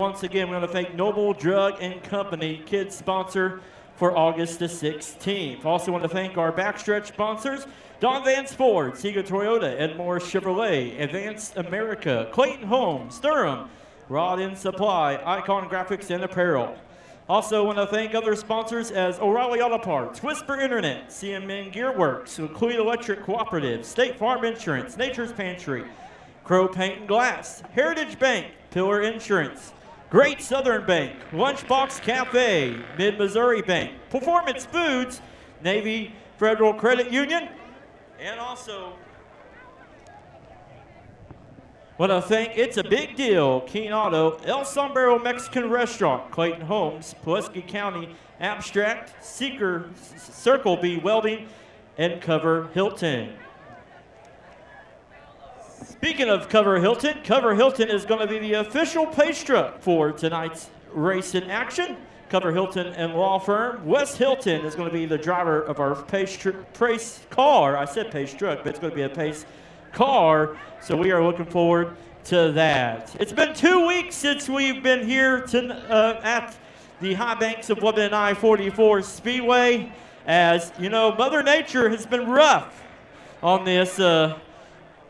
Once again, we want to thank Noble Drug and Company, kids sponsor for August the 16th. Also want to thank our backstretch sponsors, Don Vance Ford, Seager Toyota, Edmore Chevrolet, Advanced America, Clayton Homes, Durham, Rod and Supply, Icon Graphics and Apparel. Also want to thank other sponsors as O'Reilly Auto Parts, Whisper Internet, CMN Gearworks, Cleat Electric Cooperative, State Farm Insurance, Nature's Pantry, Crow Paint and Glass, Heritage Bank, Pillar Insurance, Great Southern Bank, Lunchbox Cafe, Mid-Missouri Bank, Performance Foods, Navy Federal Credit Union, and also want to thank It's a Big Deal, Keen Auto, El Sombrero Mexican Restaurant, Clayton Homes, Pulaski County Abstract, Seeker, Circle B Welding, and Cover Hilton. Speaking of Cover Hilton is going to be the official pace truck for tonight's race in action. Cover Hilton and law firm. Wes Hilton is going to be the driver of our pace car. I said pace truck, but it's going to be a pace car. So we are looking forward to that. It's been 2 weeks since we've been here at the high banks of Lebanon I-44 Speedway. As you know, Mother Nature has been rough on this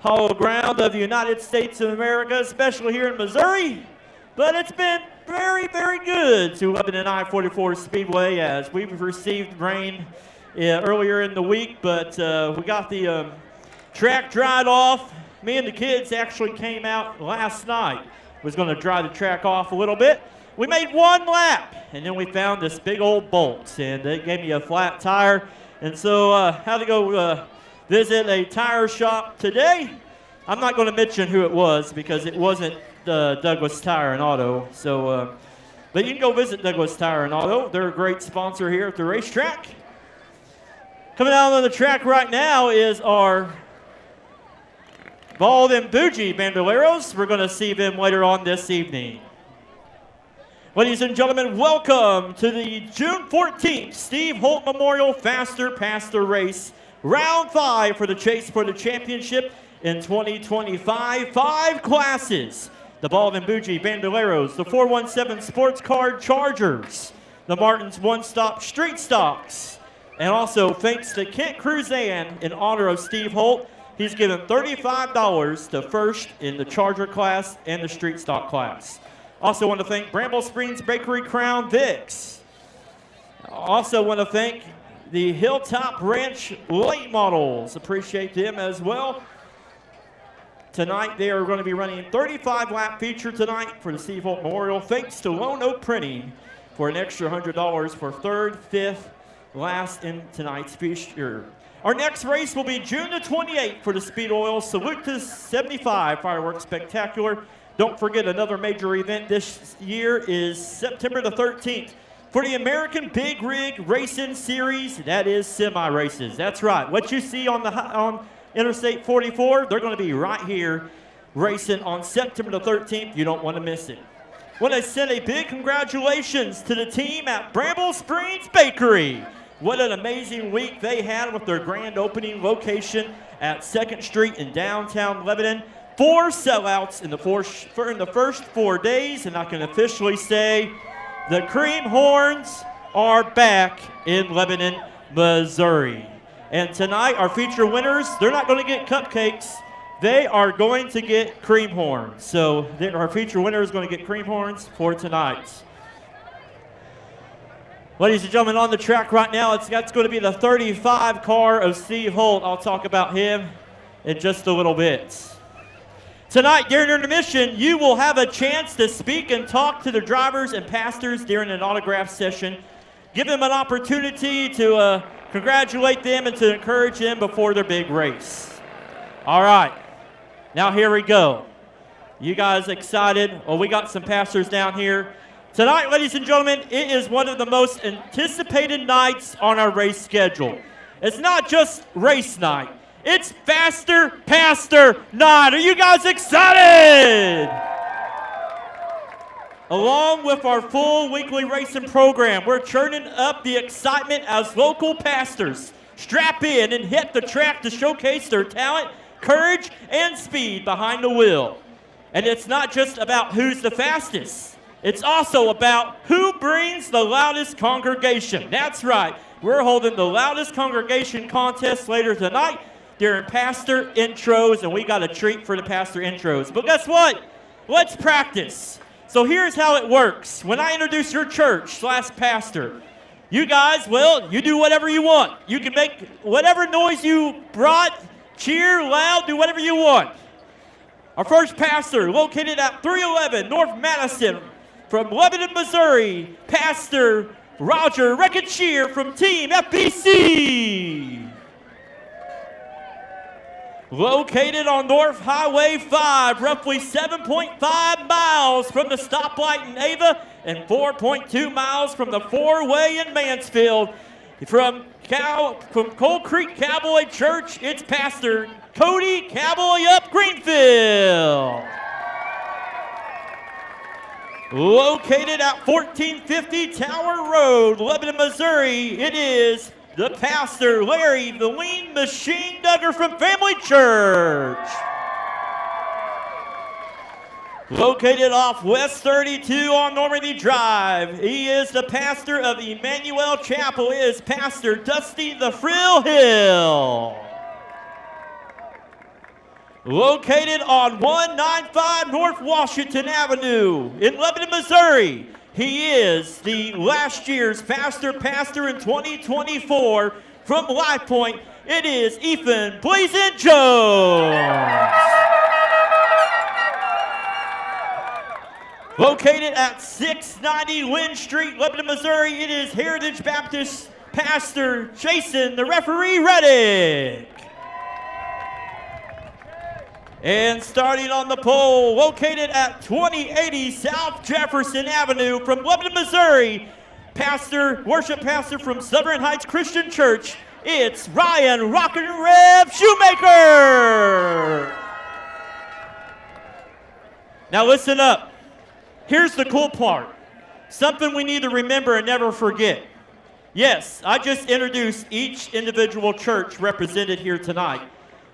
hollow ground of the United States of America, especially here in Missouri. But it's been very, very good to Lebanon I-44 Speedway as we've received rain earlier in the week, but we got the track dried off. Me and the kids actually came out last night. Was going to dry the track off a little bit. We made one lap, and then we found this big old bolt, and they gave me a flat tire. And so had to go visit a tire shop today. I'm not going to mention who it was because it wasn't Douglas Tire and Auto. So, but you can go visit Douglas Tire and Auto. They're a great sponsor here at the racetrack. Coming out on the track right now is our Bald and Bougie Bandoleros. We're going to see them later on this evening. Ladies and gentlemen, welcome to the June 14th Steve Holt Memorial Faster Pastor Race. Round 5 for the chase for the championship in 2025. 5 classes. The Bald and Bougie Bandoleros, the 417 Sports Card Chargers, the Martins One Stop Street Stocks, and also thanks to Kent Cruzan in honor of Steve Holt, he's given $35 to first in the Charger class and the Street Stock class. Also want to thank Bramble Springs Bakery Crown Vics. Also want to thank the Hilltop Ranch late models. Appreciate them as well. Tonight they are going to be running a 35-lap feature tonight for the Steve Holt Memorial. Thanks to Lone Oak Printing for an extra $100 for 3rd, 5th, last in tonight's feature. Our next race will be June the 28th for the Speed Oil Salute to 75 Fireworks Spectacular. Don't forget another major event this year is September the 13th. For the American Big Rig Racing Series, that is semi-races. That's right. What you see on Interstate 44, they're going to be right here racing on September the 13th. You don't want to miss it. Want to send a big congratulations to the team at Bramble Springs Bakery. What an amazing week they had with their grand opening location at 2nd Street in downtown Lebanon. 4 sellouts in the first 4 days, and I can officially say the Cream Horns are back in Lebanon, Missouri. And tonight, our feature winners, they're not going to get cupcakes. They are going to get cream horns. So our feature winner is going to get cream horns for tonight. Ladies and gentlemen, on the track right now, that's going to be the 35 car of Steve Holt. I'll talk about him in just a little bit. Tonight, during intermission, you will have a chance to speak and talk to the drivers and pastors during an autograph session. Give them an opportunity to congratulate them and to encourage them before their big race. All right, now here we go. You guys excited? Well, we got some pastors down here. Tonight, ladies and gentlemen, it is one of the most anticipated nights on our race schedule. It's not just race night. It's Faster Pastor Night. Are you guys excited? Along with our full weekly racing program, we're churning up the excitement as local pastors strap in and hit the track to showcase their talent, courage, and speed behind the wheel. And it's not just about who's the fastest. It's also about who brings the loudest congregation. That's right. We're holding the loudest congregation contest later tonight during pastor intros, and we got a treat for the pastor intros. But guess what? Let's practice. So here's how it works. When I introduce your church / pastor, you guys, well, you do whatever you want. You can make whatever noise you brought, cheer, loud, do whatever you want. Our first pastor, located at 311 North Madison, from Lebanon, Missouri, Pastor Roger Reckencheer from Team FBC. Located on North Highway 5, roughly 7.5 miles from the stoplight in Ava and 4.2 miles from the four-way in Mansfield. From Coal Creek Cowboy Church, it's Pastor Cody Cowboy Up Greenfield. Located at 1450 Tower Road, Lebanon, Missouri, it is the pastor, Larry the Lean Machine Duggar from Family Church. Located off West 32 on Normandy Drive, he is the pastor of Emmanuel Chapel, is Pastor Dusty the Frill Hill. Located on 195 North Washington Avenue in Lebanon, Missouri, he is the last year's pastor in 2024 from Life Point. It is Ethan Blazin' Jones. Located at 690 Lynn Street, Lebanon, Missouri, it is Heritage Baptist Pastor Jason, the referee, Reddick. And starting on the pole, located at 2080 South Jefferson Avenue from Lebanon, Missouri, worship pastor from Southern Heights Christian Church, it's Ryan Rockin' Rev Shoemaker. Now listen up. Here's the cool part. Something we need to remember and never forget. Yes, I just introduced each individual church represented here tonight.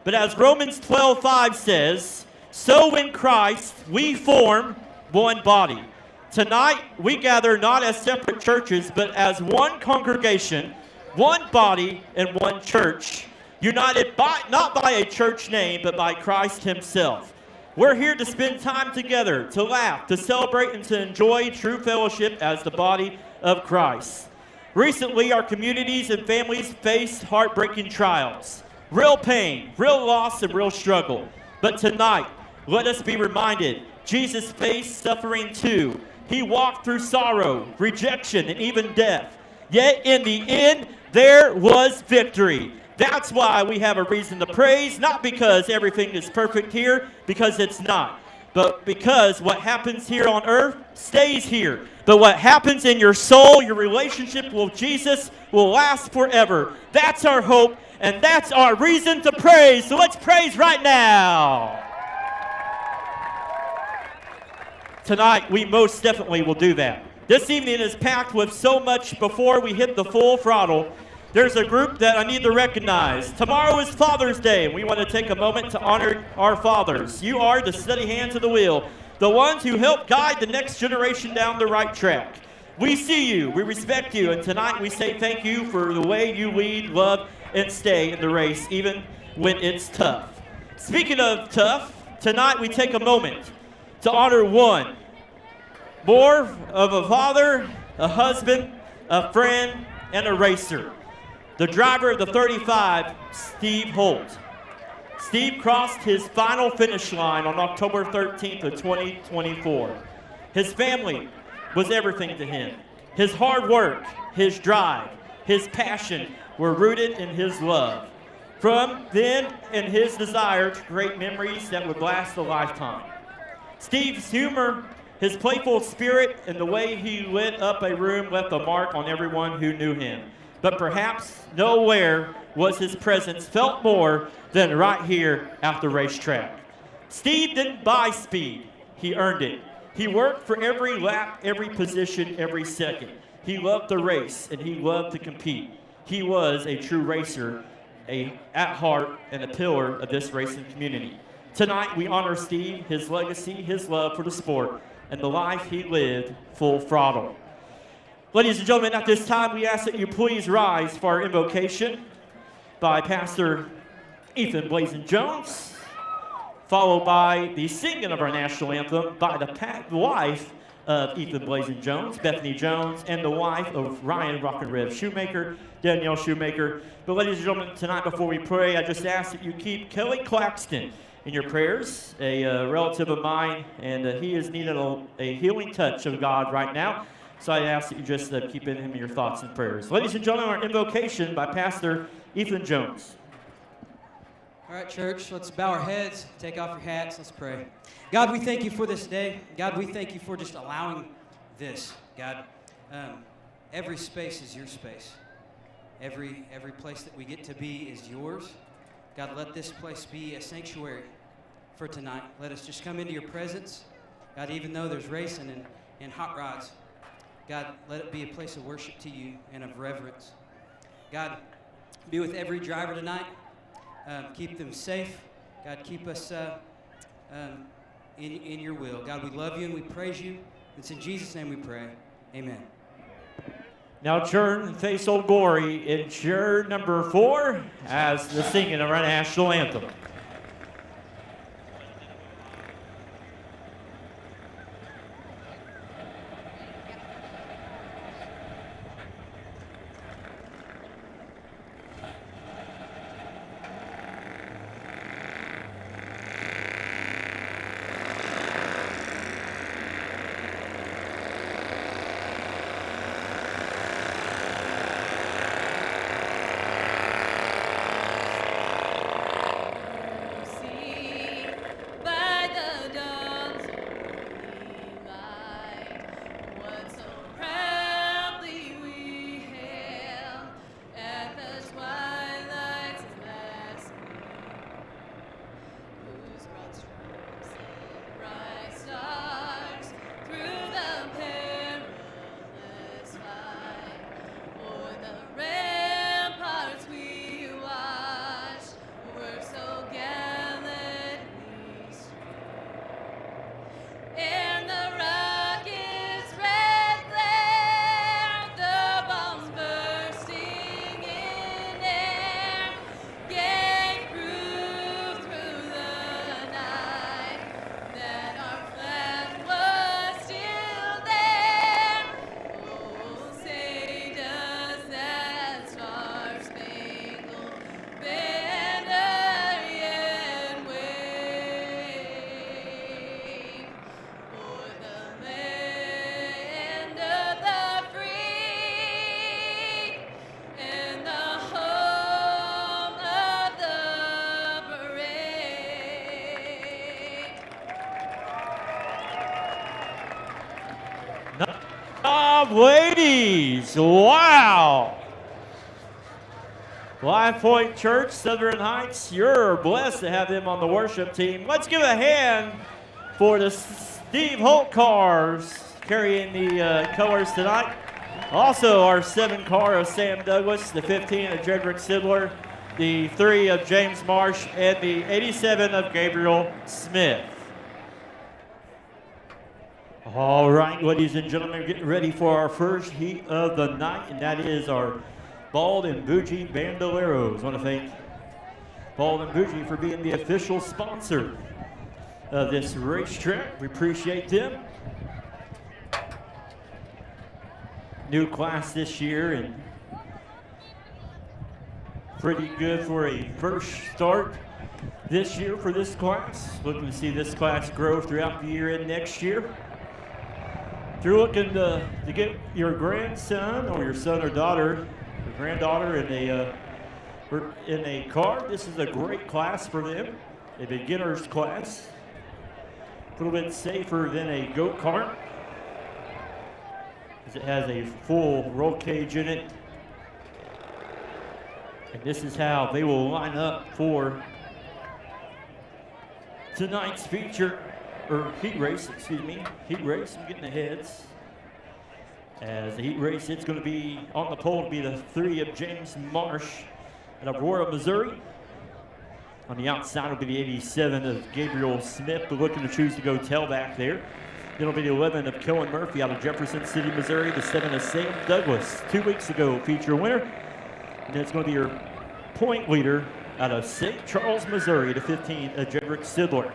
But as Romans 12:5 says, so in Christ we form one body. Tonight we gather not as separate churches, but as one congregation, one body, and one church, united not by a church name, but by Christ himself. We're here to spend time together, to laugh, to celebrate, and to enjoy true fellowship as the body of Christ. Recently, our communities and families faced heartbreaking trials. Real pain, real loss, and real struggle. But tonight, let us be reminded, Jesus faced suffering too. He walked through sorrow, rejection, and even death. Yet in the end, there was victory. That's why we have a reason to praise, not because everything is perfect here, because it's not. But because what happens here on earth stays here. But what happens in your soul, your relationship with Jesus, will last forever. That's our hope. And that's our reason to praise. So let's praise right now. Tonight, we most definitely will do that. This evening is packed with so much before we hit the full throttle. There's a group that I need to recognize. Tomorrow is Father's Day, and we want to take a moment to honor our fathers. You are the steady hands of the wheel, the ones who help guide the next generation down the right track. We see you, we respect you, and tonight we say thank you for the way you lead, love, and stay in the race, even when it's tough. Speaking of tough, tonight we take a moment to honor one more of a father, a husband, a friend, and a racer. The driver of the 35, Steve Holt. Steve crossed his final finish line on October 13th of 2024. His family was everything to him. His hard work, his drive, his passion were rooted in his love. From then and his desire to create memories that would last a lifetime. Steve's humor, his playful spirit, and the way he lit up a room left a mark on everyone who knew him. But perhaps nowhere was his presence felt more than right here at the racetrack. Steve didn't buy speed, he earned it. He worked for every lap, every position, every second. He loved the race, and he loved to compete. He was a true racer, at heart, and a pillar of this racing community. Tonight, we honor Steve, his legacy, his love for the sport. and the life he lived full throttle. Ladies and gentlemen, at this time, we ask that you please rise for our invocation by Pastor Ethan Blazin Jones, followed by the singing of our national anthem by the wife of Ethan Blazin Jones, Bethany Jones, and the wife of Ryan Rock and Rev Shoemaker, Danielle Shoemaker. But ladies and gentlemen, tonight before we pray, I just ask that you keep Kelly Claxton in your prayers, a relative of mine, and he is needing a healing touch of God right now. So I ask that you just keep him in your thoughts and prayers. Ladies and gentlemen, our invocation by Pastor Ethan Jones. All right, church, let's bow our heads, take off your hats, let's pray. God, we thank you for this day. God, we thank you for just allowing this. God, every space is your space. Every place that we get to be is yours. God, let this place be a sanctuary for tonight. Let us just come into your presence. God, even though there's racing and hot rods, God, let it be a place of worship to you and of reverence. God, be with every driver tonight. Keep them safe. God, keep us in your will. God, we love you and we praise you. It's in Jesus' name we pray. Amen. Now turn and face Old Glory in chair number 4 as the singing of our national anthem. Ladies, wow. 5 Point Church, Southern Heights, you're blessed to have them on the worship team. Let's give a hand for the Steve Holt cars carrying the colors tonight. Also our 7 car of Sam Douglas, the 15 of Jedrick Sidler, the 3 of James Marsh, and the 87 of Gabriel Smith. All right, ladies and gentlemen, we're getting ready for our first heat of the night, and that is our Bald and Bougie Bandoleros. I want to thank Bald and Bougie for being the official sponsor of this racetrack. We appreciate them. New class this year, and pretty good for a first start this year for this class. Looking to see this class grow throughout the year and next year. If you're looking to get your grandson or your son or daughter, your granddaughter in a car, this is a great class for them. A beginner's class. A little bit safer than a go-kart, as it has a full roll cage in it. And this is how they will line up for tonight's feature. Or heat race, excuse me. Heat race, I'm getting the heads. As the heat race, it's going to be on the pole to be the 3 of James Marsh out of Aurora, Missouri. On the outside will be the 87 of Gabriel Smith, but looking to choose to go tailback there. It'll be the 11 of Kellen Murphy out of Jefferson City, Missouri. The 7 of Sam Douglas, 2 weeks ago, feature winner. And it's going to be your point leader out of St. Charles, Missouri, the 15 of Jedrick Sidler.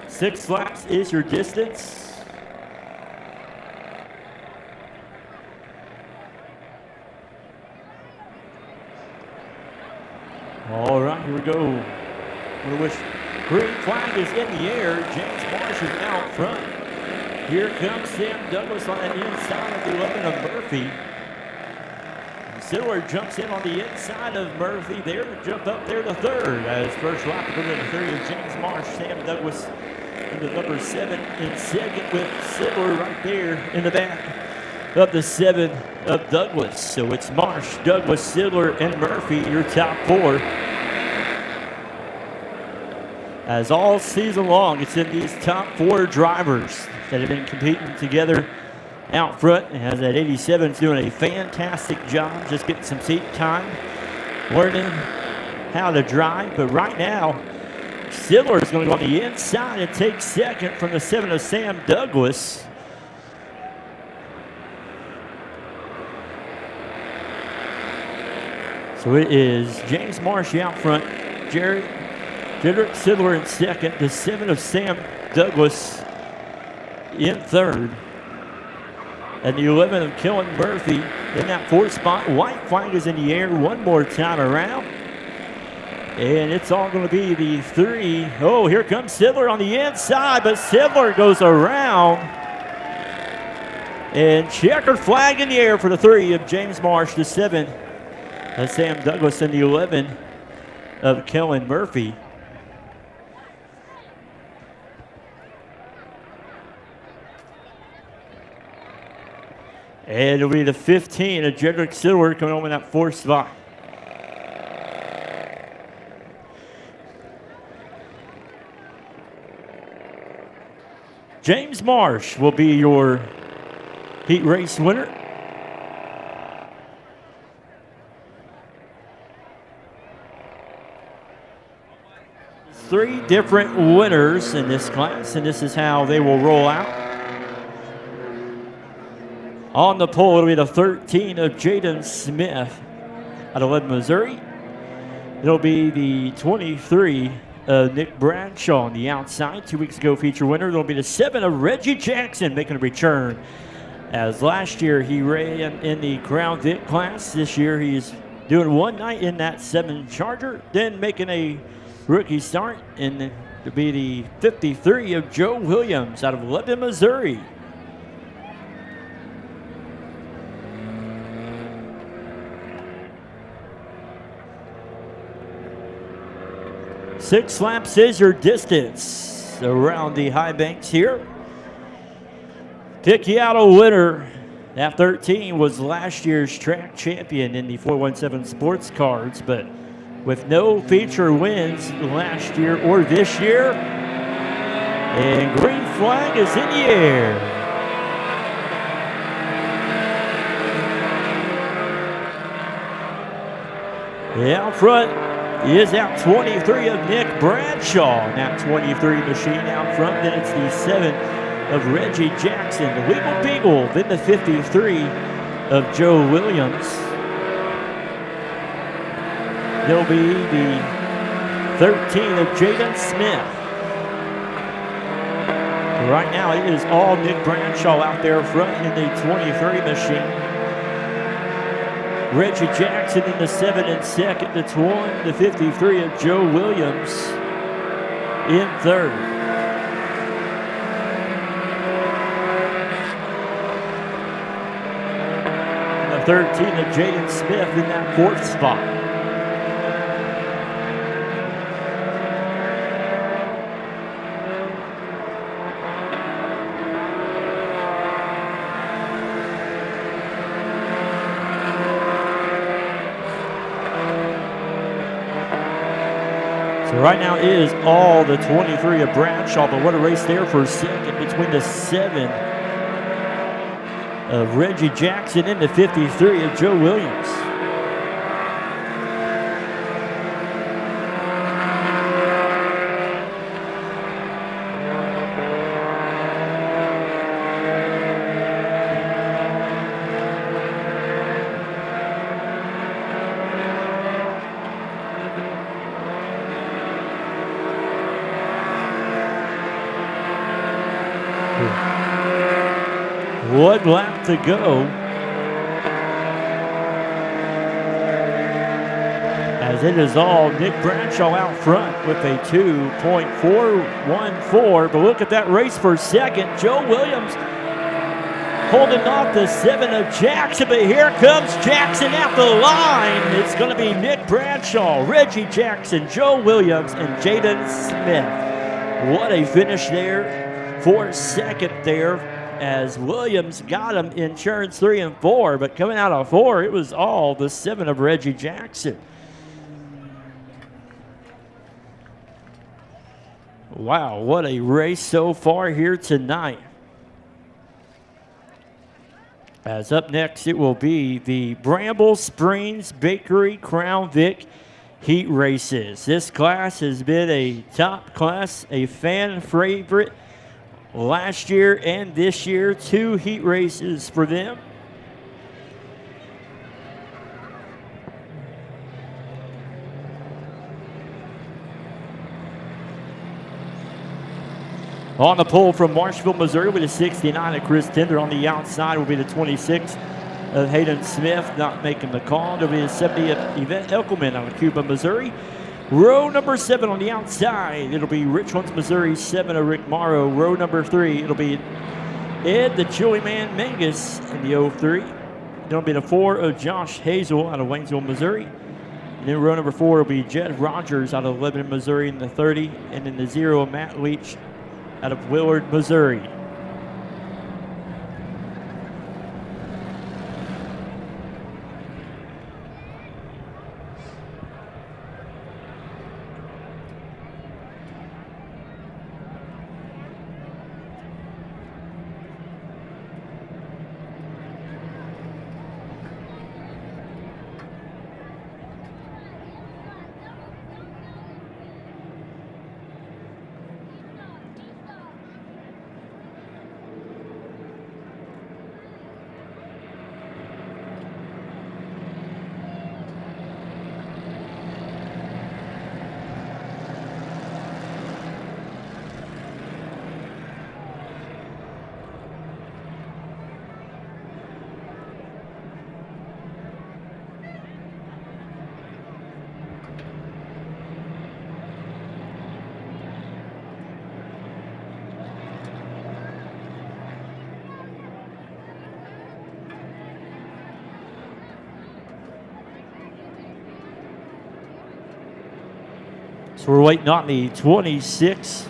Six laps is your distance. All right, here we go. I'm going to wish green flag is in the air. James Marsh is out front. Here comes Sam Douglas on the inside of the 11 of Murphy. Sidler jumps in on the inside of Murphy there to jump up there to third. As first lap to go to the third of James Marsh. Sam Douglas into number 7 in second with Sidler right there in the back of the 7 of Douglas. So it's Marsh, Douglas, Sidler, and Murphy, your top 4. As all season long, it's in these top 4 drivers that have been competing together out front. And as that 87 is doing a fantastic job, just getting some seat time, learning how to drive. But right now, Sidler is going to go on the inside and take second from the 7 of Sam Douglas. So it is James Marsh out front, Jedrick Sidler in second, the 7 of Sam Douglas in third, and the 11 of Kellen Murphy in that 4th spot. White flag is in the air one more time around, and it's all going to be the 3. Oh, here comes Sidler on the inside, but Sidler goes around, and checkered flag in the air for the 3 of James Marsh, the 7 of Sam Douglas, and the 11 of Kellen Murphy. And it'll be the 15 of Jedrick Sidler coming home in that 4th spot. James Marsh will be your heat race winner. Three different winners in this class, and this is how they will roll out. On the pole, it'll be the 13 of Jaden Smith out of Lebanon, Missouri. It'll be the 23 of Nick Bradshaw on the outside, 2 weeks ago feature winner. It'll be the 7 of Reggie Jackson making a return. As last year he ran in the Crown Vic class, this year he's doing one night in that 7 Charger, then making a rookie start, and to be the 53 of Joe Williams out of Lebanon, Missouri. Six laps is your distance around the high banks here. Pick you out a winner. That 13 was last year's track champion in the 417 sports cards, but with no feature wins last year or this year. And green flag is in the air. Out front is that 23 of Nick Bradshaw. That 23 machine out front. Then it's the 7 of Reggie Jackson. The Weagle Beagle. Then the 53 of Joe Williams. There'll be the 13 of Jaden Smith. Right now it is all Nick Bradshaw out there front in the 23 machine. Reggie Jackson in the 7 in second. That's 1, the 53 of Joe Williams in third. And the 13 of Jaden Smith in that 4th spot. Right now is all the 23 of Bradshaw, but what a race there for second between the 7 of Reggie Jackson and the 53 of Joe Williams. One lap to go. As it is all Nick Bradshaw out front with a 2.414. But look at that race for second. Joe Williams holding off the 7 of Jackson. But here comes Jackson at the line. It's going to be Nick Bradshaw, Reggie Jackson, Joe Williams, and Jaden Smith. What a finish there for second there, as Williams got him in turns 3 and 4, but coming out of 4, it was all the 7 of Reggie Jackson. Wow, what a race so far here tonight. As up next, it will be the Bramble Springs Bakery Crown Vic heat races. This class has been a top class, a fan favorite last year and this year. 2 heat races for them. On the pole from Marshville, Missouri, with a 69 of Chris Tender. On the outside will be the 26 of Hayden Smith, not making the call. It'll be the 70 of Yvette Elkelman out of Cuba, Missouri. Row number 7 on the outside, it'll be Richlands, Missouri, 7 of Rick Morrow. Row number 3, it'll be Ed, the Chili Man Mangus in the 03. It'll be the 4 of Josh Hazel out of Waynesville, Missouri. And then row number 4 will be Jed Rogers out of Lebanon, Missouri in the 30. And then the 0 of Matt Leach out of Willard, Missouri. So we're waiting on the 26.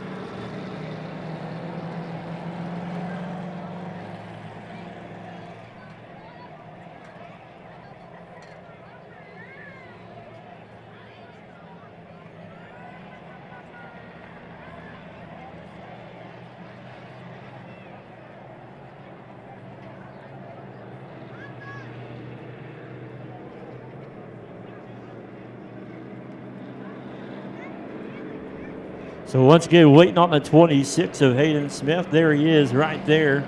So once again, waiting on the 26 of Hayden Smith. There he is right there.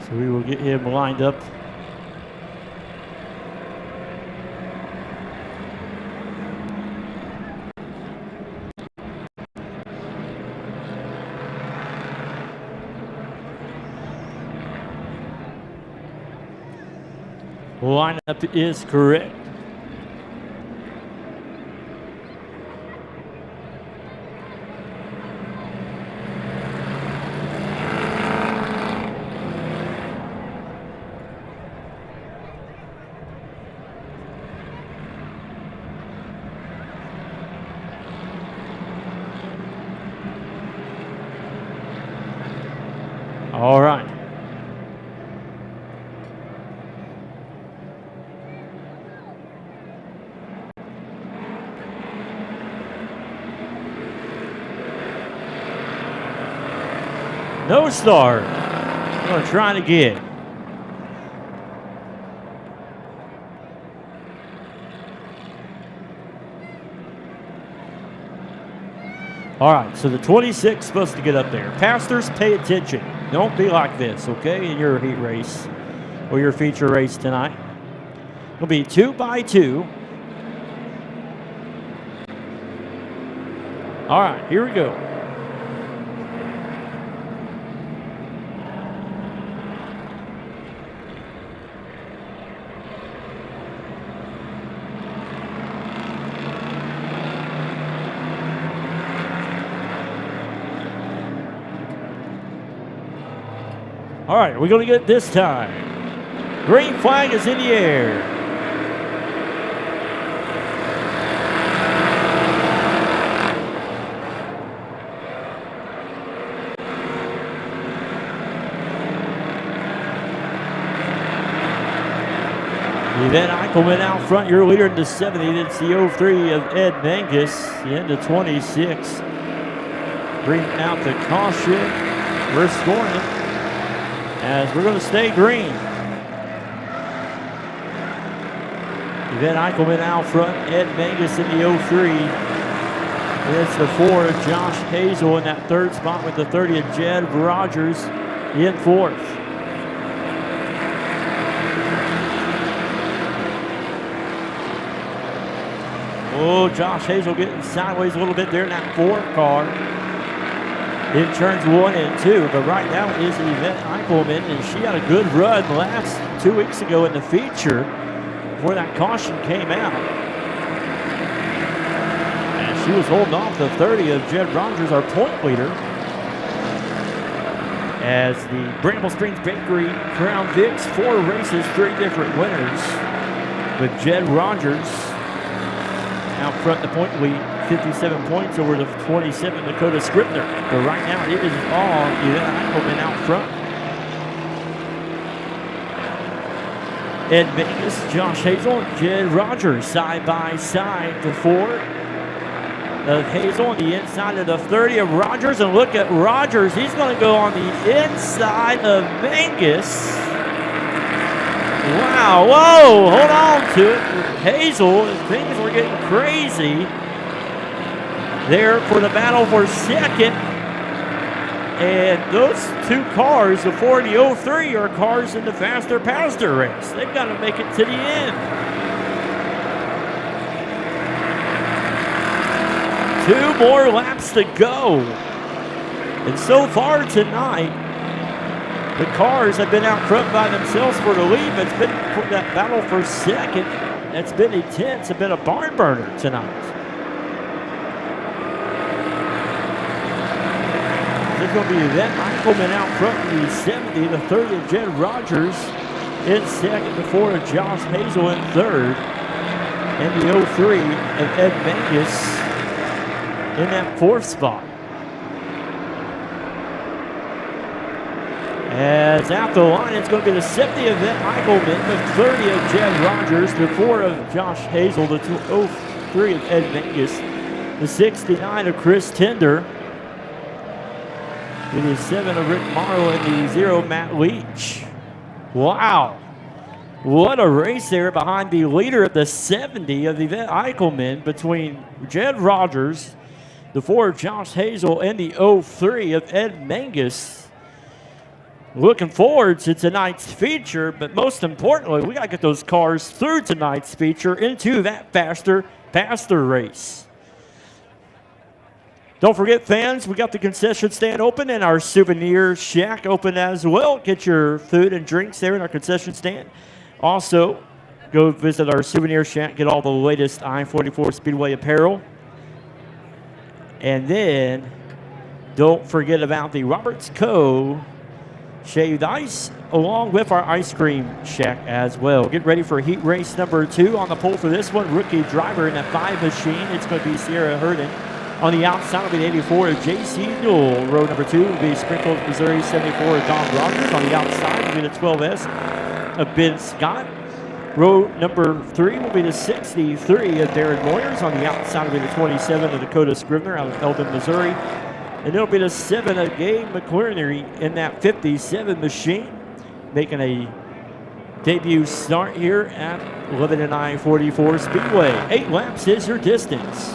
So we will get him lined up. Lineup is correct. All right. No start. We're going to try it again. All right, so the 26 is supposed to get up there. Pastors, pay attention. Don't be like this, okay, in your heat race or your feature race tonight. It'll be 2 by 2. All right, here we go. All right, we're going to get it this time. Green flag is in the air. Then Eichelman out front, your leader in the 70. That's the 03 of Ed Mangus in the 26. Green out the caution. We're scoring it as we're going to stay green. Then Eichelman out front, Ed Mangus in the 03. And it's the 4 of Josh Hazel in that third spot with the 30 of Jed Rogers in fourth. Oh, Josh Hazel getting sideways a little bit there in that 4 car. In turns 1 and 2, but right now is Yvette Eichelman, and she had a good run last 2 weeks ago in the feature before that caution came out. And she was holding off the 30 of Jed Rogers, our point leader, as the Bramble Springs Bakery Crown Vics, 4 races, 3 different winners, with Jed Rogers out front, the point lead, 57 points over the 27 Dakota Scribner. But right now it is all Yvette Eichelman out front. Ed Mangus, Josh Hazel, and Jed Rogers side by side. The 4 of Hazel on the inside of the 30 of Rogers. And look at Rogers. He's going to go on the inside of Mangus. Wow, whoa, hold on to it. Hazel, things were getting crazy there for the battle for second. And those 2 cars, the 4 and the 03, are cars in the faster pastor race. They've got to make it to the end. 2 more laps to go. And so far tonight, the cars have been out front by themselves for the lead, but it's been that battle for second. It's been intense. It's been a barn burner tonight. There's going to be Yvette Eichelman out front in the 70, the 30 of Jed Rogers in second, the 4 of Josh Hazel in third, and the 03 of Ed Mangus in that 4th spot. As out the line, it's going to be the 70 of Yvette Eichelman, the 30 of Jed Rogers, the 4 of Josh Hazel, the 03 of Ed Mangus, the 69 of Chris Tender, with the 7 of Rick Morrow, and the 0 Matt Leach. Wow. What a race there behind the leader of the 70 of Yvette Eichelman between Jed Rogers, the 4 of Josh Hazel, and the 03 of Ed Mangus. Looking forward to tonight's feature, but most importantly, we got to get those cars through tonight's feature into that faster pastor race. Don't forget, fans, we got the concession stand open and our souvenir shack open as well. Get your food and drinks there in our concession stand. Also, go visit our souvenir shack, get all the latest I-44 Speedway apparel. And then, don't forget about the Roberts Co. shaved ice, along with our ice cream shack as well. Get ready for heat race number 2 on the pole for this one. Rookie driver in that 5 machine. It's going to be Sierra Herden. On the outside will be the 84 of J.C. Newell. Row number 2 will be Springfield, Missouri, 74 of Don Rogers. On the outside will be the 12S of Ben Scott. Row number 3 will be the 63 of Darren Moyers. On the outside will be the 27 of Dakota Scribner out of Eldon, Missouri. And it'll be the 7 of Gabe McClerney in that 57 machine, making a debut start here at Lebanon I-44 Speedway. 8 laps is your distance.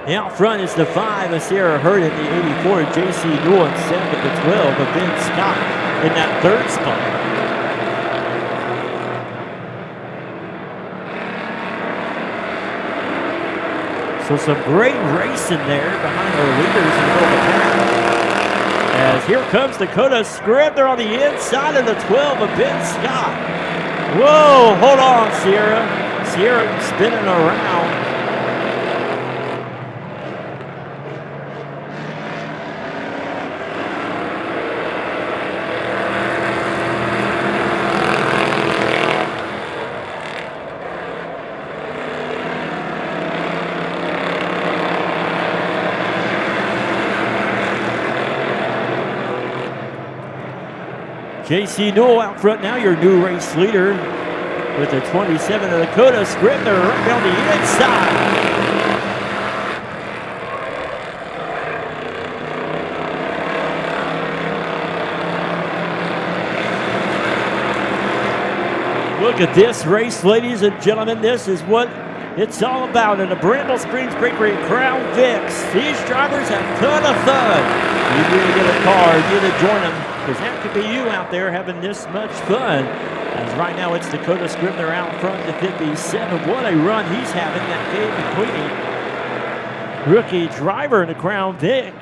Out front is the 5 of Sarah Hurt in the 84 of J.C. Newell, and 7 of the 12 of Ben Scott in that 3rd spot. So some great racing there behind our leaders in the middle of the pack. As here comes Dakota Scribner on the inside of the 12 of Ben Scott. Whoa, hold on, Sierra. Sierra spinning around. J.C. Newell out front now, your new race leader with the 27 of Dakota Scribner right down the inside. Look at this race, ladies and gentlemen. This is what it's all about in the Bramble Springs Breakery Crown Vics. These drivers have a ton of fun. You need to get a car, you need to join them, because that could be you out there having this much fun. As right now it's Dakota Scribner out front to 57. What a run he's having, that Gabe McQueenie, rookie driver in the Crown Vic.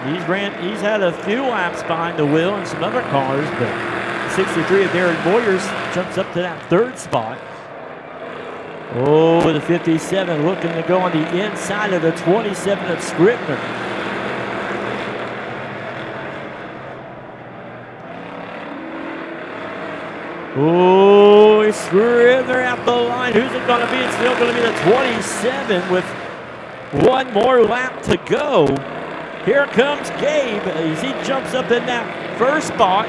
He's had a few laps behind the wheel in some other cars, but 63 of Darren Boyers jumps up to that 3rd spot. Oh, the 57 looking to go on the inside of the 27 of Scribner. Oh, Scribner out the line. Who's it going to be? It's still going to be the 27 with one more lap to go. Here comes Gabe as he jumps up in that 1st spot.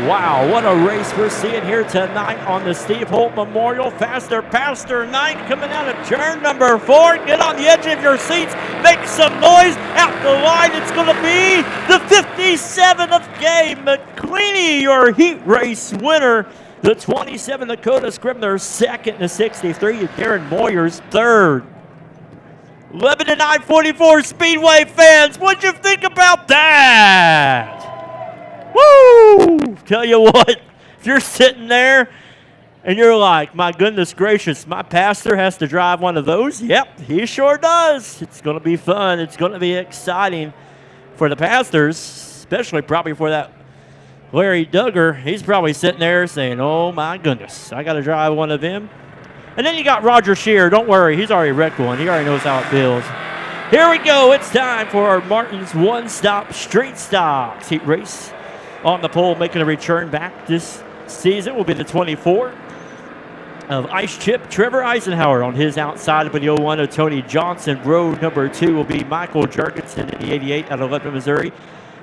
Wow, what a race we're seeing here tonight on the Steve Holt Memorial Faster Pastor night, coming out of turn number 4. Get on the edge of your seats, make some noise. Out the line, it's going to be the 57 of Gabe McQueenie, your heat race winner. The 27 Dakota Scribner 2nd, the 63 Darren Boyers 3rd. Lebanon I-44 Speedway fans, what'd you think about that? Woo! Tell you what, if you're sitting there and you're like, my goodness gracious, my pastor has to drive one of those. Yep, he sure does. It's going to be fun. It's going to be exciting for the pastors, especially probably for that Larry Duggar. He's probably sitting there saying, oh my goodness, I got to drive one of them. And then you got Roger Shear. Don't worry, he's already wrecked one. He already knows how it feels. Here we go. It's time for our Martin's One-Stop Street Stocks heat race. On the pole, making a return back this season will be the 24 of Ice Chip Trevor Eisenhower on his outside, but the 01 of Tony Johnson. Road number 2 will be Michael Jurgensen in the 88 out of Lebanon, Missouri.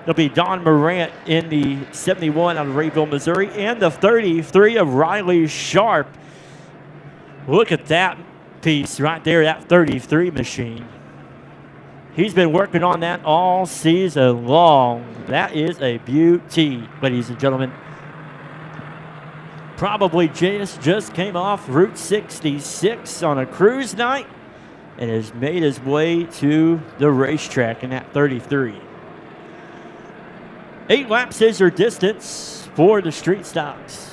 There'll be Don Morant in the 71 out of Rayville, Missouri, and the 33 of Riley Sharp. Look at that piece right there, that 33 machine. He's been working on that all season long. That is a beauty, ladies and gentlemen. Probably just came off Route 66 on a cruise night and has made his way to the racetrack in that 33. 8 laps is your distance for the street stocks.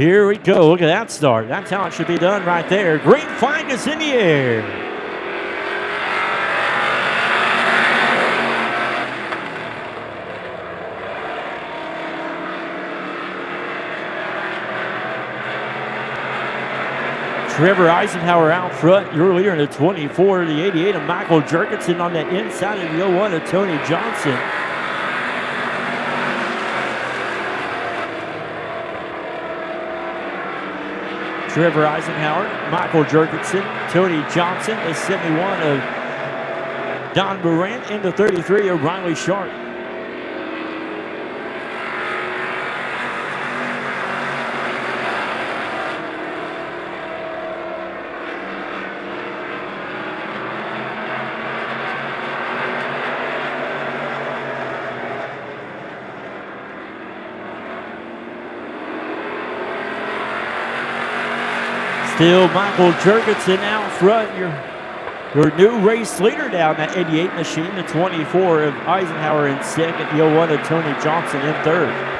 Here we go. Look at that start. That's how it should be done right there. Green flag is in the air. Trevor Eisenhower out front. Your leader in the 24, the 88 of Michael Jurgensen on the inside of the 01 of Tony Johnson. Trevor Eisenhower, Michael Jurgensen, Tony Johnson, the 71 of Don Morant, and the 33 of Riley Sharp. Still Michael Jurgensen out front, your new race leader down that 88 machine, the 24 of Eisenhower in second, the 01 of Tony Johnson in third.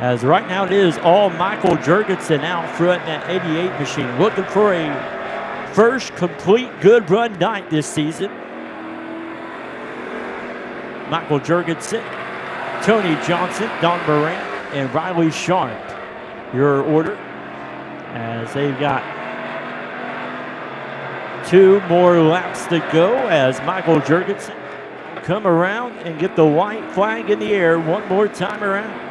As right now it is all Michael Jurgensen out front in that 88 machine, looking for a first complete good run night this season. Michael Jurgensen, Tony Johnson, Don Morant, and Riley Sharp. Your order as they've got 2 more laps to go as Michael Jurgensen will come around and get the white flag in the air one more time around.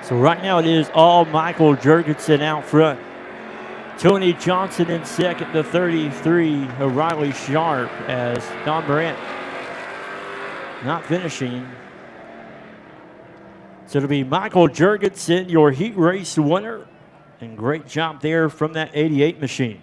So right now it is all Michael Jurgensen out front. Tony Johnson in second, the 33 of Riley Sharp, as Don Morant not finishing. So it'll be Michael Jurgensen, your heat race winner. And great job there from that 88 machine.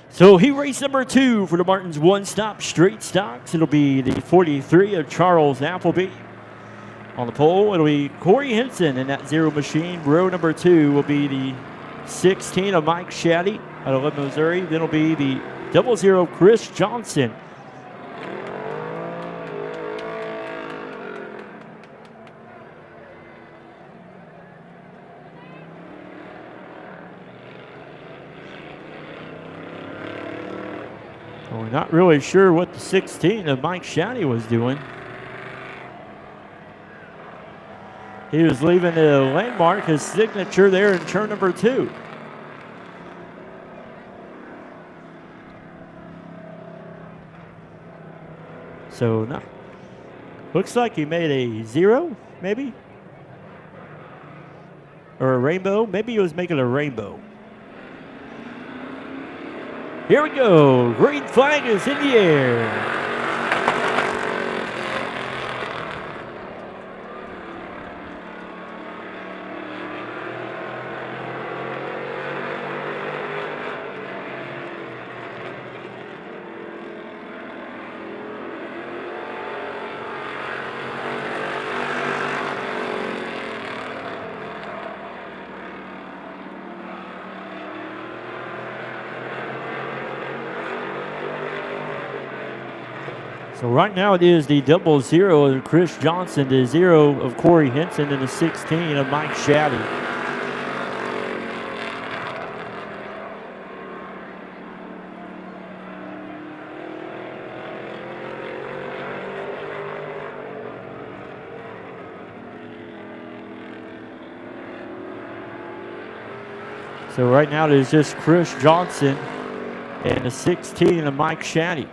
So heat race number 2 for the Martins one-stop straight stocks. It'll be the 43 of Charles Appleby. On the pole, it'll be Corey Henson in that 0 machine. Row number 2 will be the 16 of Mike Shaddy out of Lebanon, Missouri. Then it'll be the 00 Chris Johnson. We're not really sure what the 16 of Mike Shaddy was doing. He was leaving a landmark, his signature there in turn number 2. So, no. Looks like he made a 0, maybe? Or a rainbow? Maybe he was making a rainbow. Here we go. Green flag is in the air. So right now it is the 00 of Chris Johnson, the 0 of Corey Henson, and the 16 of Mike Shaddy. So right now it is just Chris Johnson and the 16 of Mike Shaddy.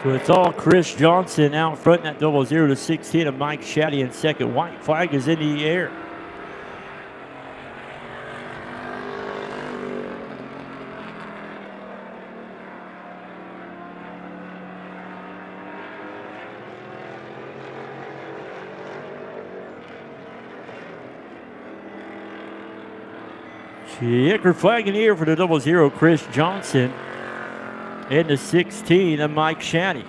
So it's all Chris Johnson out front in that 00 to 16 of Mike Shaddy in second. White flag is in the air. Checker flag in the air for the 00, Chris Johnson. And the 16 of Mike Shaddy.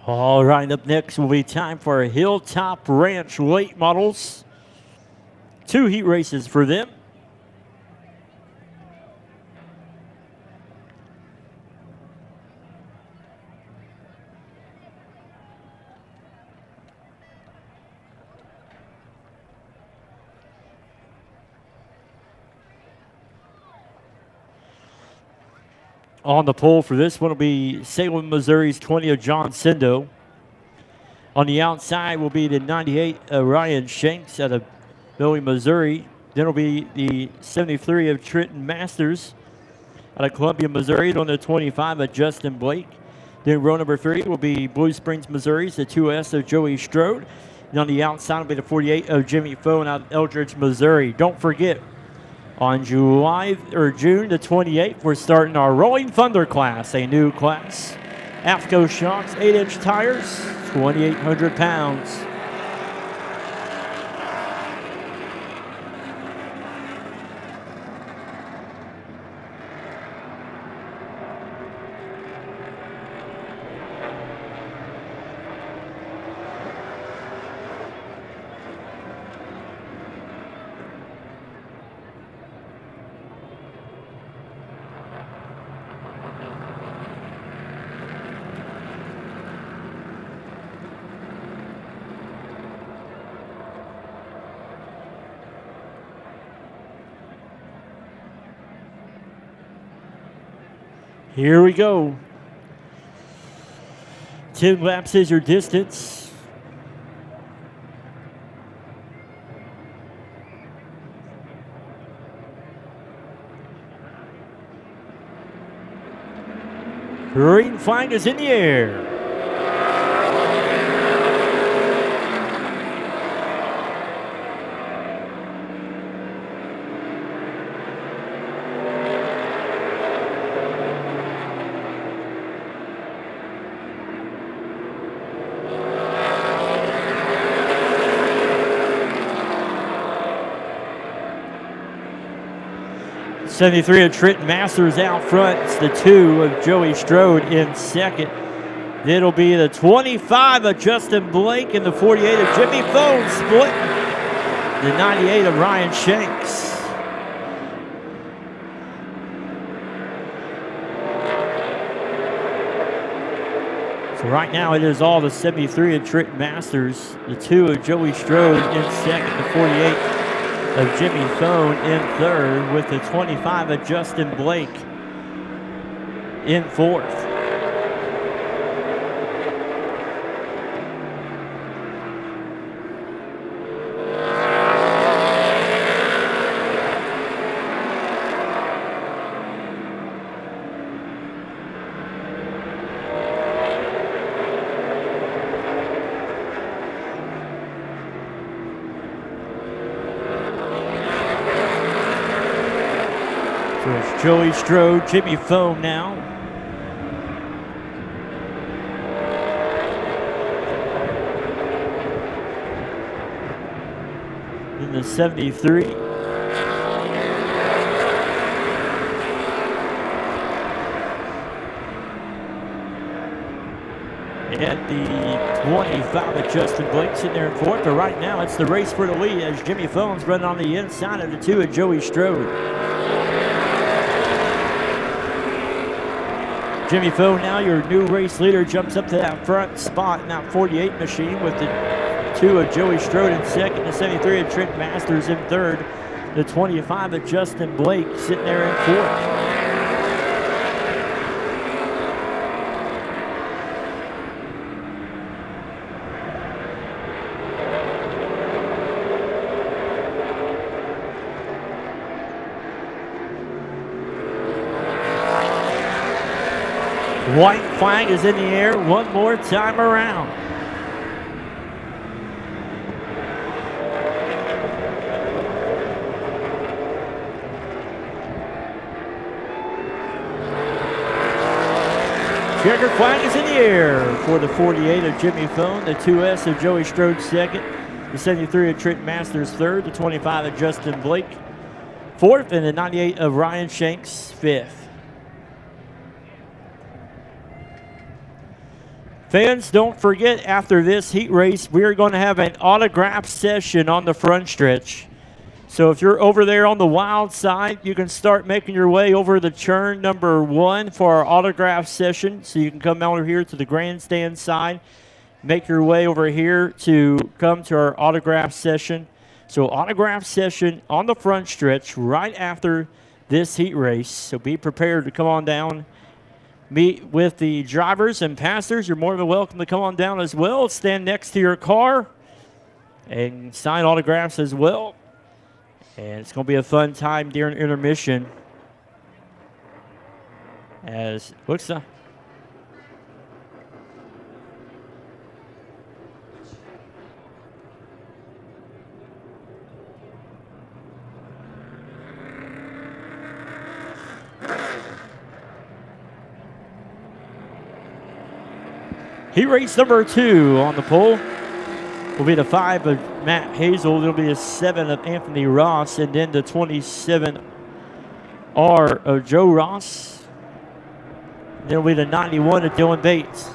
All right, up next will be time for Hilltop Ranch late models. 2 heat races for them. On the pole for this one will be Salem, Missouri's 20 of John Sendo. On the outside will be the 98 of Ryan Shanks out of Bowie, Missouri. Then will be the 73 of Trenton Masters out of Columbia, Missouri. On the 25 of Justin Blake. Then row number 3 will be Blue Springs, Missouri's the 2S of Joey Strode. And on the outside will be the 48 of Jimmy Fohn out of Eldridge, Missouri. Don't forget, on June the 28th, we're starting our Rolling Thunder class, a new class. AFCO shocks, 8-inch tires, 2,800 pounds. Here we go. 10 laps is your distance. Green flag is in the air. '73 of Trenton Masters out front. It's the 2 of Joey Strode in second. It'll be the 25 of Justin Blake and the 48 of Jimmy Fohn split. The 98 of Ryan Shanks. So right now it is all the 73 of Trenton Masters, the 2 of Joey Strode in second, the 48 of Jimmy Fohn in third, with the 25 of Justin Blake in fourth. So it's Joey Strode, Jimmy Fohn now. In the 73. And the 25 of Justin Blake sitting there in fourth. But right now it's the race for the lead as Jimmy Fohn's running on the inside of the 2 of Joey Strode. Jimmy Fohn now, your new race leader, jumps up to that front spot in that 48 machine with the 2 of Joey Strode in second, the 73 of Trent Masters in third, the 25 of Justin Blake sitting there in fourth. White flag is in the air one more time around. Checker flag is in the air for the 48 of Jimmy Phone, the 2S of Joey Strode second, the 73 of Trent Masters third, the 25 of Justin Blake fourth, and the 98 of Ryan Shanks fifth. Fans, don't forget, after this heat race, we are going to have an autograph session on the front stretch. So if you're over there on the wild side, you can start making your way over to turn number 1 for our autograph session. So you can come over here to the grandstand side, make your way over here to come to our autograph session. So autograph session on the front stretch right after this heat race. So be prepared to come on down, meet with the drivers and passers. You're more than welcome to come on down as well. Stand next to your car and sign autographs as well. And it's going to be a fun time during intermission. As looks like heat race number 2 on the pole will be the 5 of Matt Hazel. There'll be a 7 of Anthony Ross, and then the 27R of Joe Ross. And then will be the 91 of Dylan Bates.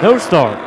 No start.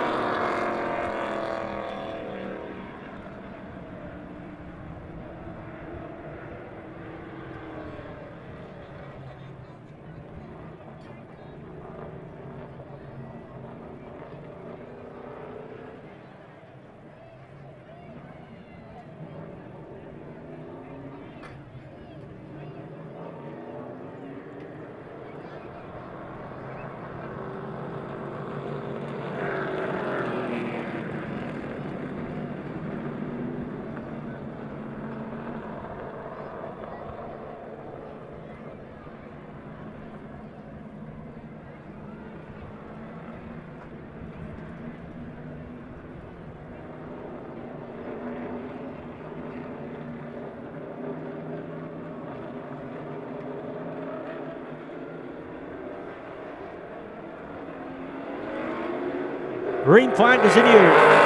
Green flag is in the air.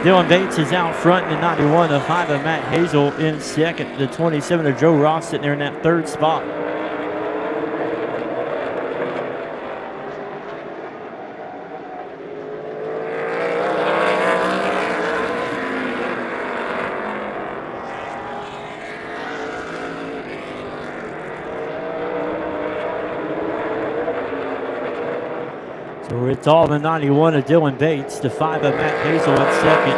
Dylan Bates is out front in the 91, the 5 of Matt Hazel in second, the 27 of Joe Ross sitting there in that third spot. It's all the 91 of Dylan Bates, the 5 of Matt Hazel in second,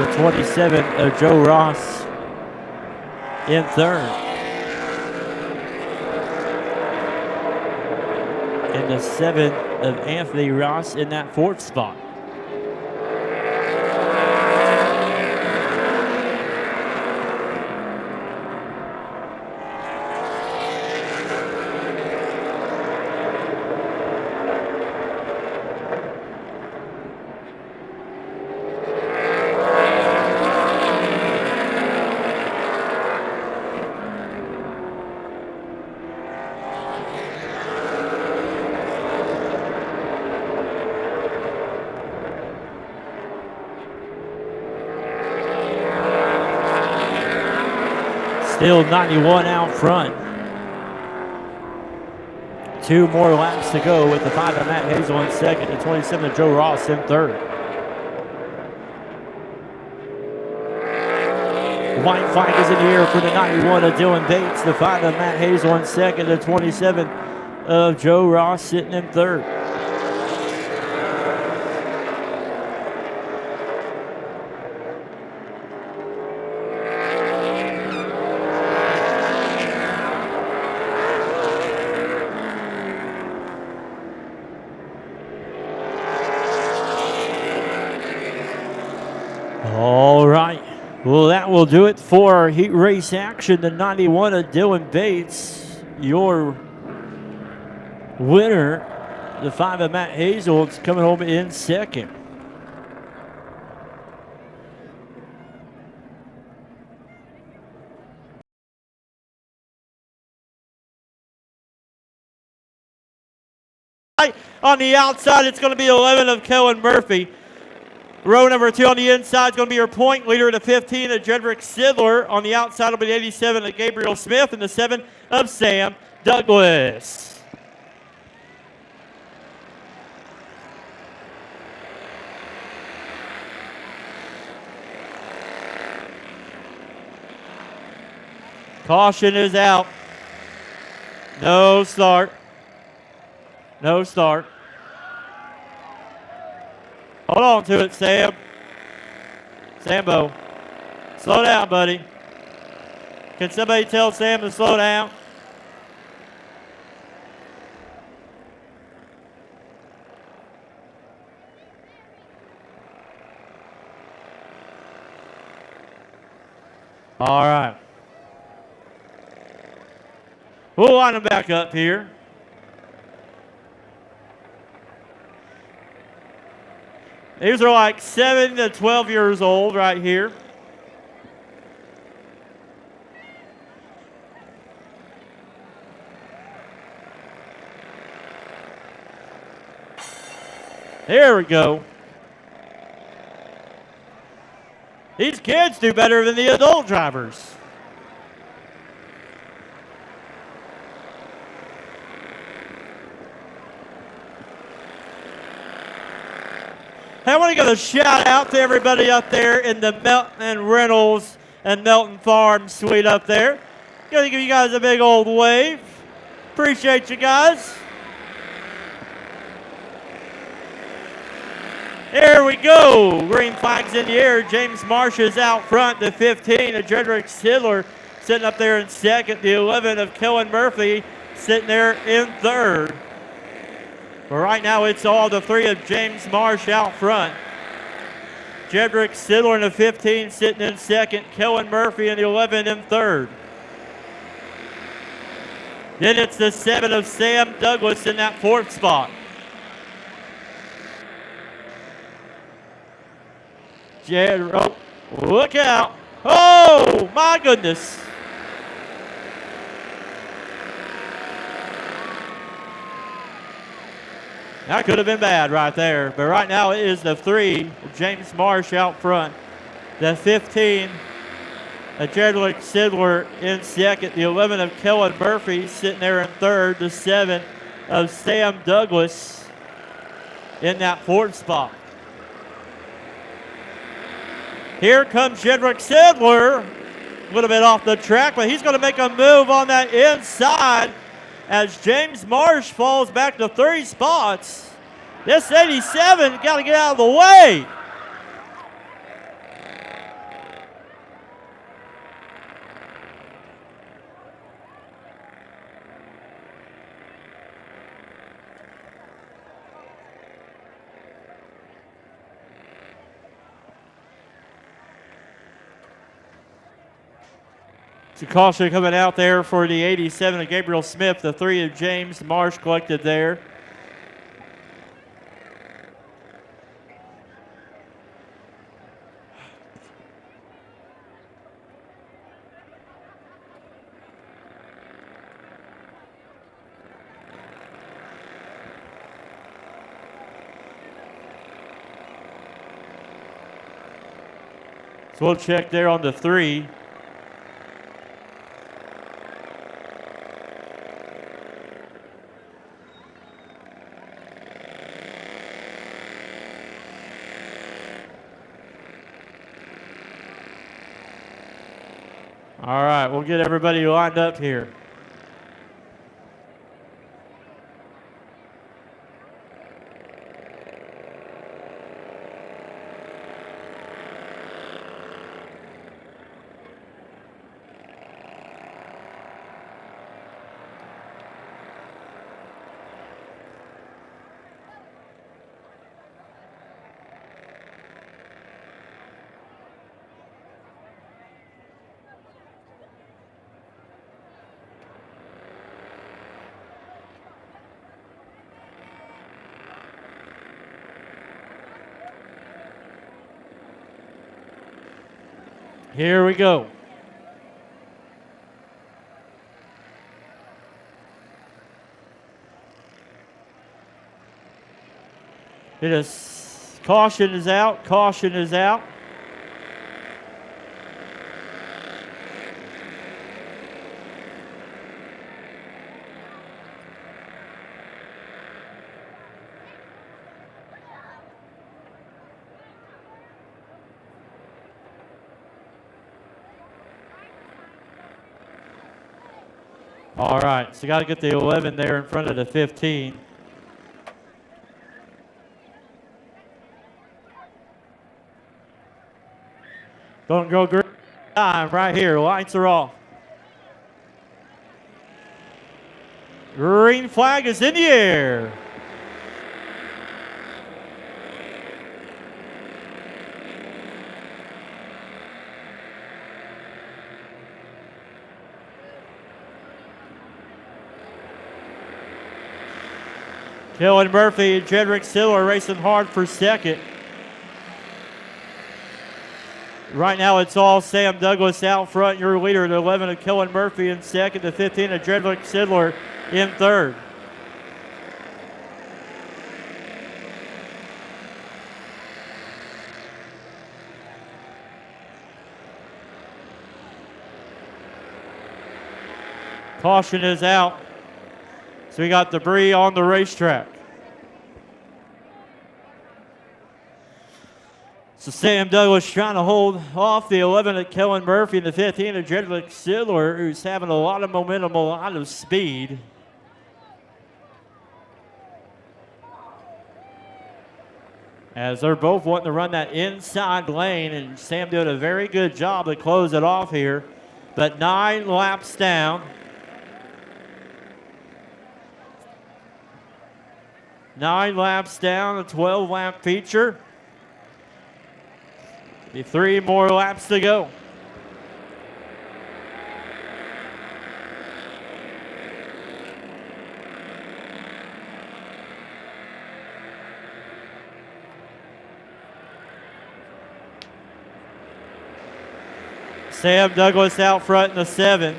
the 27 of Joe Ross in third, and the 7 of Anthony Ross in that fourth spot. Still 91 out front. 2 more laps to go with the 5 of Matt Hazel in second, the 27 of Joe Ross in third. White flag is in the air for the 91 of Dylan Bates, the 5 of Matt Hazel in second, the 27 of Joe Ross sitting in third. All right, well, that will do it for our heat race action. The 91 of Dylan Bates, your winner. The 5 of Matt Hazel is coming home in second. On the outside, it's going to be 11 of Kellen Murphy. Row number 2 on the inside is going to be your point leader, the 15 of Jedrick Sidler. On the outside will be the 87 of Gabriel Smith and the 7 of Sam Douglas. Caution is out. No start. No start. Hold on to it, Sam. Sambo. Slow down, buddy. Can somebody tell Sam to slow down? All right. We'll line them back up here. These are like 7 to 12 years old right here. There we go. These kids do better than the adult drivers. I want to give a shout out to everybody up there in the Melton Reynolds and Melton Farm suite up there. Going to give you guys a big old wave. Appreciate you guys. There we go. Green flag's in the air. James Marsh is out front. The 15 of Jedrick Sidler sitting up there in second. The 11 of Kellen Murphy sitting there in third. But right now, it's all the 3 of James Marsh out front. Jedrick Sidler in the 15 sitting in second. Kellen Murphy in the 11 in third. Then it's the 7 of Sam Douglas in that fourth spot. Oh, look out. Oh, my goodness. That could have been bad right there. But right now it is the 3, James Marsh out front. The 15, Jedrick Sidler in second. The 11 of Kellen Murphy sitting there in third. The 7 of Sam Douglas in that fourth spot. Here comes Jedrick Sidler. A little bit off the track, but he's going to make a move on that inside as James Marsh falls back to 3 spots. This 87 got to get out of the way. It's a caution coming out there for the 87 of Gabriel Smith, the 3 of James Marsh collected there. So we'll check there on the 3. All right, we'll get everybody lined up here. Here we go. It is, caution is out, caution is out. All right, so got to get the 11 there in front of the 15. Don't go green time right here. Lights are off. Green flag is in the air. Kellen Murphy and Jedrick Sill are racing hard for second. Right now it's all Sam Douglas out front, your leader, the 11 of Kellen Murphy in second, the 15 of Jedrick Sidler in third. Caution is out. So we got debris on the racetrack. So Sam Douglas trying to hold off the 11 of Kellen Murphy and the 15 of Jedrick Sidler, who's having a lot of momentum, a lot of speed. As they're both wanting to run that inside lane, and Sam doing a very good job to close it off here. But 9 laps down. 9 laps down, a 12-lap feature. Be 3 more laps to go. Sam Douglas out front in the 7.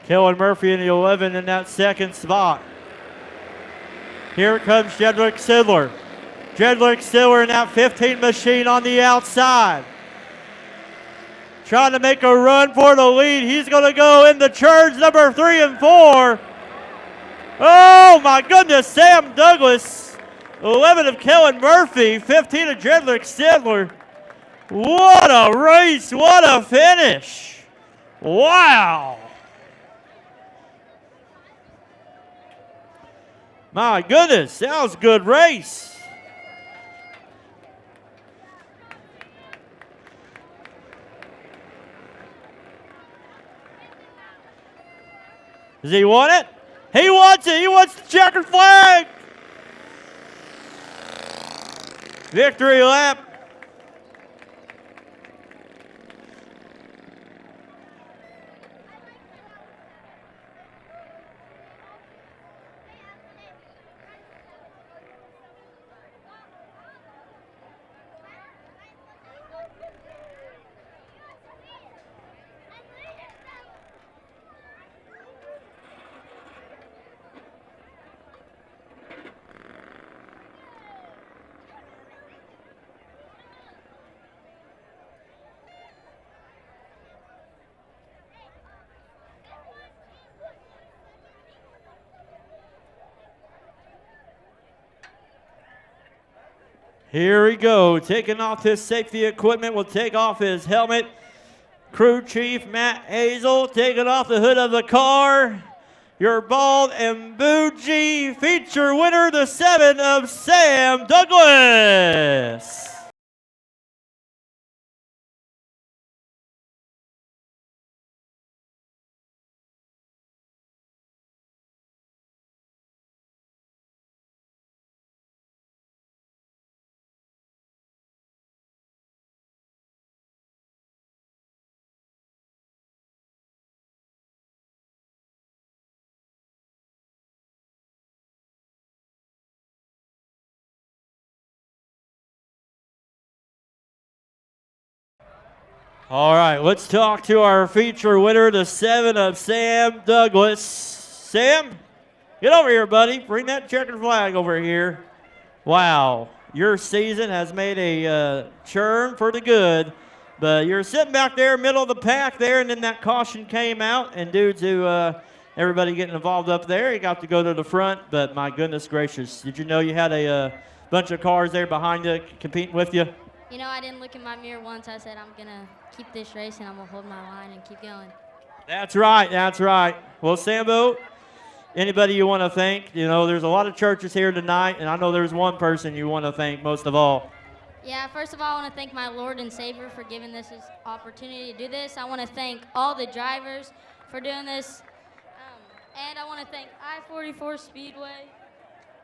Kellen Murphy in the 11 in that second spot. Here comes Jedrick Sidler. Jedrick Sidler in that 15 machine on the outside. Trying to make a run for the lead. He's going to go in the turns number 3 and 4. Oh my goodness, Sam Douglas. 11 of Kellen Murphy, 15 of Jedrick Sidler. What a race, what a finish. Wow. My goodness, that was a good race. Does he want it? He wants it. He wants the checkered flag. Victory lap. Here we go, taking off his safety equipment, will take off his helmet. Crew Chief Matt Hazel taking off the hood of the car. Your bald and bougie feature winner, the 7 of Sam Douglas. All right, let's talk to our feature winner, the 7 of Sam Douglas. Sam, get over here, buddy. Bring that checkered flag over here. Wow, your season has made a churn for the good, but you're sitting back there, middle of the pack there, and then that caution came out, and due to everybody getting involved up there, you got to go to the front, but my goodness gracious, did you know you had a bunch of cars there behind you competing with you? You know, I didn't look in my mirror once. I said, I'm going to keep this race, and I'm going to hold my line and keep going. That's right. That's right. Well, Sambo, anybody you want to thank? You know, there's a lot of churches here tonight, and I know there's one person you want to thank most of all. Yeah, first of all, I want to thank my Lord and Savior for giving us this opportunity to do this. I want to thank all the drivers for doing this. And I want to thank I-44 Speedway,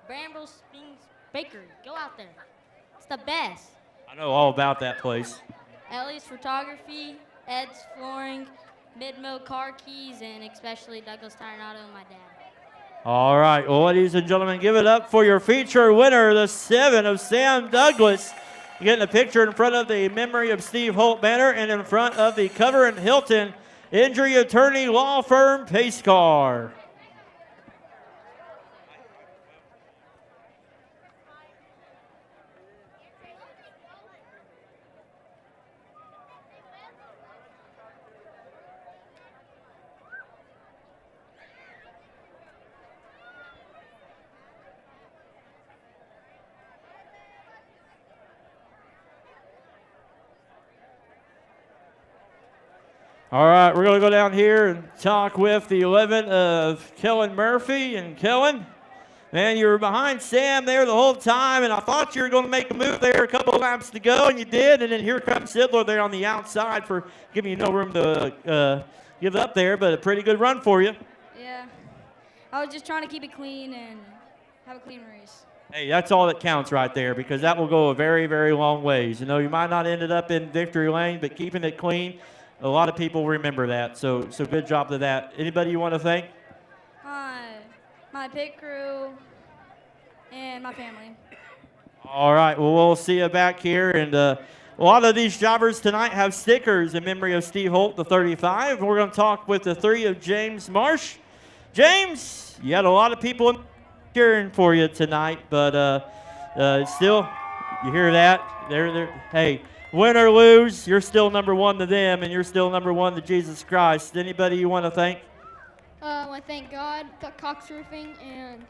Bramble Springs Bakery. Go out there. It's the best. I know all about that place. Ellie's Photography, Ed's Flooring, Mid-Mo Car Keys, and especially Douglas Tire and Auto and my dad. All right, well, ladies and gentlemen, give it up for your feature winner, the 7 of Sam Douglas. Getting a picture in front of the Memory of Steve Holt banner and in front of the Cover and Hilton Injury Attorney Law Firm Pace Car. All right, we're going to go down here and talk with the 11 of Kellen Murphy. And Kellen, man, you were behind Sam there the whole time, and I thought you were going to make a move there a couple of laps to go, and you did. And then here comes Sidler there on the outside for giving you no room to give up there, but a pretty good run for you. Yeah, I was just trying to keep it clean and have a clean race. Hey, that's all that counts right there, because that will go a very, very long ways. You know, you might not ended up in victory lane, but keeping it clean, a lot of people remember that, so good job to that. Anybody you want to thank? My pit crew and my family. All right, well, we'll see you back here. And a lot of these drivers tonight have stickers in memory of Steve Holt, the 35. We're going to talk with the 3 of James Marsh. James, you had a lot of people cheering for you tonight, but still, you hear that? Hey, win or lose, you're still number 1 to them, and you're still number 1 to Jesus Christ. Anybody you want to thank? I want to thank God, Cox Roofing, and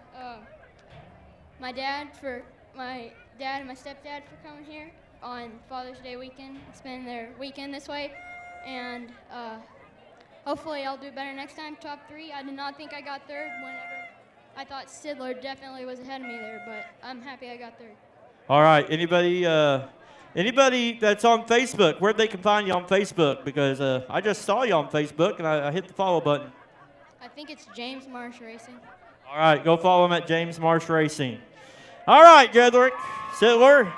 my dad and my stepdad for coming here on Father's Day weekend, spending their weekend this way, and hopefully I'll do better next time. Top 3. I did not think I got third I thought Sidler definitely was ahead of me there, but I'm happy I got third. All right. Anybody that's on Facebook, where they can find you on Facebook? Because I just saw you on Facebook, and I hit the follow button. I think it's James Marsh Racing. All right. Go follow him at James Marsh Racing. All right, Jedrick Sidler.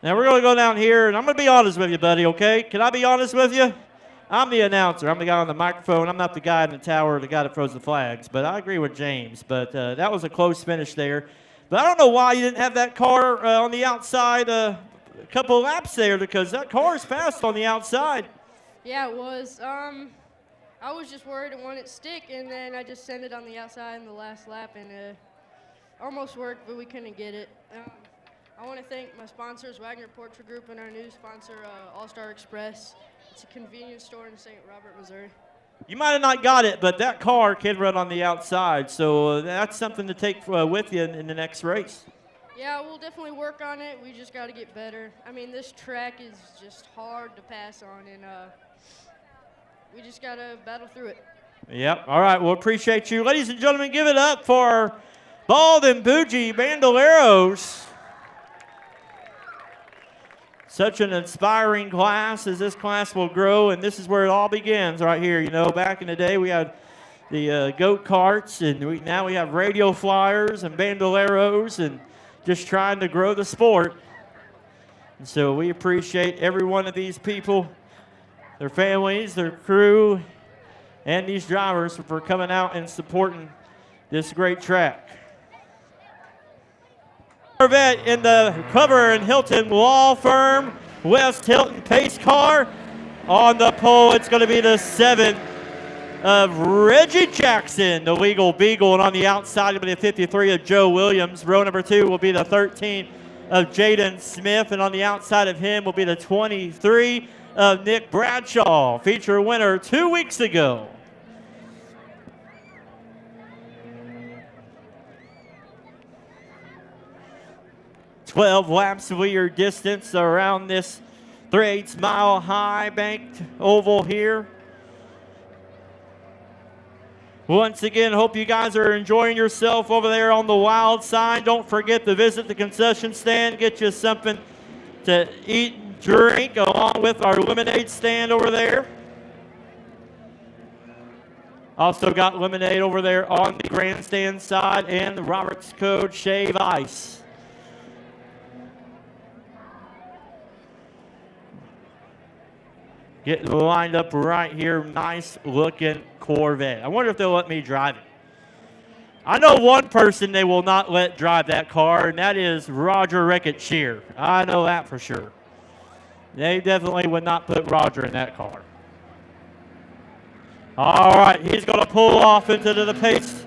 Now, we're going to go down here, and I'm going to be honest with you, buddy, okay? Can I be honest with you? I'm the announcer. I'm the guy on the microphone. I'm not the guy in the tower, the guy that throws the flags. But I agree with James. But that was a close finish there. But I don't know why you didn't have that car on the outside a couple of laps there, because that car is fast on the outside. Yeah, it was. I was just worried it wouldn't stick, and then I just sent it on the outside in the last lap, and almost worked, but we couldn't get it. I want to thank my sponsors, Wagner Portrait Group, and our new sponsor, All-Star Express. It's a convenience store in St. Robert, Missouri. You might have not got it, but that car can run on the outside, so that's something to take with you in the next race. Yeah, we'll definitely work on it. We just got to get better. I mean, this track is just hard to pass on, and we just got to battle through it. Yep. All right. Well, appreciate you. Ladies and gentlemen, give it up for Bald and Bougie Bandoleros. Such an inspiring class as this class will grow, and this is where it all begins right here. You know, back in the day, we had the goat carts, and now we have radio flyers and bandoleros, and just trying to grow the sport. And so we appreciate every one of these people, their families, their crew, and these drivers for coming out and supporting this great track. Corvette in the Cover and Hilton Law Firm, West Hilton pace car. On the pole, it's going to be the 7 of Reggie Jackson, the Legal Beagle, and on the outside, it'll be the 53 of Joe Williams. Row number 2 will be the 13 of Jaden Smith, and on the outside of him will be the 23 of Nick Bradshaw, feature winner 2 weeks ago. "12 laps of your distance around this 3/8 mile high banked oval here. Once again, hope you guys are enjoying yourself over there on the wild side. Don't forget to visit the concession stand, get you something to eat and drink along with our lemonade stand over there. Also got lemonade over there on the grandstand side and the Roberts Code Shave Ice. Getting lined up right here. Nice looking Corvette. I wonder if they'll let me drive it. I know one person they will not let drive that car, and that is Roger Rickett-Shear. I know that for sure. They definitely would not put Roger in that car. All right, he's going to pull off into the pace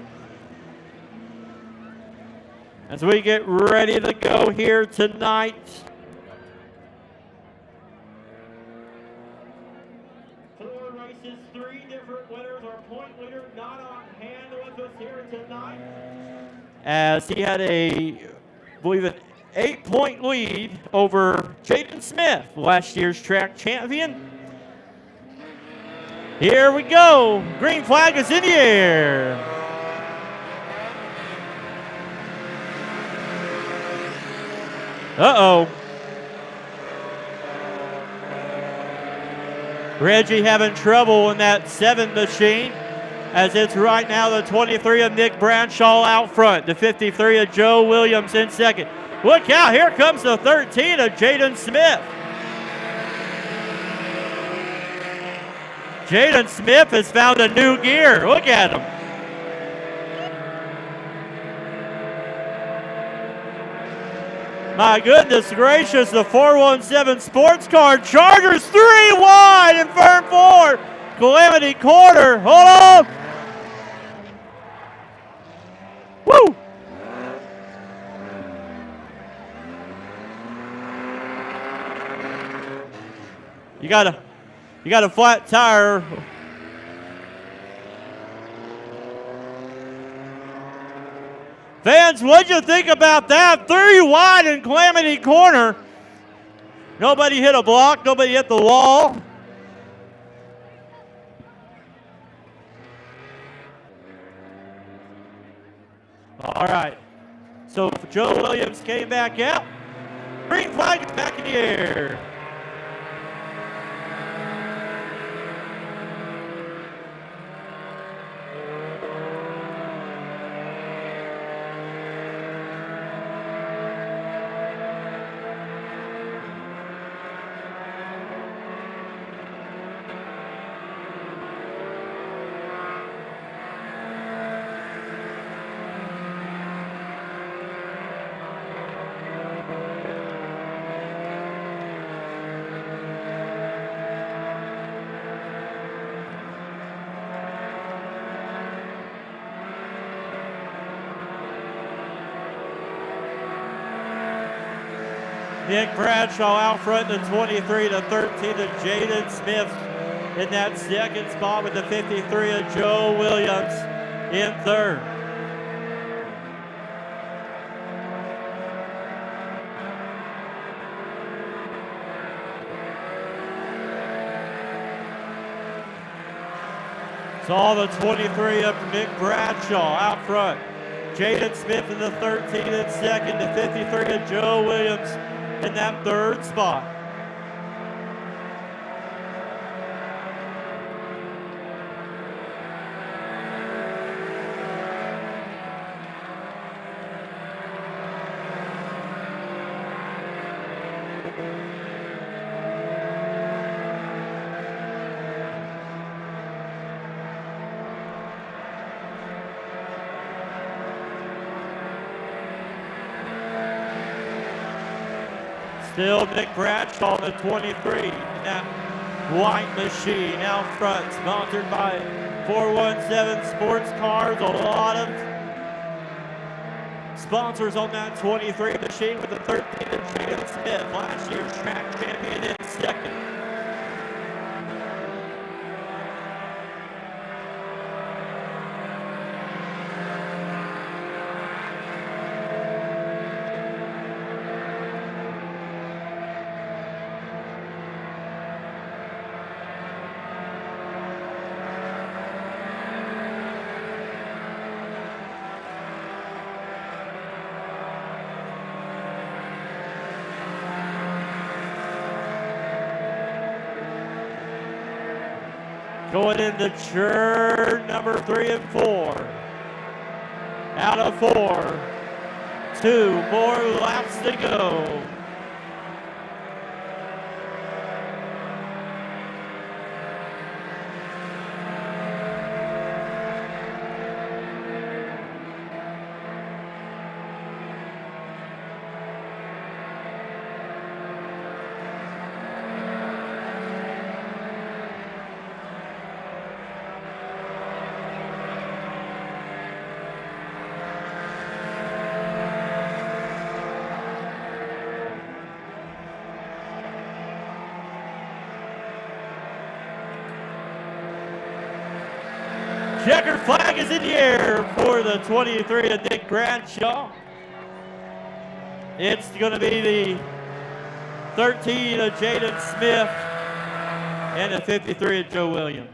as we get ready to go here tonight. As he had I believe an 8-point lead over Jaden Smith, last year's track champion. Here we go. Green flag is in the air. Uh-oh. Reggie having trouble in that 7 machine, as it's right now the 23 of Nick Bradshaw out front, the 53 of Joe Williams in second. Look out, here comes the 13 of Jaden Smith. Jaden Smith has found a new gear. Look at him. My goodness gracious, the 417 sports car Chargers 3 wide in turn 4. Calamity Corner, hold on. Woo! You got a flat tire. Fans, what'd you think about that? 3 wide in Calamity Corner. Nobody hit a block, nobody hit the wall. All right. So Joe Williams came back out. Green flag is back in the air. Nick Bradshaw out front, the 23 to 13 of Jaden Smith in that second spot with the 53 of Joe Williams in third. Saw the 23 of Nick Bradshaw out front. Jaden Smith in the 13 in second, the 53 of Joe Williams in that third spot. Still Nick Bradshaw, the 23, in that white machine out front, sponsored by 417 Sports Cars. A lot of sponsors on that 23 machine with the 13 of Jaden Smith, last year's track champion in second. Going into turn number 3 and 4. Out of 4. 2 more laps to go. Checkered flag is in the air for the 23 of Nick Bradshaw. It's going to be the 13 of Jaden Smith and the 53 of Joe Williams.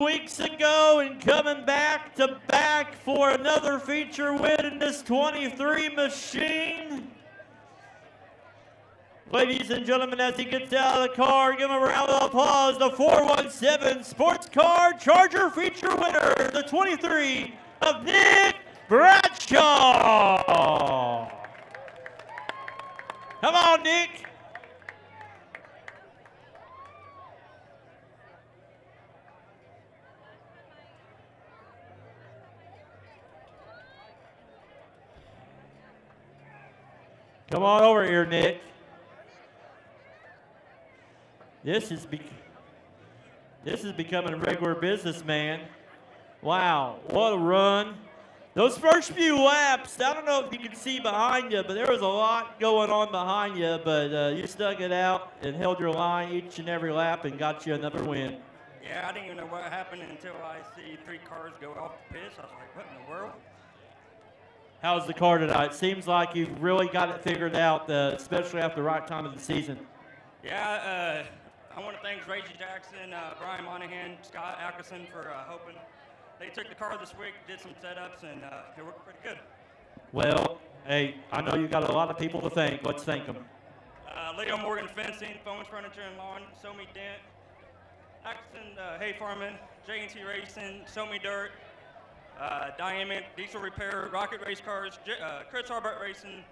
Weeks ago and coming back to back for another feature win in this 23 machine. Ladies and gentlemen, as he gets out of the car, give him a round of applause. The 417 Sports Car Charger feature winner, the 23 of Nick Bradshaw. Come on, Nick. Come on over here, Nick. This is becoming regular business, man. Wow, what a run. Those first few laps, I don't know if you can see behind you, but there was a lot going on behind you, but you stuck it out and held your line each and every lap and got you another win. Yeah, I didn't even know what happened until I see 3 cars go off the pits. I was like, what in the world? How's the car tonight? Seems like you've really got it figured out, especially after the right time of the season. Yeah, I want to thank Reggie Jackson, Brian Monahan, Scott Ackerson for helping. They took the car this week, did some setups, and it worked pretty good. Well, hey, I know you got a lot of people to thank. Let's thank them. Leo Morgan Fencing, Phones Furniture and Lawn, ShowMeDirt, Ackerson Hay Farming, J&T Racing, ShowMeDirt, Diamond, Diesel Repair, Rocket Race Cars, Chris Harbert Racing,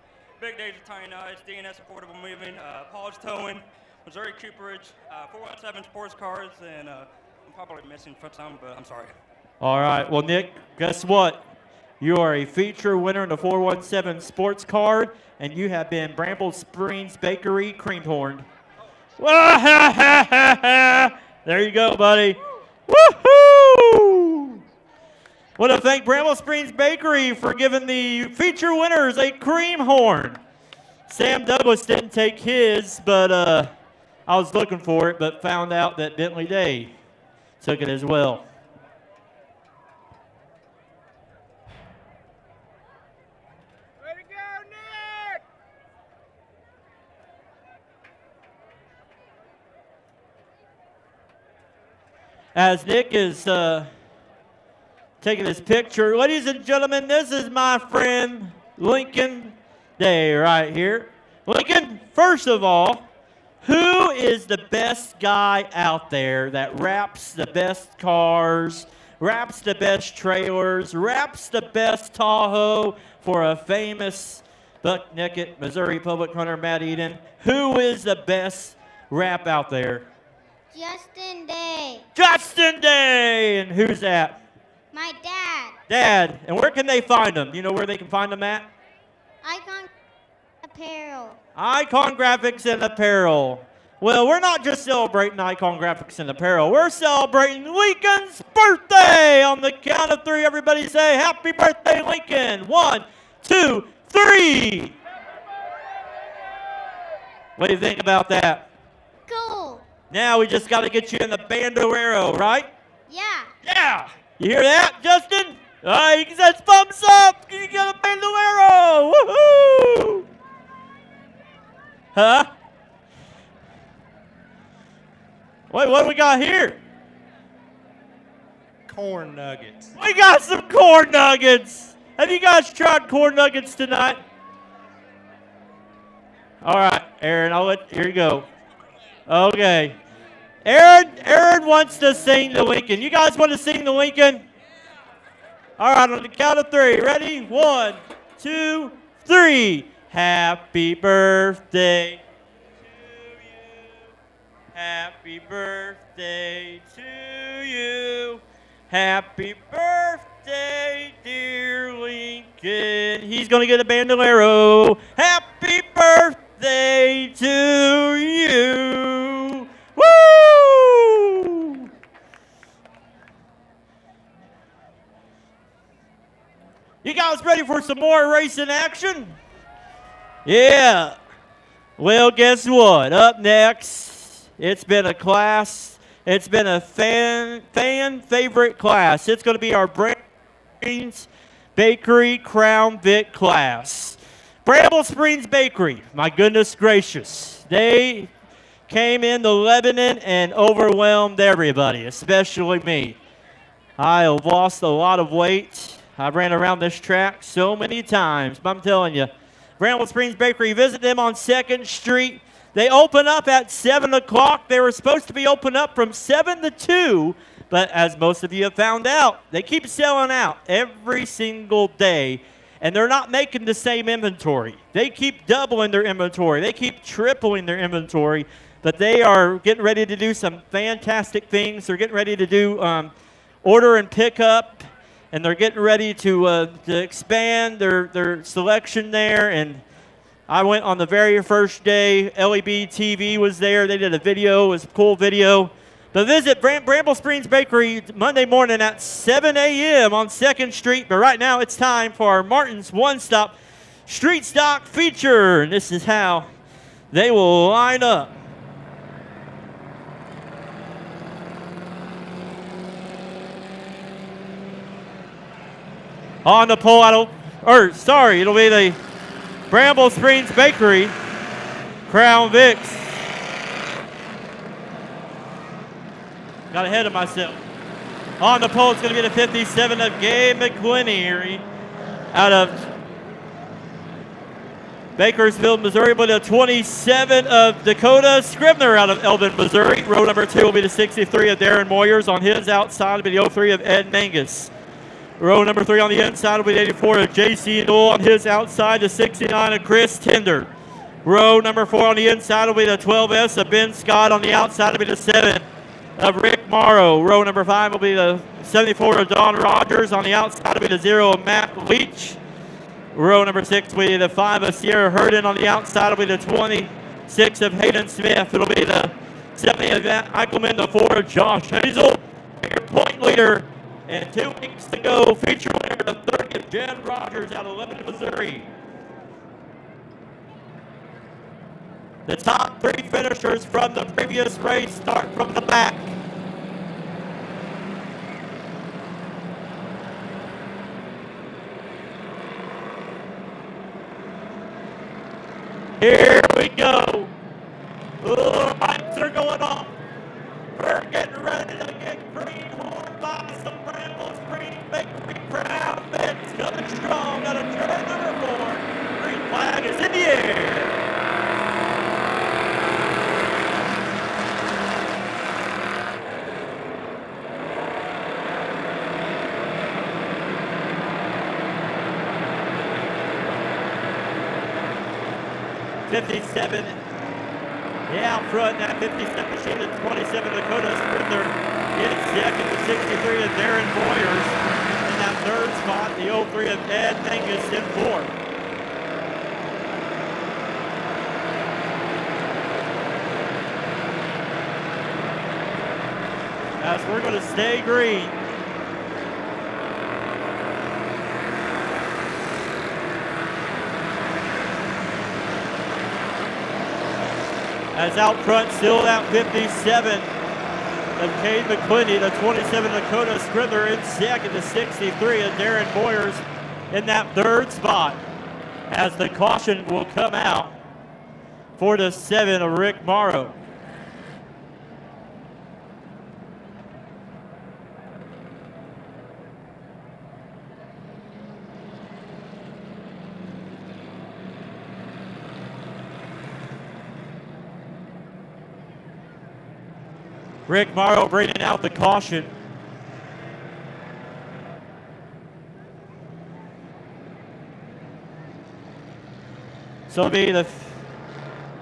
Big Days of Tiny Knives, DNS Affordable Moving, Paul's Towing, Missouri Cooperage, 417 Sports Cars, and I'm probably missing some, but I'm sorry. All right. Well, Nick, guess what? You are a feature winner in the 417 Sports Card, and you have been Bramble Springs Bakery cream-horned. There you go, buddy. Woohoo! Want to thank Bramble Springs Bakery for giving the feature winners a cream horn. Sam Douglas didn't take his, but I was looking for it, but found out that Bentley Day took it as well. Way to go, Nick! As Nick is taking his picture, ladies and gentlemen, this is my friend Lincoln Day right here. Lincoln, first of all, who is the best guy out there that wraps the best cars, wraps the best trailers, wraps the best Tahoe for a famous Buck Naked Missouri public hunter, Matt Eden? Who is the best wrap out there? Justin Day. Justin Day! And who's that? My dad. Dad. And where can they find them? You know where they can find them at? Icon Apparel. Icon Graphics and Apparel. Well, we're not just celebrating Icon Graphics and Apparel. We're celebrating Lincoln's birthday. On the count of 3, everybody say, happy birthday, Lincoln. 1, 2, 3. What do you think about that? Cool. Now we just got to get you in the bandolero, right? Yeah. Yeah. You hear that, Justin? All right, he says thumbs up. You got a bandolero. Woohoo! Huh? Wait, what do we got here? Corn nuggets. We got some corn nuggets. Have you guys tried corn nuggets tonight? All right, Aaron, here you go. Okay. Aaron wants to sing the Lincoln. You guys want to sing the Lincoln? All right, on the count of 3. Ready? 1, 2, 3. Happy birthday to you. Happy birthday to you. Happy birthday, dear Lincoln. He's going to get a bandolero. Happy birthday to you. Woo! You guys ready for some more racing action? Yeah. Well, guess what? Up next, it's been a class. It's been a fan favorite class. It's going to be our Springs Bakery Crown Vic class. Bramble Springs Bakery, my goodness gracious. They came into Lebanon and overwhelmed everybody, especially me. I have lost a lot of weight. I ran around this track so many times, but I'm telling you, Bramble Springs Bakery, visit them on 2nd Street. They open up at 7 o'clock. They were supposed to be open up from 7 to 2, but as most of you have found out, they keep selling out every single day, and they're not making the same inventory. They keep doubling their inventory. They keep tripling their inventory, but they are getting ready to do some fantastic things. They're getting ready to do order and pick up, and they're getting ready to expand their selection there. And I went on the very first day. LEB TV was there. They did a video. It was a cool video. But visit Bramble Springs Bakery Monday morning at 7 a.m. on 2nd Street. But right now it's time for our Martin's One Stop Street Stock feature. And this is how they will line up. On the pole, it'll be the Bramble Springs Bakery Crown Vics. Got ahead of myself. On the pole, it's going to be the 57 of Gabe McClinery out of Bakersfield, Missouri, with the 27 of Dakota Scribner out of Elvin, Missouri. Row number 2 will be the 63 of Darren Moyers. On his outside will be the 03 of Ed Mangus. Row number 3 on the inside will be the 84 of J.C. Knoll. On his outside, the 69 of Chris Tender. Row number 4 on the inside will be the 12S of Ben Scott. On the outside will be the 7 of Rick Morrow. Row number 5 will be the 74 of Don Rogers. On the outside will be the 0 of Matt Leach. Row number 6 will be the 5 of Sierra Herndon. On the outside will be the 26 of Hayden Smith. It'll be the 70 of Eichelman, the 4 of Josh Hazel. Your point leader. And 2 weeks to go, feature winner, the 30 of Jen Rogers out of Lebanon, Missouri. The top 3 finishers from the previous race start from the back. Here we go. Lights are going off. We're getting ready to get green horn by some Bramble Springs Bakery Crown Vics coming strong out of turn number 4. Green flag is in the air. Yeah, out front, that 57 machine, the 27 Dakota Scribner in second, the 63 of Darren Boyers. In that third spot, the 03 of Ed Mangus in fourth. As we're going to stay green. As out front, still that 57 of Cade McClinney, the 27 Dakota Scribner in second, the 63 of Darren Boyers in that third spot. As the caution will come out for the 7 of Rick Morrow. Rick Morrow bringing out the caution. So it'll be the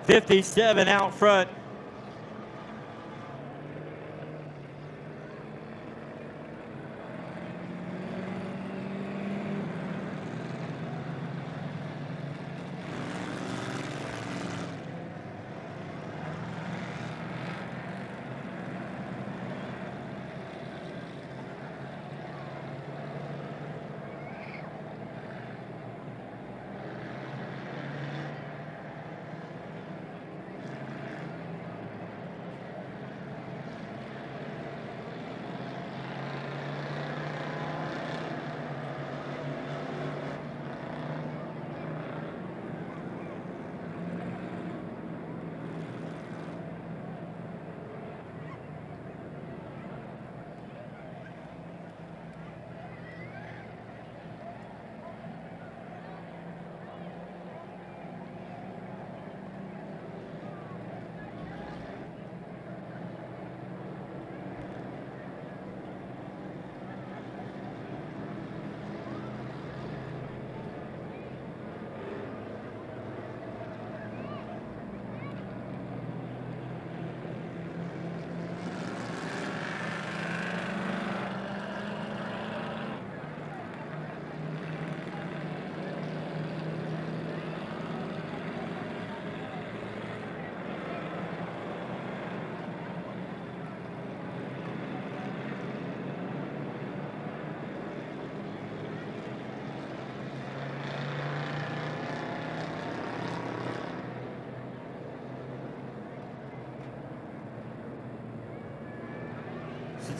57 out front.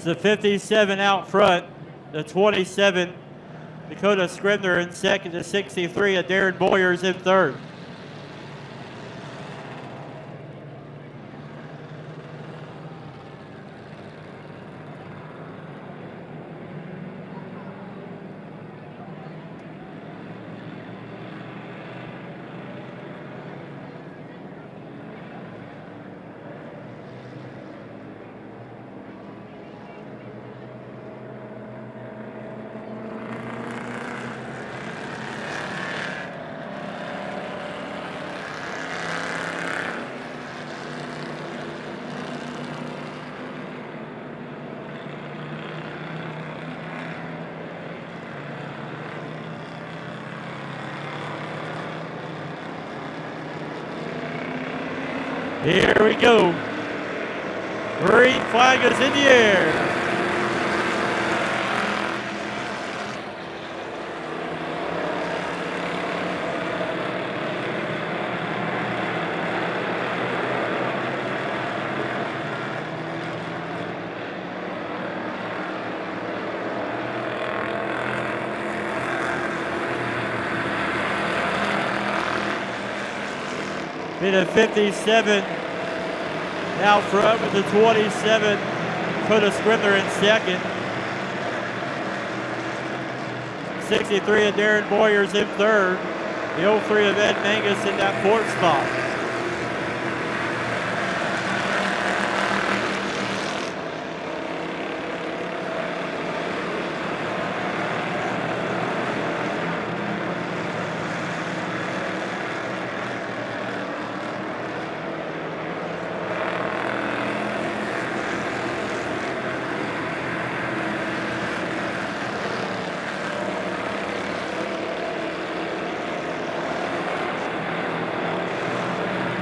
It's the 57 out front, the 27, Dakota Scribner in second, the 63, Darren Boyers in third. Here we go. Green flag is in the air. Been a 57 out front with the 27, Dakota Scribner in second. 63 of Darren Boyers in third. The 03 of Ed Mangus in that fourth spot.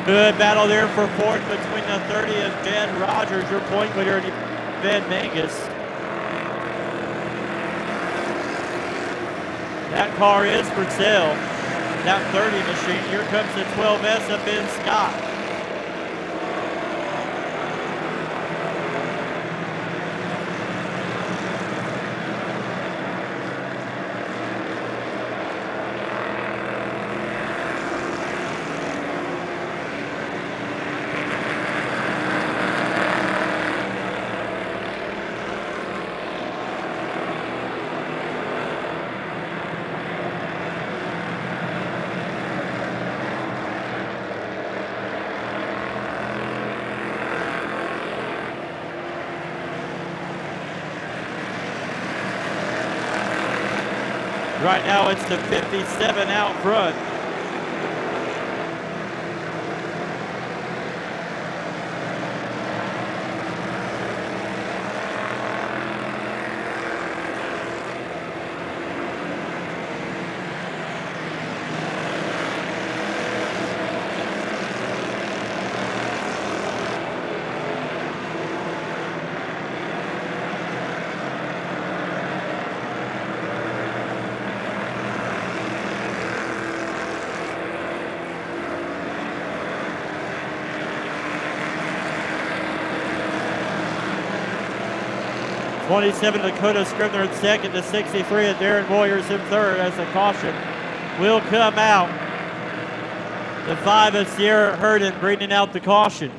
Good battle there for fourth between the 30 and Ben Rogers, your point leader, and Ben Mangus. That car is for sale. That 30 machine. Here comes the 12S of Ben Scott. Right now it's the 57 out front. '27 Dakota Scribner in second, the 63 of Darren Boyers in third as the caution will come out. The 5 of Sierra Herden bringing out the caution.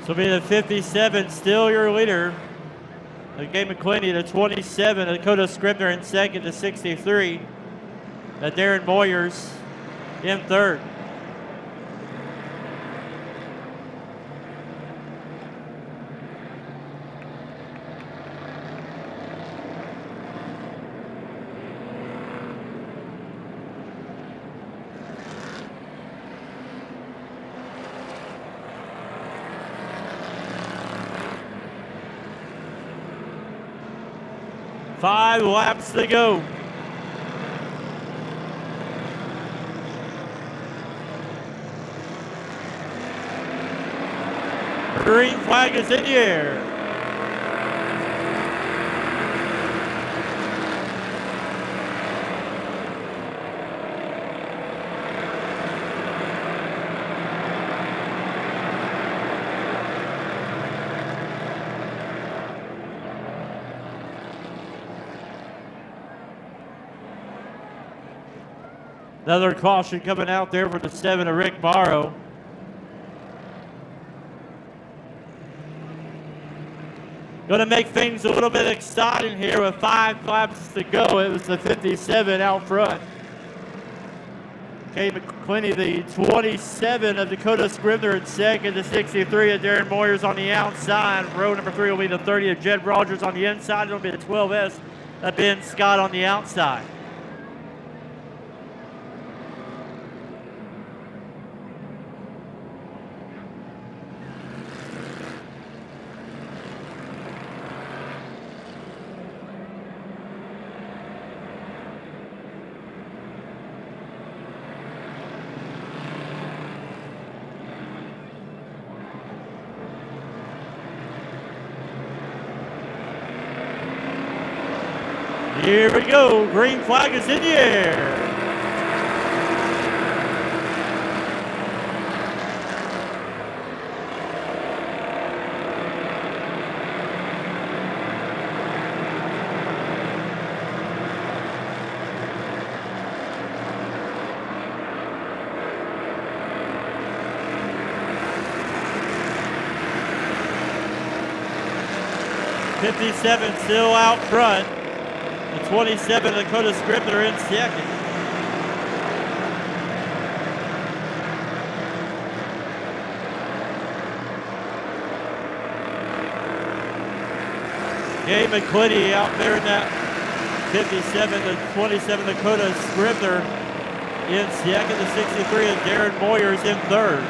So be the 57, still your leader. Gabe McClinney, the 27, Dakota Scribner in second, the 63. Darren Boyers in third. 5 laps to go. Green flag is in the air. Another caution coming out there for the 7 of Rick Morrow. Going to make things a little bit exciting here with 5 laps to go. It was the 57 out front. Kay McClinney, the 27 of Dakota Scribner in second. The 63 of Darren Moyers on the outside. Row number 3 will be the 30 of Jed Rogers on the inside. It'll be the 12S of Ben Scott on the outside. Here we go, green flag is in the air. '57 still out front. The 27 Dakota Scribner in second. Kay McClinney out there in that 57, the 27 Dakota Scribner in second. The 63 of Darren Moyers in third.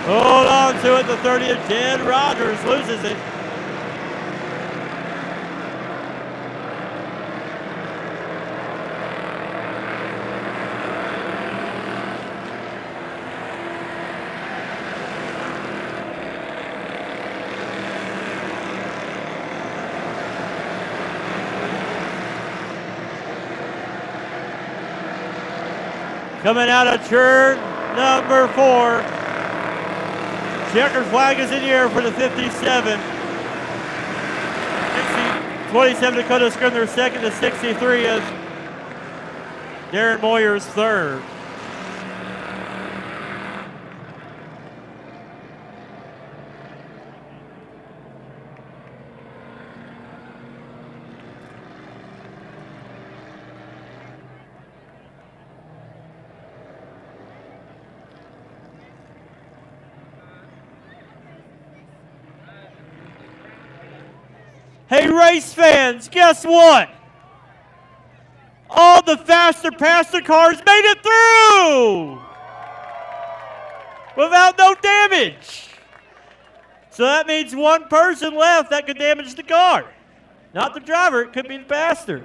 Hold on to it, the 30 of Jed Rogers loses it. Coming out of turn number 4. Checkered flag is in the air for the 57. 27 Dakota Scribner second, the 63 is Darren Moyers third. Hey, race fans, guess what? All the faster passenger cars made it through without no damage. So that means one person left that could damage the car. Not the driver, it could be the passenger.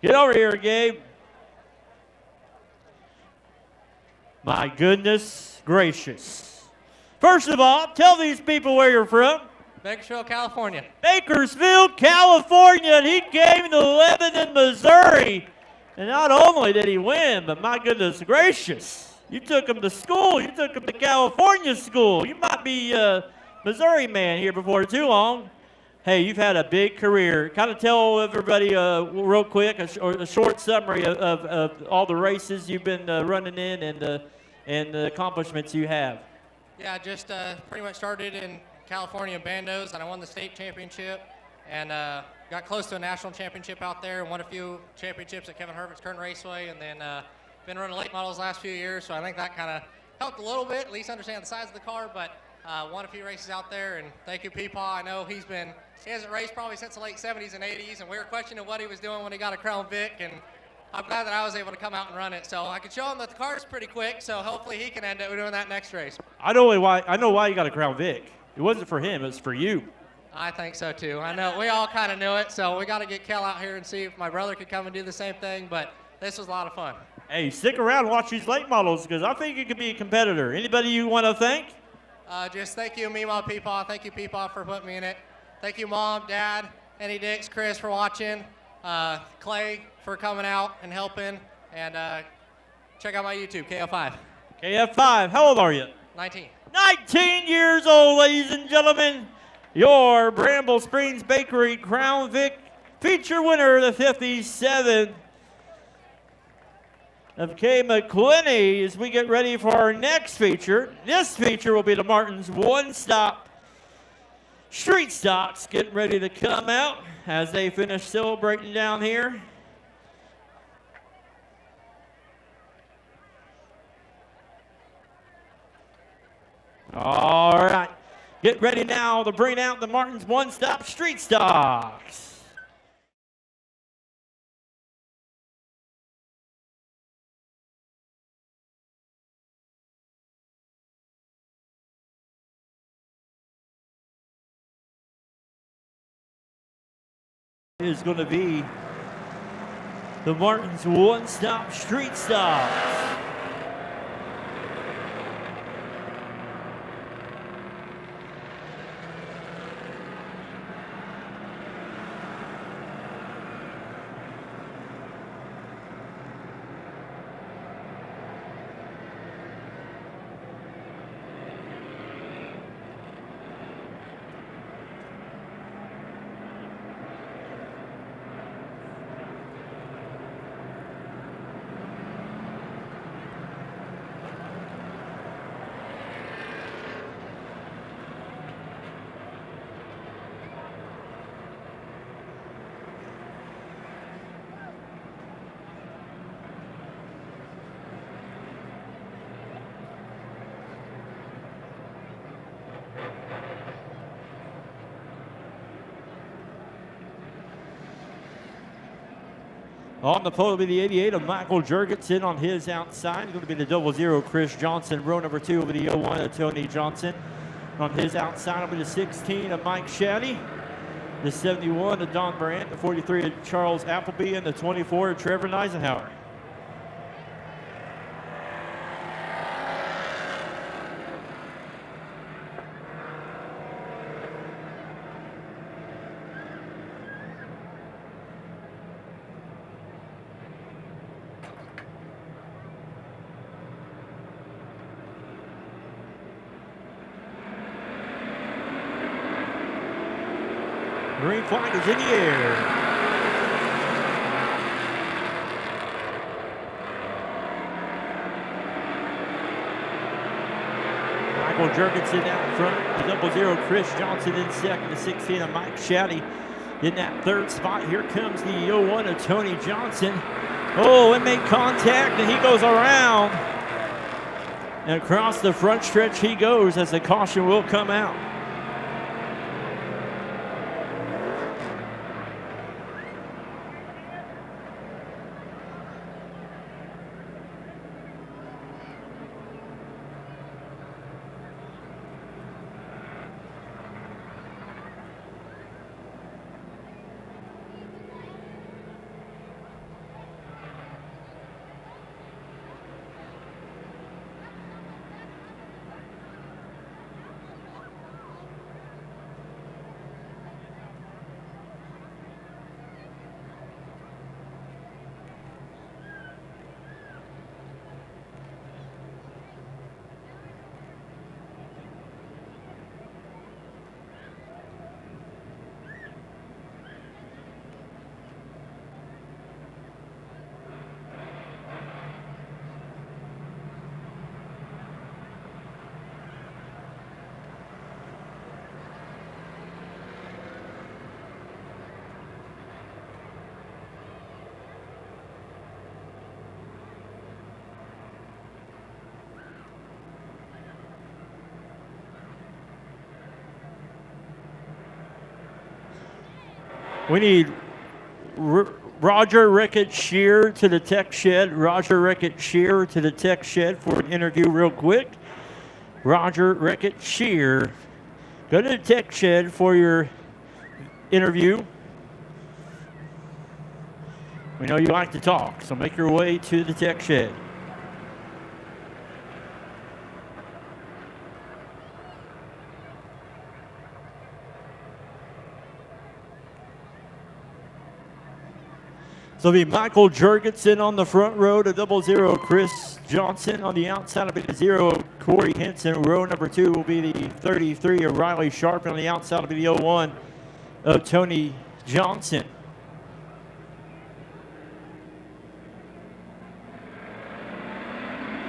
Get over here, Gabe. My goodness gracious. First of all, tell these people where you're from. Bakersfield, California. Bakersfield, California, and he came to Lebanon, Missouri. And not only did he win, but my goodness gracious, you took him to school. You took him to California school. You might be a Missouri man here before too long. Hey, you've had a big career. Kind of tell everybody real quick a short summary of all the races you've been running in and the accomplishments you have. Yeah, just pretty much started in California bandos, and I won the state championship and got close to a national championship out there and won a few championships at Kevin Herbert's current raceway, and then been running late models the last few years, so I think that kind of helped a little bit, at least understand the size of the car, but won a few races out there, and thank you, Peepaw. I know he hasn't raced probably since the late 70s and 80s, and we were questioning what he was doing when he got a Crown Vic, and I'm glad that I was able to come out and run it. So I could show him that the car's pretty quick, so hopefully he can end up doing that next race. I know why you got a Crown Vic. It wasn't for him, it was for you. I think so too. I know we all kind of knew it, so we got to get Kel out here and see if my brother could come and do the same thing, but this was a lot of fun. Hey, stick around and watch these late models because I think you could be a competitor. Anybody you want to thank? Just thank you, Meemaw, Peepaw. Thank you, Peepaw, for putting me in it. Thank you, Mom, Dad, Eddie Dix, Chris for watching, Clay for coming out and helping, and check out my YouTube, KF5. KF5, how old are you? 19. 19 years old, ladies and gentlemen. Your Bramble Springs Bakery Crown Vic feature winner, the 57 of Kay McClinney, as we get ready for our next feature. This feature will be the Martin's one-stop street stocks getting ready to come out as they finish celebrating down here. All right, get ready now to bring out the Martin's one-stop street stocks. Is going to be the Martin's one-stop street stocks. On the pole will be the 88 of Michael Jurgensen on his outside. It's going to be the 00 Chris Johnson. Row number 2 will be the 01 of Tony Johnson. On his outside will be the 16 of Mike Shaddy. The 71 of Don Brandt. The 43 of Charles Appleby. And the 24 of Trevor Eisenhower. Green flag is in the air. Michael Jurgensen out front. The 00 Chris Johnson in second. The 16 of Mike Shaddy in that third spot. Here comes the 01 of Tony Johnson. Oh, it made contact and he goes around. And across the front stretch he goes as the caution will come out. We need Roger Rickett Shear to the tech shed. Roger Rickett Shear to the tech shed for an interview real quick. Roger Rickett Shear, go to the tech shed for your interview. We know you like to talk, so make your way to the tech shed. So it'll be Michael Jurgensen on the front row to 00, Chris Johnson. On the outside will be the 0, Corey Henson. Row number 2 will be the 33 of Riley Sharp. And on the outside will be the 01 of Tony Johnson.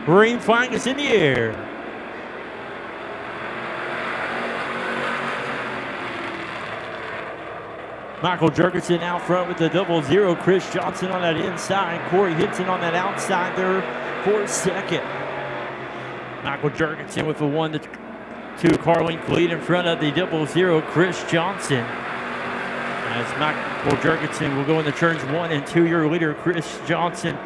Green flag is in the air. Michael Jurgensen out front with the 00. Chris Johnson on that inside. Corey Hinton on that outside there for second. Michael Jurgensen with a 1-2 car length lead in front of the 00. Chris Johnson. As Michael Jurgensen will go in the turns 1 and 2. Your leader, Chris Johnson,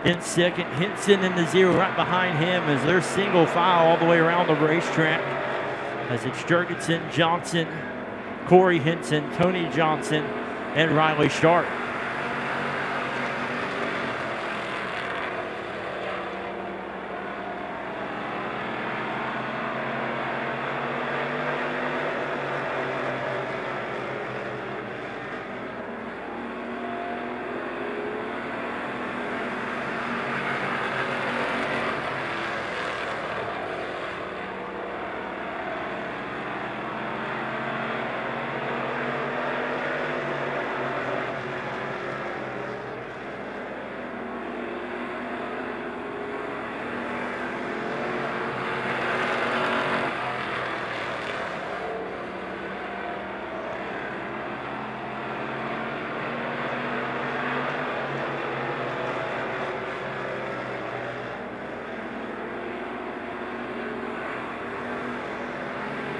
in second. Hinton in the 0 right behind him as they're single file all the way around the racetrack. As it's Jurgensen, Johnson, Corey Hinton, Tony Johnson, and Riley Sharp.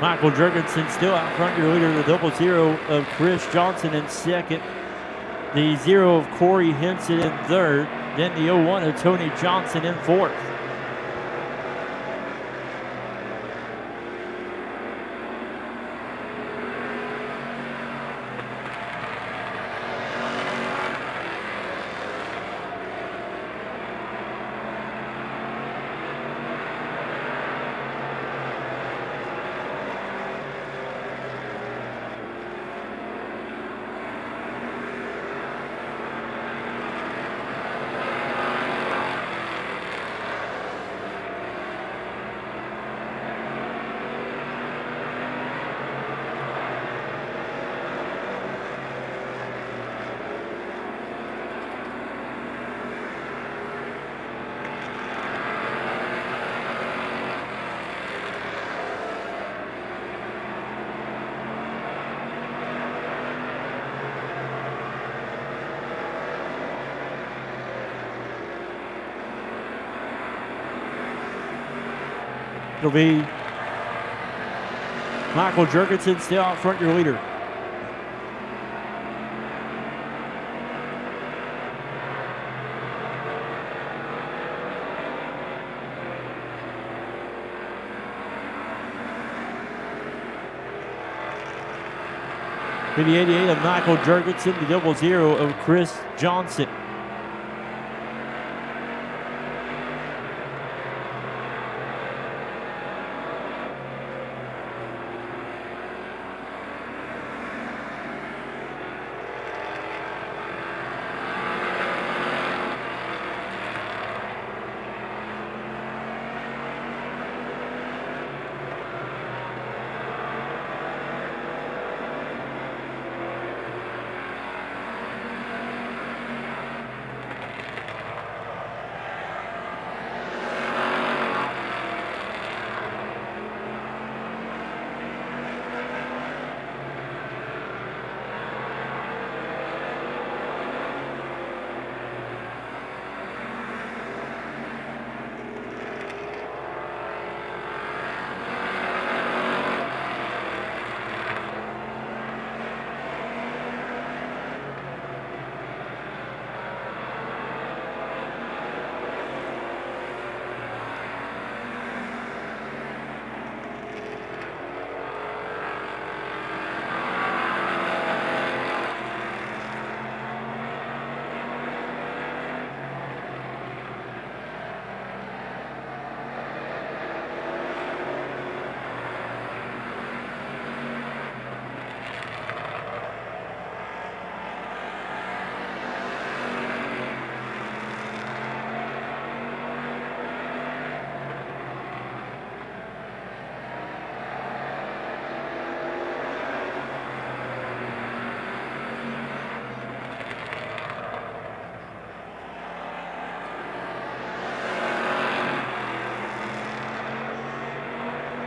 Michael Jurgensen still out front, your leader, the 00 of Chris Johnson in second. The 0 of Corey Hinton in third. Then the 01 of Tony Johnson in fourth. It'll be Michael Jurgensen still out front, your leader. To the 88 of Michael Jurgensen, the 00 of Chris Johnson.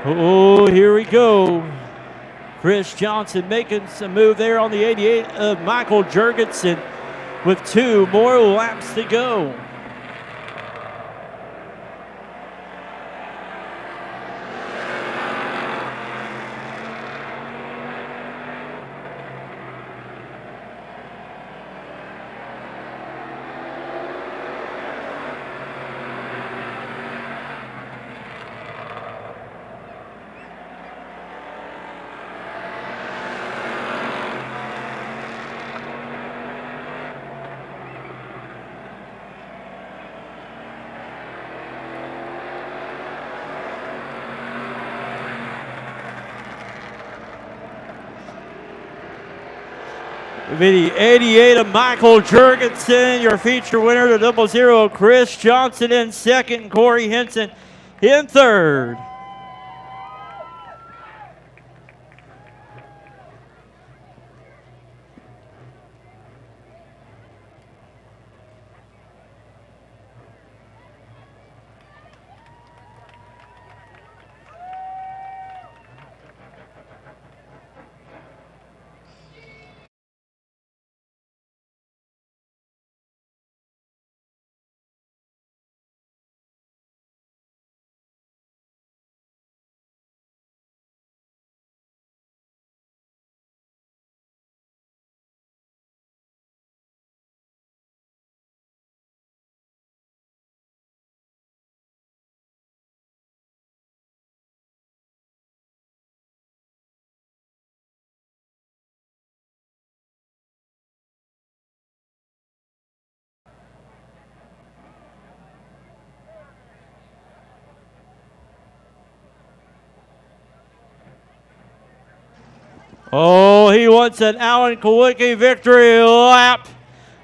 Oh, here we go. Chris Johnson making some move there on the 88 of Michael Jurgensen with 2 more laps to go. The 88 of Michael Jurgensen, your feature winner. The 00 Chris Johnson in second. Corey Henson in third. Oh, he wants an Alan Kowicki victory lap.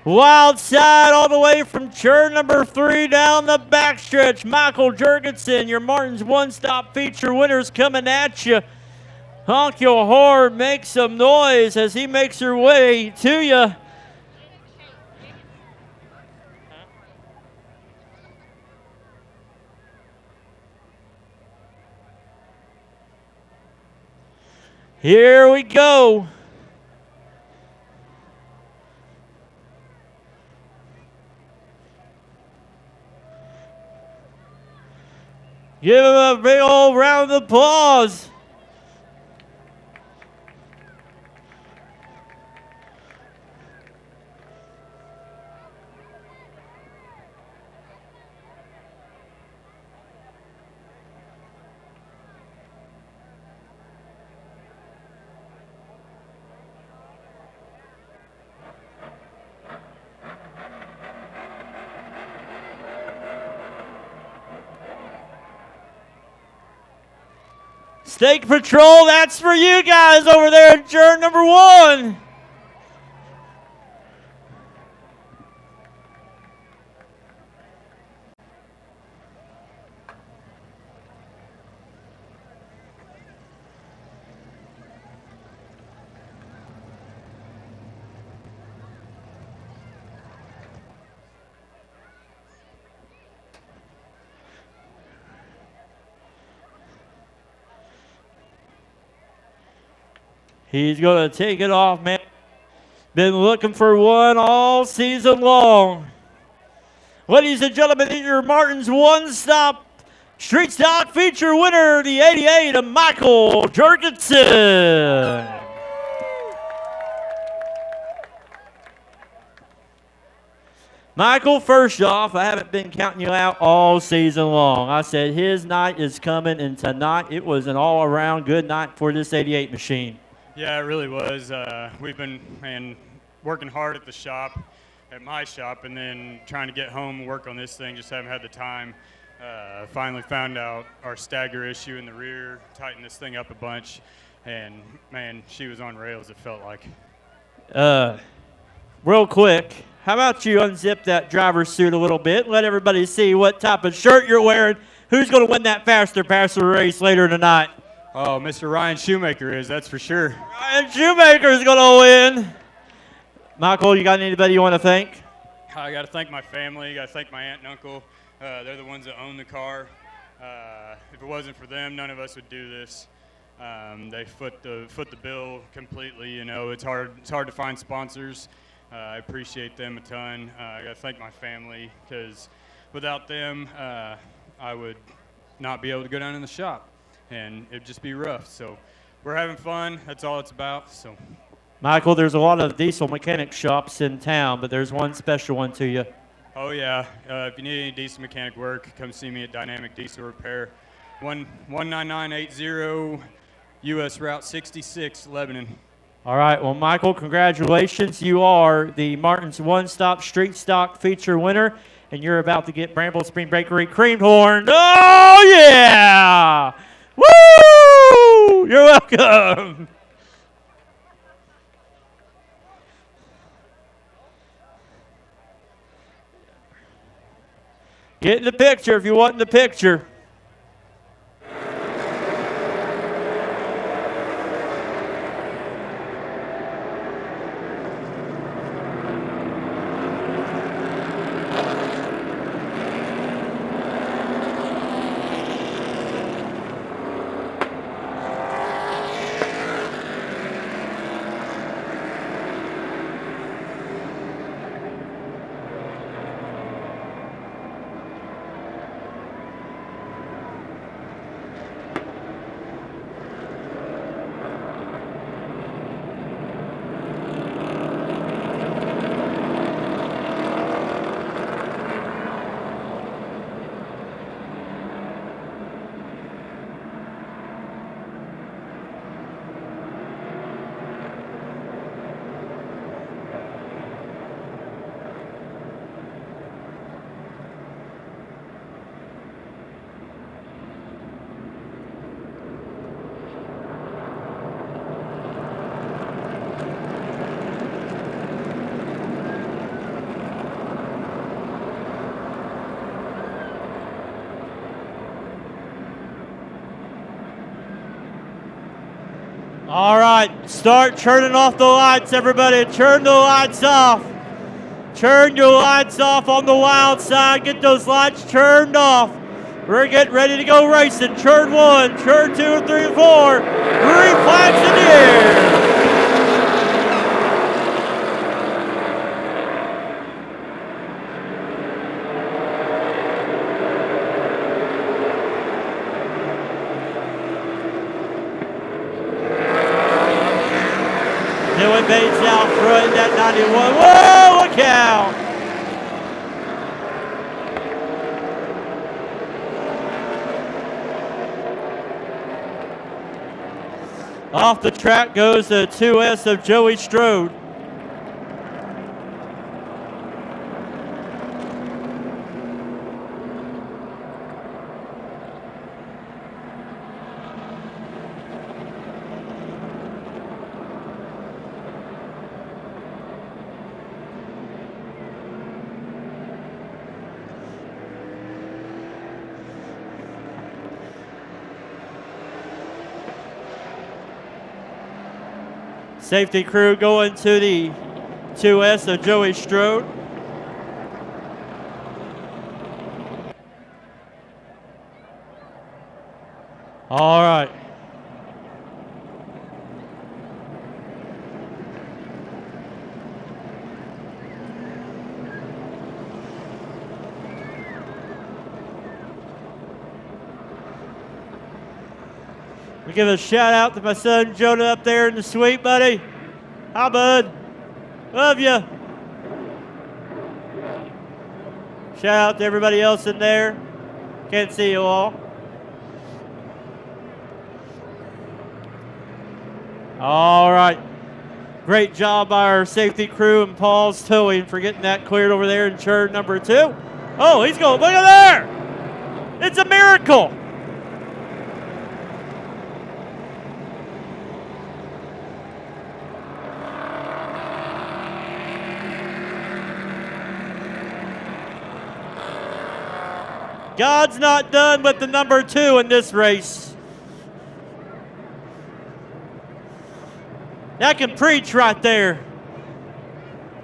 Wild side all the way from turn number 3 down the backstretch. Michael Jurgensen, your Martin's one-stop feature winners coming at you. Honk your horn, make some noise as he makes her way to you. Here we go. Give him a big old round of applause. Stake Patrol, that's for you guys over there at turn number 1. He's going to take it off, man. Been looking for one all season long. Ladies and gentlemen, your Martin's one-stop street stock feature winner, the 88 of Michael Jurgensen. Michael, first off, I haven't been counting you out all season long. I said his night is coming, and tonight it was an all-around good night for this 88 machine. Yeah, it really was. We've been working hard at the shop, at my shop, and then trying to get home and work on this thing. Just haven't had the time. Finally found out our stagger issue in the rear, tightened this thing up a bunch, and man, she was on rails, it felt like. Real quick, how about you unzip that driver's suit a little bit, let everybody see what type of shirt you're wearing, who's going to win that faster passer race later tonight. Oh, Mr. Ryan Shoemaker is, that's for sure. Ryan Shoemaker is going to win. Michael, you got anybody you want to thank? I got to thank my family. I got to thank my aunt and uncle. They're the ones that own the car. If it wasn't for them, none of us would do this. They foot the bill completely. You know, it's hard to find sponsors. I appreciate them a ton. I got to thank my family, because without them, I would not be able to go down in the shop, and it'd just be rough. So we're having fun. That's all it's about. So, Michael, there's a lot of diesel mechanic shops in town, but there's one special one to you. oh yeah, if you need any diesel mechanic work, come see me at Dynamic Diesel Repair, 19980 U.S. Route 66, Lebanon. All right, well, Michael, congratulations. You are the Martin's One-Stop Street Stock Feature winner, and you're about to get Bramble Spring Bakery cream horn. Oh, yeah! Woo! You're welcome. Get in the picture if you want in the picture. All right, start turning off the lights, everybody. Turn the lights off. Turn your lights off on the wild side. Get those lights turned off. We're getting ready to go racing. Turn 1, turn 2, 3, 4. Green flags in the air. Dylan Bates out front in that 91. Whoa, look out! Off the track goes the 2S of Joey Strode. Safety crew going to the 2S of Joey Strode. All right. We give a shout out to my son Jonah up there in the suite, buddy. Hi, bud. Love you. Shout out to everybody else in there. Can't see you all. All right. Great job by our safety crew and Paul's Towing for getting that cleared over there in turn number 2. Oh, he's going, look at there. It's a miracle. God's not done with the number 2 in this race. That can preach right there.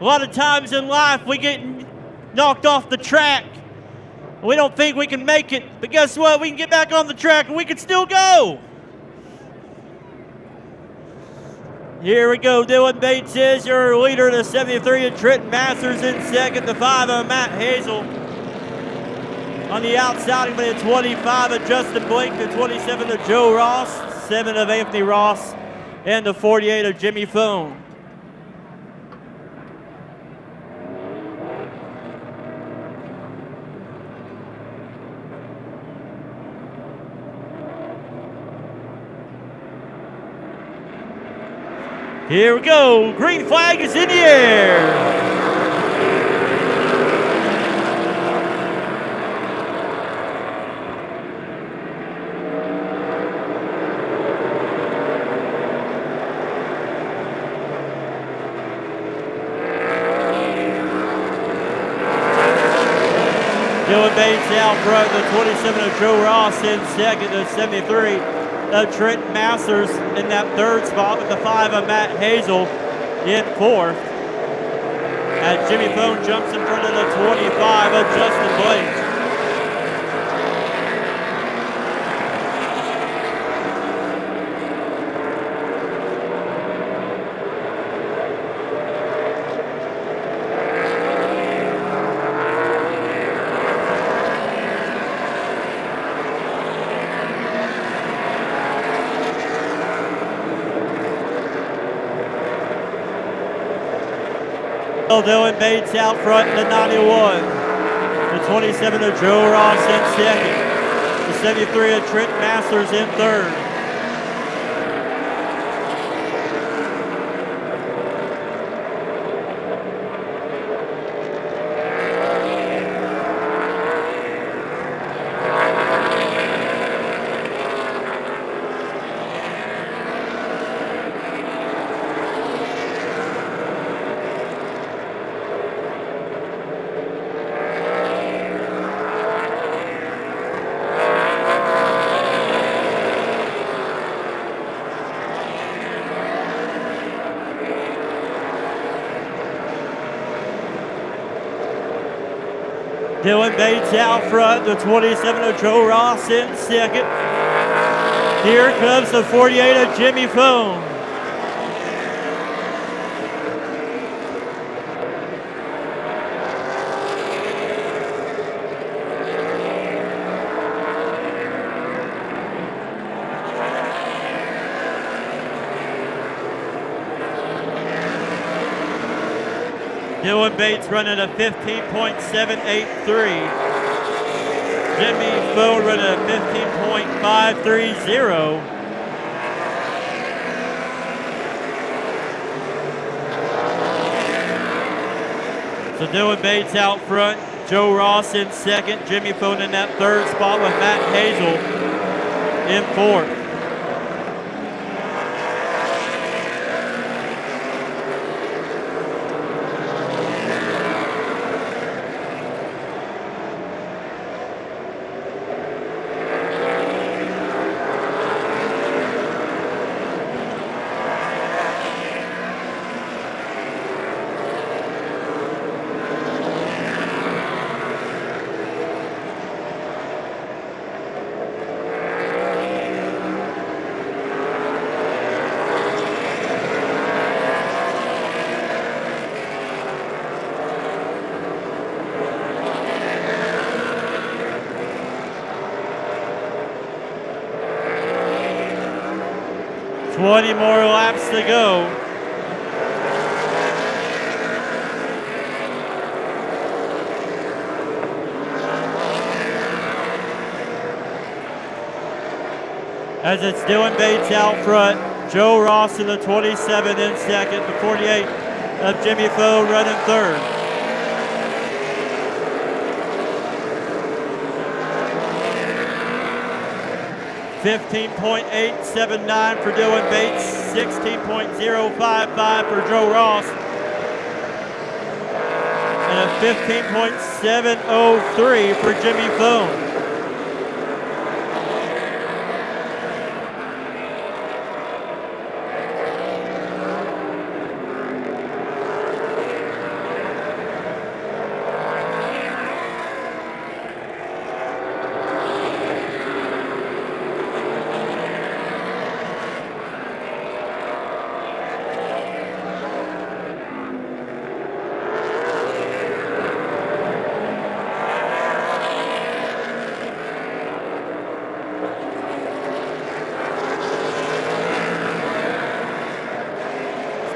A lot of times in life we get knocked off the track We don't think we can make it, but guess what? We can get back on the track and we can still go. Here we go. Dylan Bates is your leader, the 73 of Trenton Masters in second, the 5 of Matt Hazel. On the outside, the 25 of Justin Blake, the 27 of Joe Ross, 7 of Anthony Ross, and the 48 of Jimmy Phone. Here we go. Green flag is in the air. Dylan Bates out front, the 27 of Joe Ross in second, the 73 of Trenton Masters in that third spot with the 5 of Matt Hazel in fourth. As Jimmy Phone jumps in front of the 25 of Justin Blake. Dylan Bates out front in the 91. The 27 of Joe Ross in second. The 73 of Trent Masters in third. Dylan Bates out front, the 27 of Joe Ross in second. Here comes the 48 of Jimmy Phone. Dylan Bates running a 15.783. Jimmy Phone running a 15.530. So Dylan Bates out front, Joe Ross in second, Jimmy Phone in that third spot with Matt Hazel in fourth. Twenty more laps to go. As it's Dylan Bates out front, Joe Ross in the 27 in second, the 48 of Jimmy Foe running third. $15.879 for Dylan Bates, $16.055 for Joe Ross, and a $15.703 for Jimmy Phone.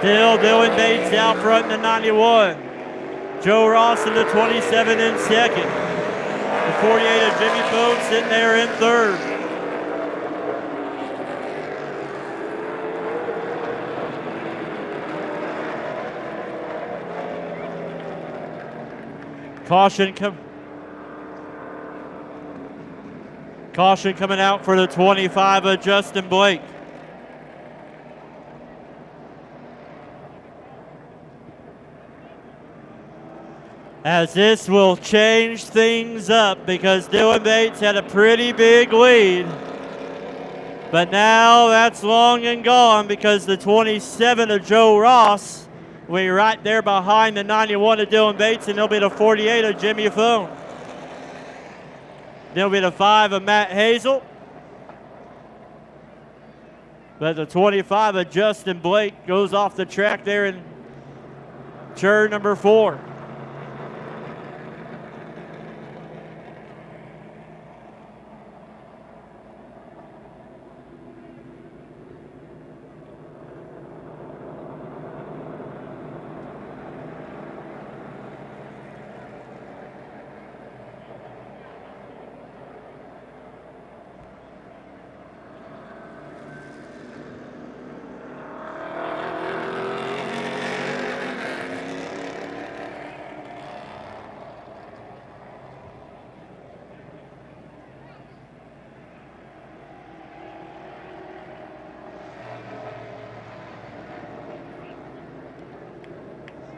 Still Dylan Bates out front in the 91. Joe Ross in the 27 in second. The 48 of Jimmy Fogue sitting there in third. Caution coming out for the 25 of Justin Blake. As this will change things up because Dylan Bates had a pretty big lead. But now that's long and gone because the 27 of Joe Ross will be right there behind the 91 of Dylan Bates, and there'll be the 48 of Jimmy Fogue. There'll be the 5 of Matt Hazel. But the 25 of Justin Blake goes off the track there in turn number 4.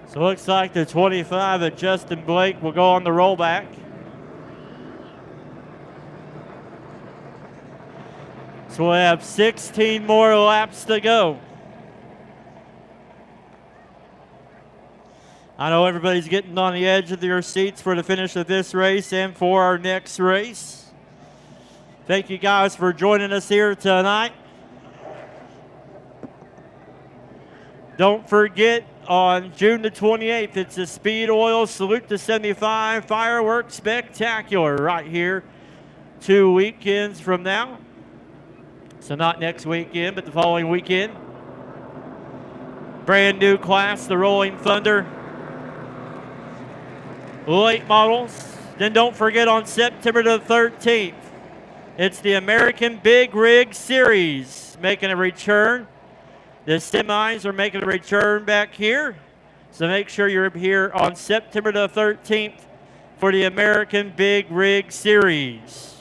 So it looks like the 25 of Justin Blake will go on the rollback. So we'll have 16 more laps to go. I know everybody's getting on the edge of their seats for the finish of this race and for our next race. Thank you guys for joining us here tonight. Don't forget, on June the 28th, it's the Speed Oil Salute to 75 Fireworks Spectacular right here 2 weekends from now. So not next weekend, but the following weekend. Brand new class, the Rolling Thunder late models. Then don't forget on September the 13th, it's the American Big Rig Series making a return. The semis are making a return back here. So make sure you're here on September the 13th for the American Big Rig Series.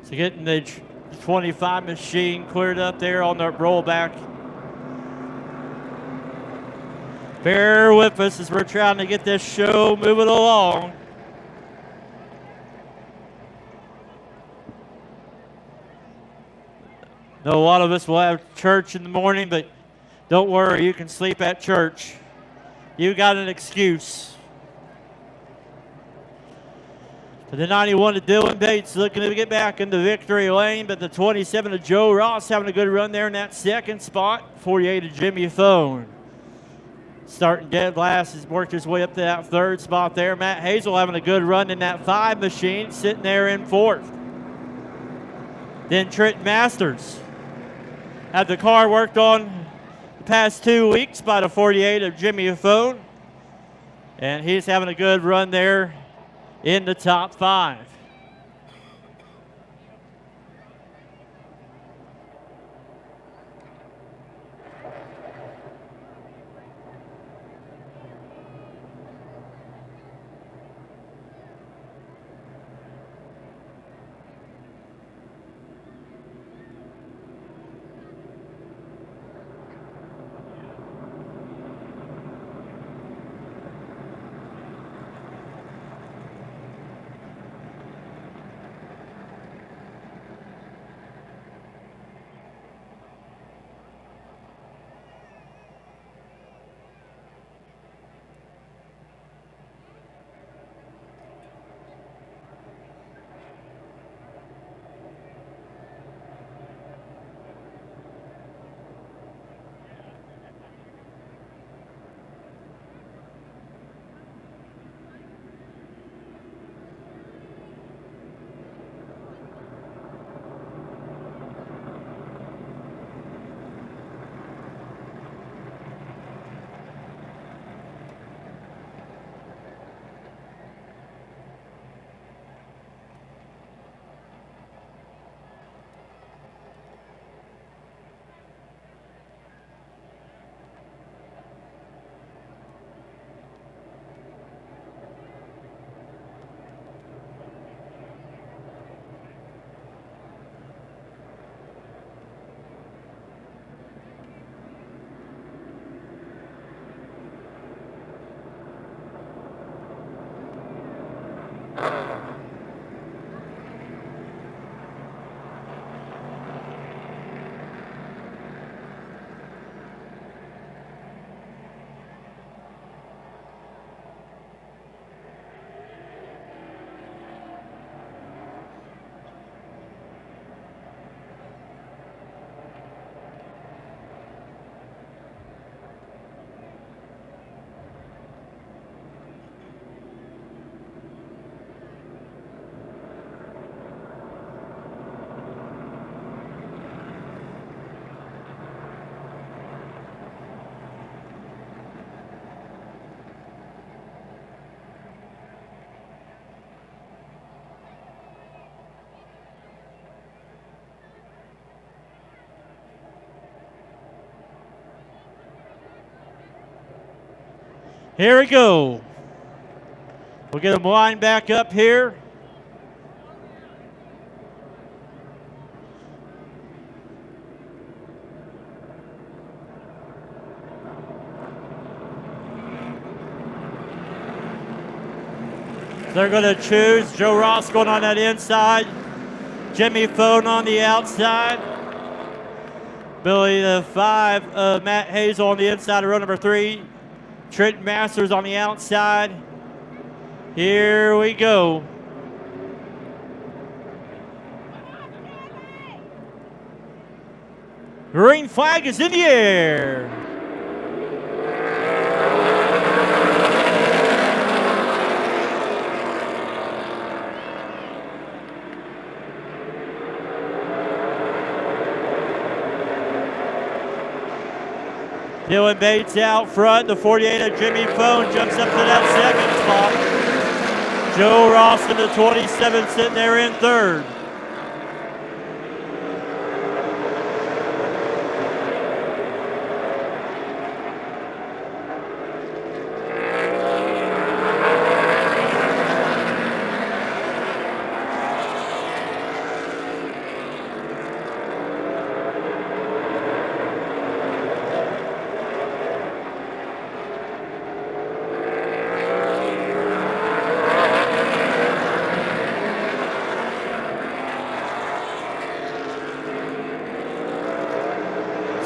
So getting the 25 machine cleared up there on the rollback. Bear with us as we're trying to get this show moving along. Know a lot of us will have church in the morning, but don't worry, you can sleep at church. You got an excuse. For the 91 of Dylan Bates looking to get back into victory lane, but the 27 of Joe Ross having a good run there in that second spot. 48 of Jimmy Fogue. starting dead last, has worked his way up to that third spot there. Matt Hazel having a good run in that 5 machine, sitting there in 4th. Then Trent Masters had the car worked on the past 2 weeks by the 48 of Jimmy Fone, and he's having a good run there in the top 5. Here we go. We'll get them lined back up here. They're going to choose Joe Ross going on that inside, Jimmy Fone on the outside, Billy the 5, Matt Hazel on the inside of row number 3, Trent Masters on the outside. Here we go. Green flag is in the air. Dylan Bates out front. The 48 of Jimmy Fone jumps up to that second spot. Joe Ross in the 27 sitting there in third.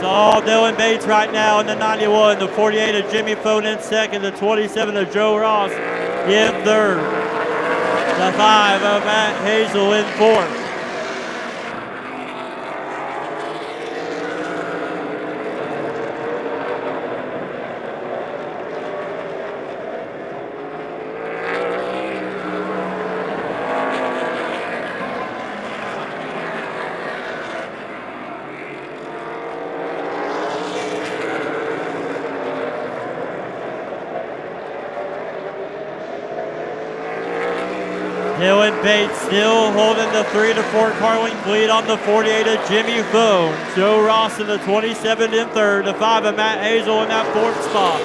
All Dylan Bates right now in the 91, the 48 of Jimmy Fone in second, the 27 of Joe Ross in third, the 5 of Matt Hazel in fourth. Bates still holding the 3 to 4 car length lead on the 48 of Jimmy Foe. Joe Ross in the 27 in third, the 5 of Matt Hazel in that fourth spot.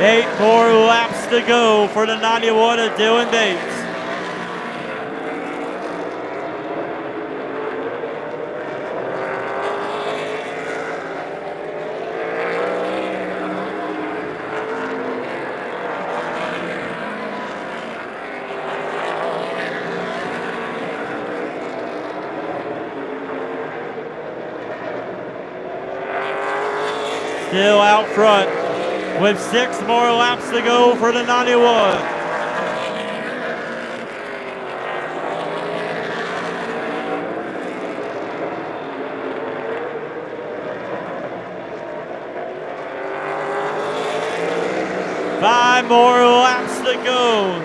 Eight more laps to go for the 91 of Dylan Bates. Still out front with 6 more laps to go for the 91. Five more laps to go.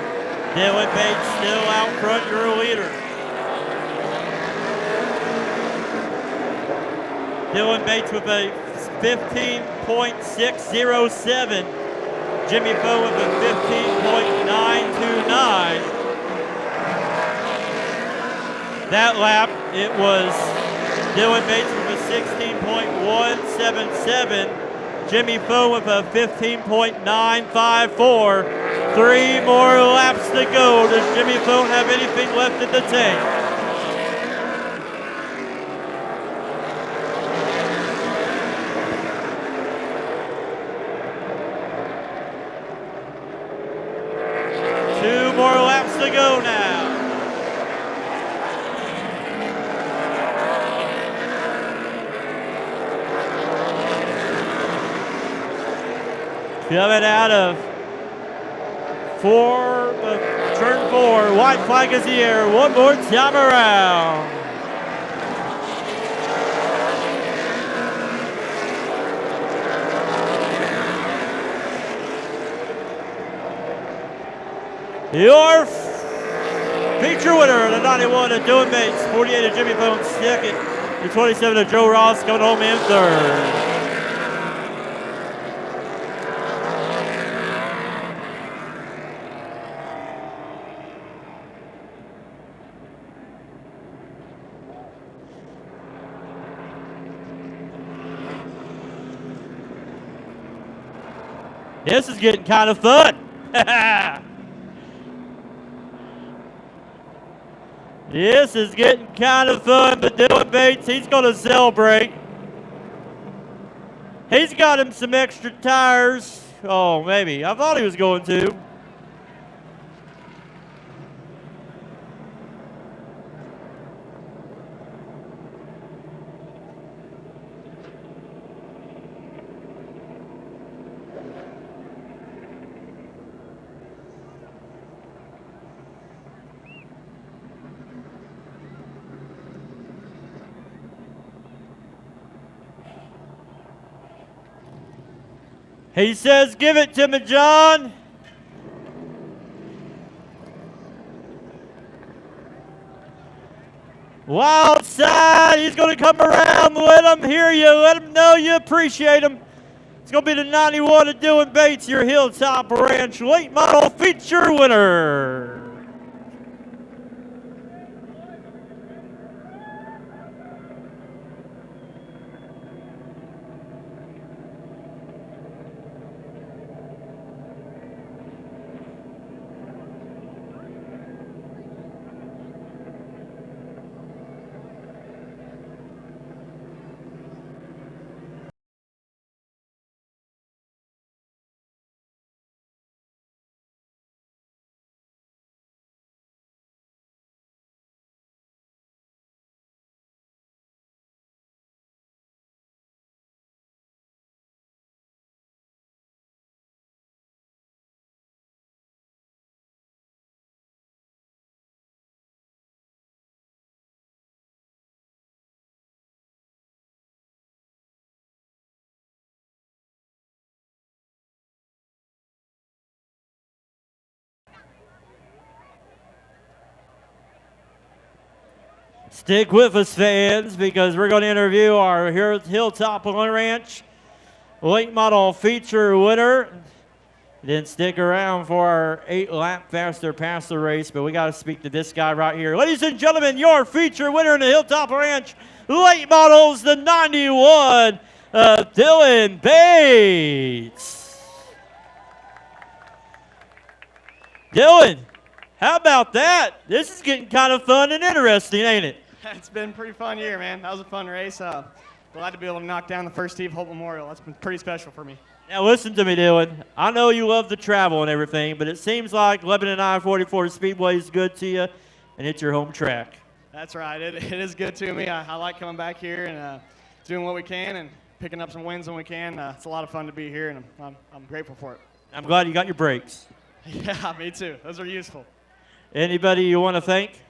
Dylan Bates still out front, your leader. Dylan Bates with a 15.607. Jimmy Foe with a 15.929. That lap, it was Dylan Bates with a 16.177. Jimmy Foe with a 15.954. 3 more laps to go. Does Jimmy Foe have anything left in the tank? More laps to go now. Coming out of turn 4, white flag is here. One more time around. Your feature winner, the 91 of Dylan Bates, 48 of Jimmy Foe second, the 27 of Joe Ross coming home in third. This is getting kind of fun. This is getting kind of fun, but Dylan Bates, he's going to celebrate. He's got him some extra tires. Oh, maybe. I thought he was going to. He says, give it to me, John. Wild side, he's going to come around. Let him hear you. Let him know you appreciate him. It's going to be the 91 of Dylan Bates, your Hilltop Ranch late model feature winner. Stick with us, fans, because we're going to interview our Hilltop Ranch late model feature winner. Then stick around for our 8-lap faster passer race, but we got to speak to this guy right here. Ladies and gentlemen, your feature winner in the Hilltop Ranch late models, the 91, Dylan Bates. Dylan, how about that? This is getting kind of fun and interesting, ain't it? It's been a pretty fun year, man. That was a fun race. Glad to be able to knock down the first Steve Holt Memorial. That's been pretty special for me. Now listen to me, Dylan. I know you love to travel and everything, but it seems like Lebanon I-44 Speedway is good to you, and it's your home track. That's right. It is good to me. I like coming back here and doing what we can and picking up some wins when we can. It's a lot of fun to be here, and I'm grateful for it. I'm glad you got your brakes. Yeah, me too. Those are useful. Anybody you want to thank?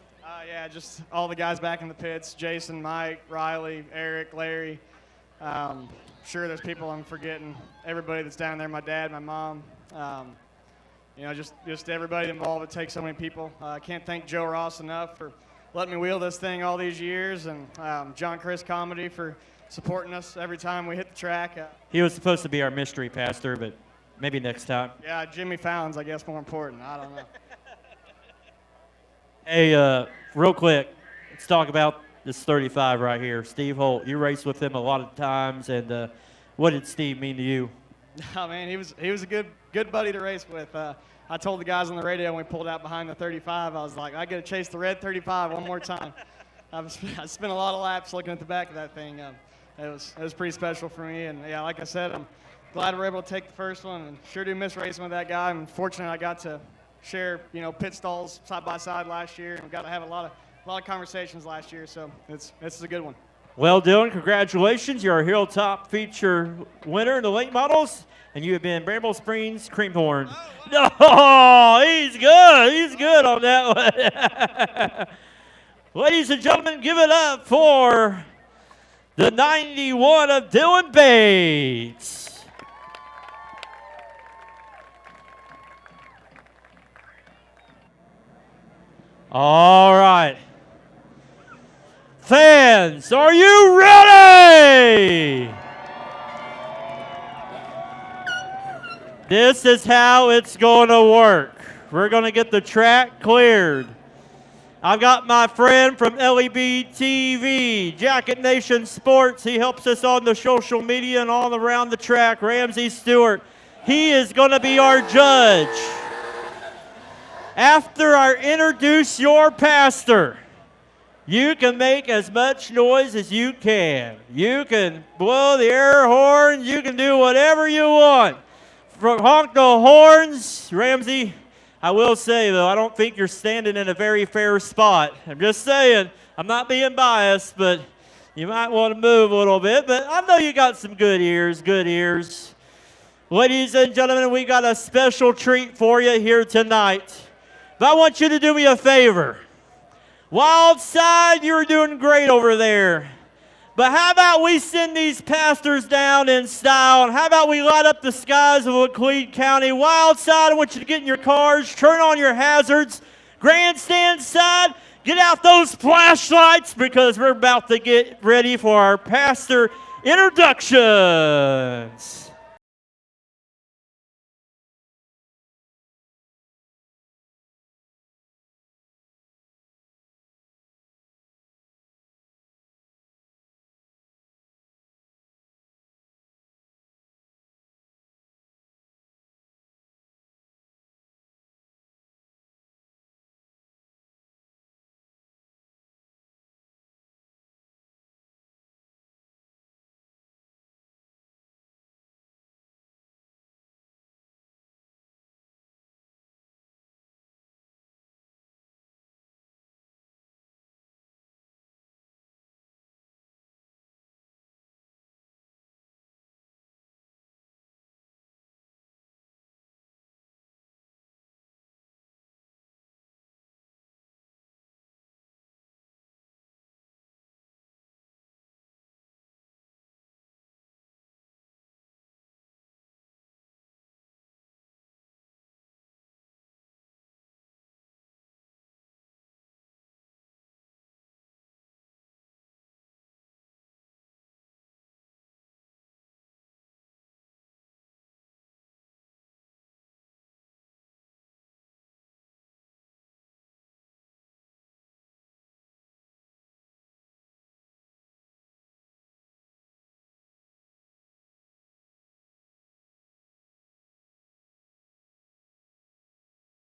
Yeah, just all the guys back in the pits, Jason, Mike, Riley, Eric, Larry. Sure there's people I'm forgetting. Everybody that's down there, my dad, my mom. You know, just everybody involved. It takes so many people. I can't thank Joe Ross enough for letting me wheel this thing all these years, and John Chris Comedy for supporting us every time we hit the track. He was supposed to be our mystery pastor, but maybe next time. Yeah, Jimmy Fallon's, I guess, more important. I don't know. Hey, real quick, let's talk about this 35 right here. Steve Holt, you raced with him a lot of times, and what did Steve mean to you? Oh, man, he was a good buddy to race with. I told the guys on the radio when we pulled out behind the 35, I was like, I got to chase the red 35 one more time. I spent a lot of laps looking at the back of that thing. It was pretty special for me, and yeah, like I said, I'm glad we're able to take the first one, and sure do miss racing with that guy. I'm fortunate I got to share, you know, pit stalls side by side last year, and we got to have a lot of conversations last year, so this is a good one. Well, Dylan, congratulations. You're a Hilltop feature winner in the late models, and you have been Bramble Springs Creamhorn. Oh, he's good. He's good on that one. Ladies and gentlemen, give it up for the 91 of Dylan Bates. All right. Fans, are you ready? This is how it's going to work. We're going to get the track cleared. I've got my friend from LEB TV, Jacket Nation Sports. He helps us on the social media and all around the track. Ramsey Stewart. He is going to be our judge. After I introduce your pastor, you can make as much noise as you can. You can blow the air horn. You can do whatever you want. From honk the horns, Ramsey, I will say, though, I don't think you're standing in a very fair spot. I'm just saying, I'm not being biased, but you might want to move a little bit. But I know you got some good ears, good ears. Ladies and gentlemen, we got a special treat for you here tonight. But I want you to do me a favor. Wild side, you're doing great over there. But how about we send these pastors down in style, and how about we light up the skies of Laclede County? Wild side, I want you to get in your cars, turn on your hazards. Grandstand side, get out those flashlights because we're about to get ready for our pastor introductions.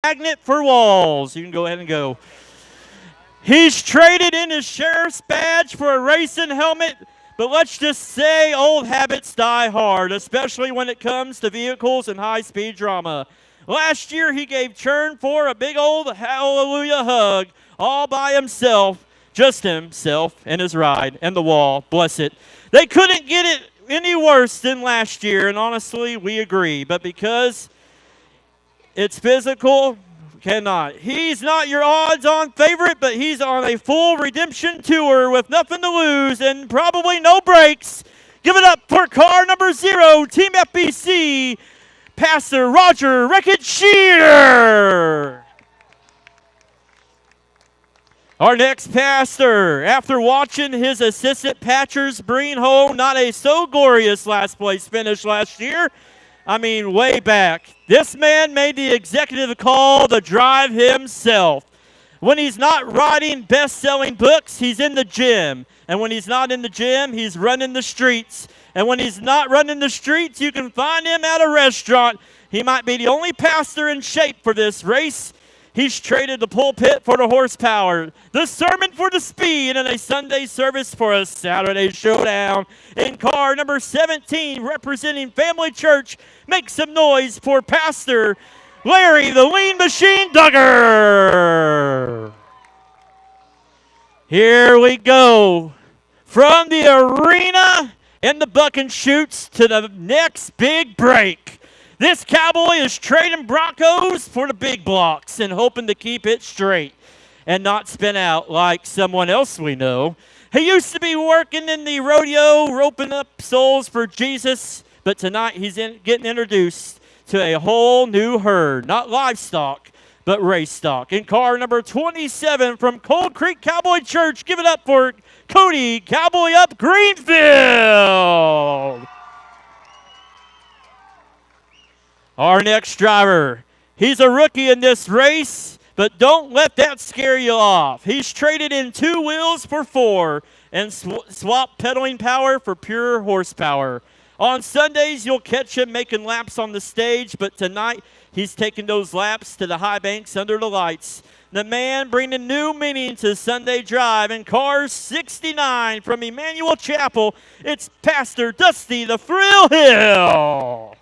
magnet for walls. You can go ahead and go. He's traded in his sheriff's badge for a racing helmet, but let's just say old habits die hard, especially when it comes to vehicles and high-speed drama. Last year, he gave Turn 4 a big old hallelujah hug all by himself, just himself and his ride and the wall. Bless it. They couldn't get it any worse than last year, and honestly, we agree. But because it's physical, cannot. He's not your odds-on favorite, but he's on a full redemption tour with nothing to lose and probably no brakes. Give it up for car number 0, Team FBC, Pastor Roger Rickett-Shear. Our next pastor, after watching his assistant Patchers bring home not a so glorious last place finish last year, I mean way back, this man made the executive call to drive himself. When he's not writing best-selling books, he's in the gym. And when he's not in the gym, he's running the streets. And when he's not running the streets, you can find him at a restaurant. He might be the only pastor in shape for this race. He's traded the pulpit for the horsepower, the sermon for the speed, and a Sunday service for a Saturday showdown. In car number 17, representing Family Church, make some noise for Pastor Larry the Lean Machine Duggar. Here we go. From the arena and the buck and shoots to the next big break. This cowboy is trading Broncos for the big blocks and hoping to keep it straight and not spin out like someone else we know. He used to be working in the rodeo, roping up souls for Jesus, but tonight he's getting introduced to a whole new herd, not livestock, but race stock. In car number 27 from Cold Creek Cowboy Church, give it up for Cody Cowboy Up Greenfield. Our next driver, he's a rookie in this race, but don't let that scare you off. He's traded in 2 wheels for 4 and swapped pedaling power for pure horsepower. On Sundays, you'll catch him making laps on the stage, but tonight he's taking those laps to the high banks under the lights. The man bringing new meaning to Sunday drive. In car 69 from Emmanuel Chapel, it's Pastor Dusty the Thrill Hill.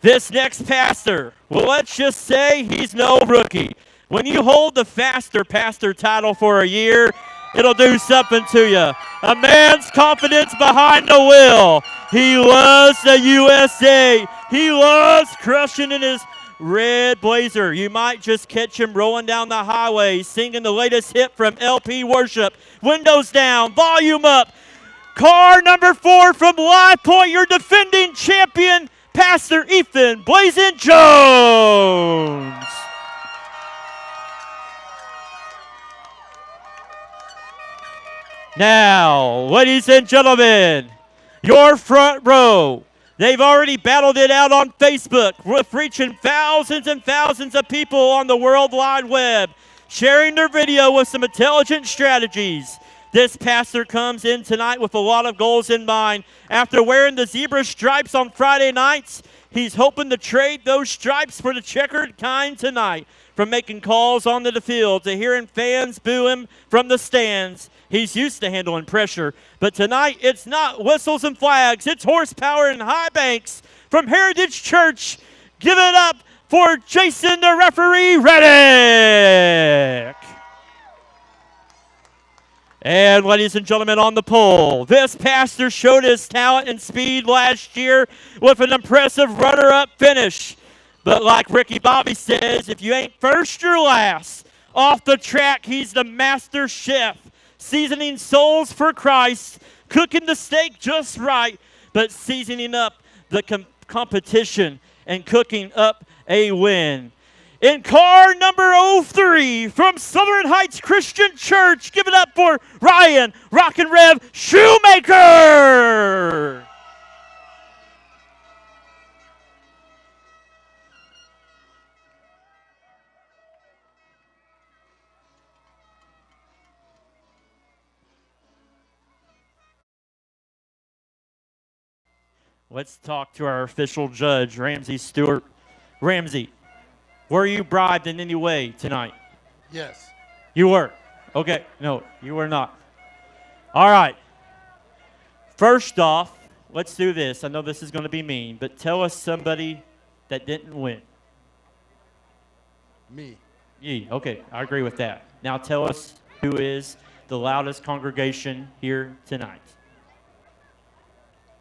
This next pastor, well, let's just say he's no rookie. When you hold the faster pastor title for a year, it'll do something to you. A man's confidence behind the wheel. He loves the USA. He loves crushing in his red blazer. You might just catch him rolling down the highway, singing the latest hit from LP Worship. Windows down, volume up. Car number 4 from Live Point, your defending champion, Pastor Ethan Blazin' Jones. Now, ladies and gentlemen, your front row. They've already battled it out on Facebook, with reaching thousands and thousands of people on the World Wide Web, sharing their video with some intelligent strategies. This pastor comes in tonight with a lot of goals in mind. After wearing the zebra stripes on Friday nights, he's hoping to trade those stripes for the checkered kind tonight. From making calls onto the field to hearing fans boo him from the stands, he's used to handling pressure. But tonight, it's not whistles and flags. It's horsepower and high banks. From Hermitage Church, give it up for Jason the referee Reddick. And ladies and gentlemen, on the pole, this pastor showed his talent and speed last year with an impressive runner-up finish. But like Ricky Bobby says, if you ain't first, you're last. Off the track, he's the master chef, seasoning souls for Christ, cooking the steak just right, but seasoning up the competition and cooking up a win. In car number 03 from Southern Heights Christian Church, give it up for Ryan Rockin' Rev Shoemaker. Let's talk to our official judge, Ramsey Stewart. Ramsey, were you bribed in any way tonight? Yes. You were. Okay. No, you were not. All right. First off, let's do this. I know this is going to be mean, but tell us somebody that didn't win. Me. Ye. Okay, I agree with that. Now tell us who is the loudest congregation here tonight.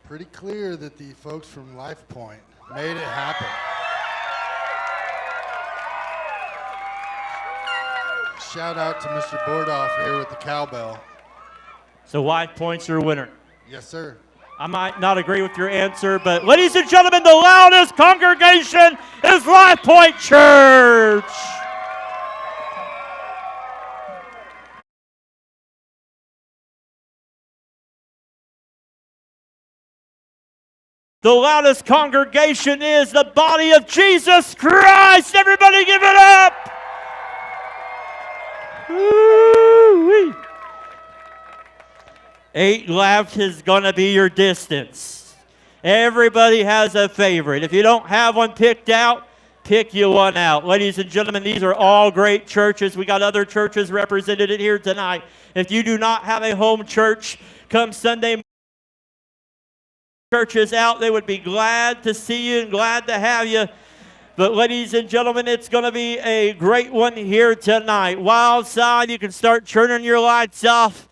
Pretty clear that the folks from Life Point made it happen. Shout out to Mr. Bordoff here with the cowbell. So Life Point's your winner. Yes, sir. I might not agree with your answer, but ladies and gentlemen, the loudest congregation is Life Point Church. The loudest congregation is the body of Jesus Christ. Everybody give it up. Woo-wee. 8 laps is going to be your distance. Everybody has a favorite. If you don't have one picked out, pick you one out. Ladies and gentlemen, these are all great churches. We got other churches represented in here tonight. If you do not have a home church, come Sunday churches out. They would be glad to see you and glad to have you. But ladies and gentlemen, it's going to be a great one here tonight. Wild side, you can start turning your lights off.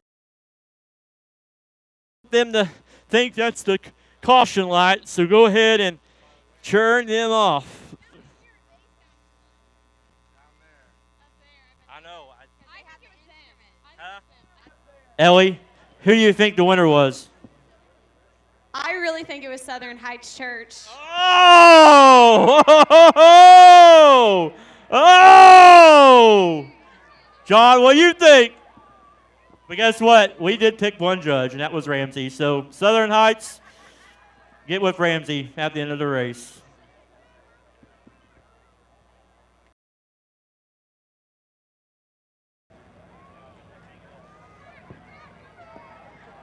Them to think that's the caution light, so go ahead and turn them off. I know. Ellie, who do you think the winner was? I really think it was Southern Heights Church. Oh! Oh! Oh! John, what do you think? But guess what? We did pick one judge, and that was Ramsey. So Southern Heights, get with Ramsey at the end of the race.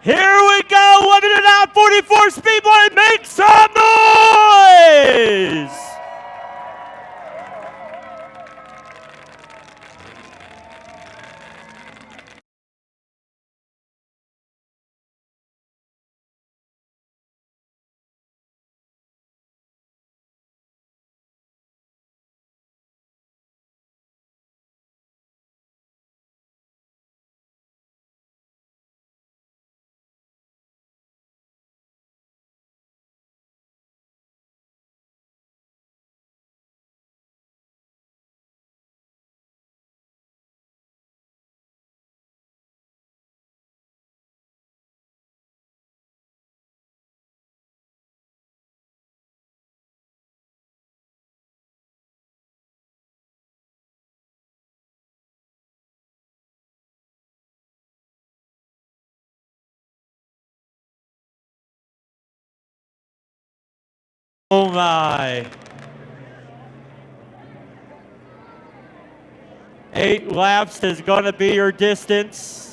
Here we go, limited I-44 Speedway, make some noise! Oh my. 8 laps is going to be your distance.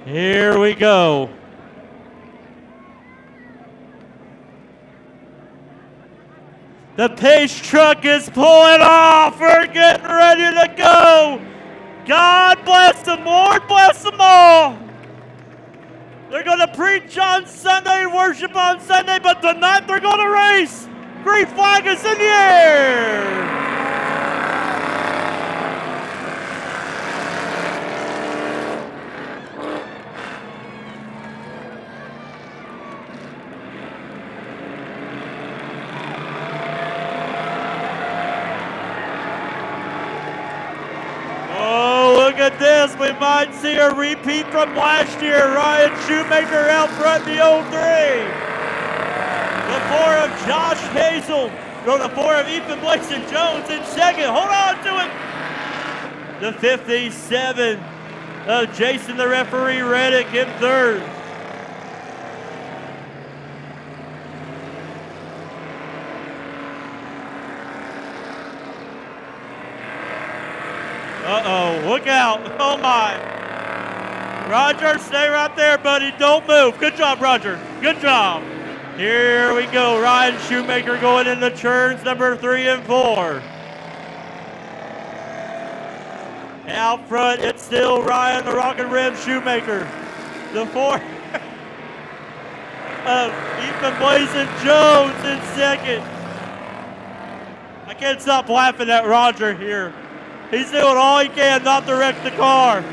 Here we go. The pace truck is pulling off. We're getting ready to go. God bless them. Lord bless them all. They're going to preach on Sunday and worship on Sunday, but tonight they're going to race. Green flag is in the air. Look at this, we might see a repeat from last year. Ryan Shoemaker out front in the 03. The 4 of Josh Hazel. No, the 4 of Ethan Blason Jones in second. Hold on to it. The 57 of Jason the referee Reddick in third. out. Oh, my. Roger, stay right there, buddy. Don't move. Good job, Roger. Good job. Here we go. Ryan Shoemaker going into turns number 3 and 4. Out front, it's still Ryan the Rockin' Rim Shoemaker. The 4 of Ethan Blazing Jones in second. I can't stop laughing at Roger here. He's doing all he can not to wreck the car.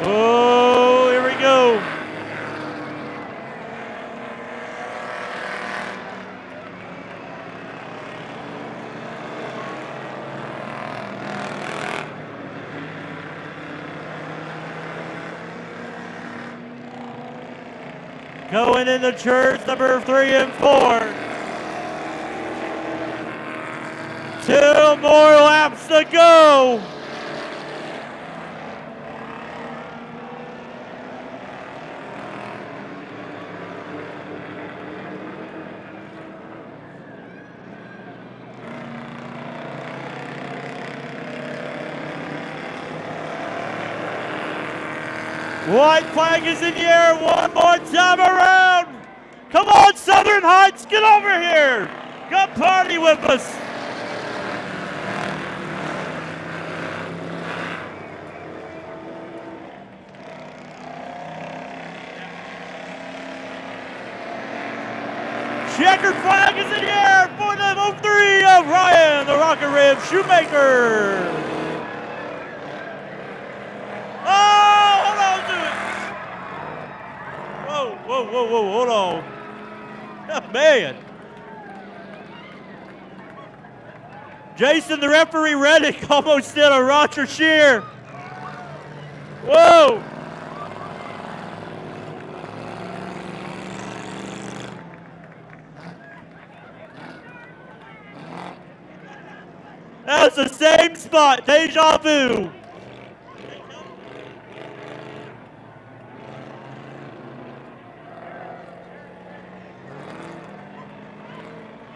Oh, here we go. Going into turns number 3 and 4. 2 more laps to go. White flag is in the air one more time around. Come on, Southern Heights, get over here. Come party with us. Checkered flag is in the air for the 3 of Ryan, the Rockin' Rim Shoemaker. Whoa, hold on. Oh, man. Jason, the referee, Reddick, almost did a Roger Shear. Whoa. That's the same spot, deja vu.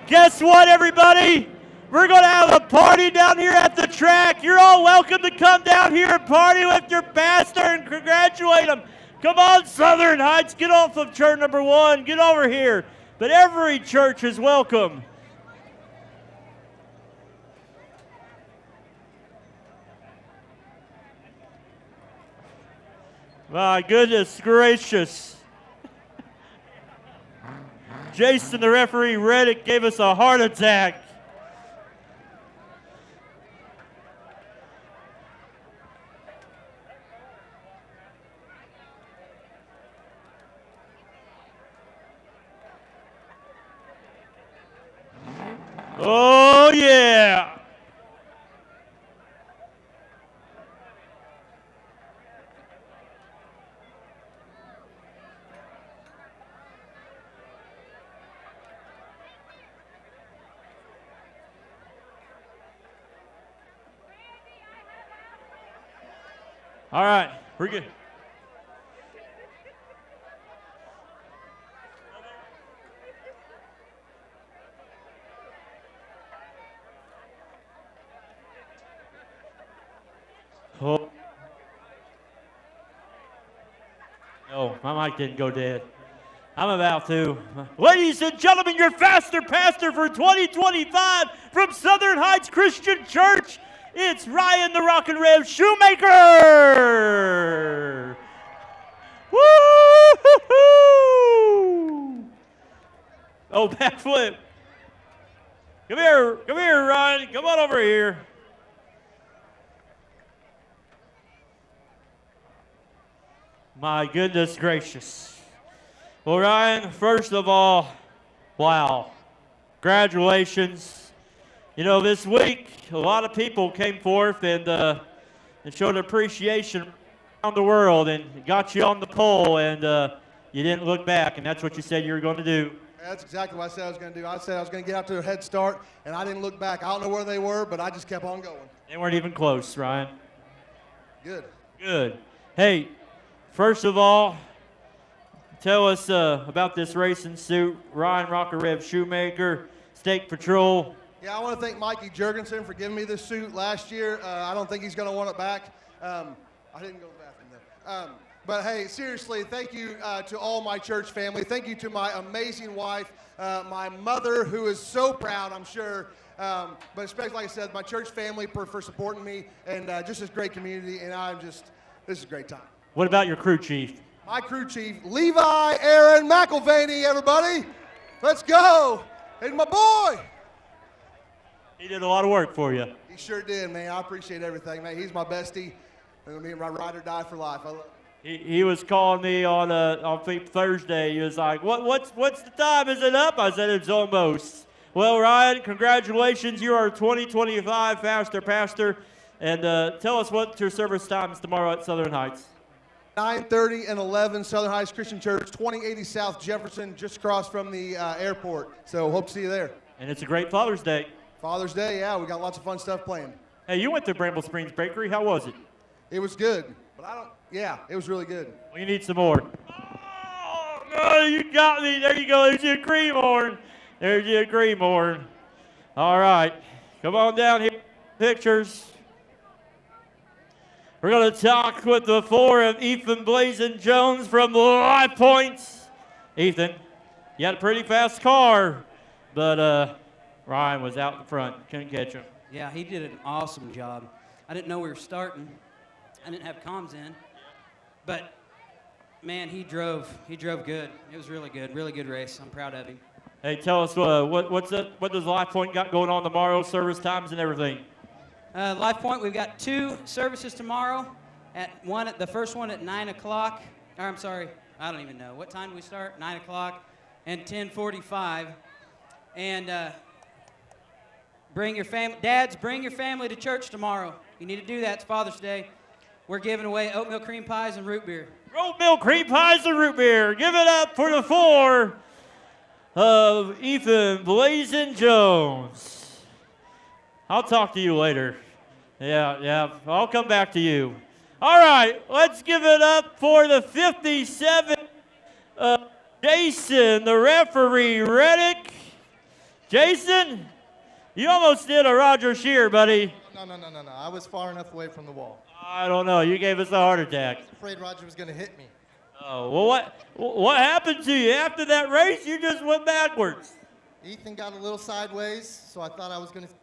Guess what, everybody? We're going to have a party down here at the track. You're all welcome to come down here and party with your pastor and congratulate him. Come on, Southern Heights, get off of turn number 1. Get over here. But every church is welcome. My goodness gracious. Jason, the referee, Reddick, gave us a heart attack. Oh, yeah. All right, we're good. Oh. No, my mic didn't go dead. I'm about to. Ladies and gentlemen, your faster pastor for 2025 from Southern Heights Christian Church. It's Ryan the Rockin' Rim Shoemaker! Woo-hoo-hoo! Oh, backflip. Come here, Ryan. Come on over here. My goodness gracious. Well, Ryan, first of all, wow. Congratulations. You know, this week, a lot of people came forth and showed appreciation around the world and got you on the pole, and you didn't look back, and that's what you said you were going to do. That's exactly what I said I was going to do. I said I was going to get out to a head start, and I didn't look back. I don't know where they were, but I just kept on going. They weren't even close, Ryan. Good. Good. Hey, first of all, tell us about this racing suit. Ryan Rockerev Shoemaker, State Patrol. Yeah, I want to thank Mikey Jurgensen for giving me this suit last year. I don't think he's going to want it back. I didn't go to the bathroom though. But hey, seriously, thank you to all my church family. Thank you to my amazing wife, my mother, who is so proud, I'm sure. But especially, like I said, my church family for supporting me, and just this great community. And this is a great time. What about your crew chief? My crew chief, Levi Aaron McElvaney, everybody. Let's go. And my boy. He did a lot of work for you. He sure did, man. I appreciate everything, man. He's my bestie. And me and my ride or die for life. I love He was calling me on Thursday. He was like, what's the time? Is it up? I said, it's almost. Well, Ryan, congratulations. You are 2025 Faster Pastor. And tell us what your service time is tomorrow at Southern Heights. 9:30 and 11, Southern Heights Christian Church, 2080 South Jefferson, just across from the airport. So hope to see you there. And it's a great Father's Day. Father's Day, yeah. We got lots of fun stuff playing. Hey, you went to Bramble Springs Bakery. How was it? It was good. But yeah, it was really good. Well, you need some more. Oh, no, you got me. There you go. There's your creamhorn. There's your creamhorn. All right. Come on down here. Pictures. We're going to talk with the 4 of Ethan Blazin' Jones from Live Points. Ethan, you had a pretty fast car, but Ryan was out in front. Couldn't catch him. Yeah, he did an awesome job. I didn't know we were starting. I didn't have comms in. But, man, he drove good. It was really good race. I'm proud of him. Hey, tell us what does Live Point got going on tomorrow, service times and everything? Live Point, we've got 2 services tomorrow. The first one at 9 o'clock. Or I'm sorry, I don't even know. What time do we start? 9 o'clock and 10:45. And bring your family. Dads, bring your family to church tomorrow. You need to do that. It's Father's Day. We're giving away oatmeal cream pies and root beer. Oatmeal cream pies and root beer. Give it up for the 4 of Ethan Blazin' Jones. I'll talk to you later. Yeah, I'll come back to you. All right, let's give it up for the 57, Jason, the referee, Reddick. Jason, you almost did a Roger Shear, buddy. No. I was far enough away from the wall. I don't know. You gave us a heart attack. I was afraid Roger was going to hit me. Oh, well, what happened to you? After that race, you just went backwards. Ethan got a little sideways, so I thought I was going to take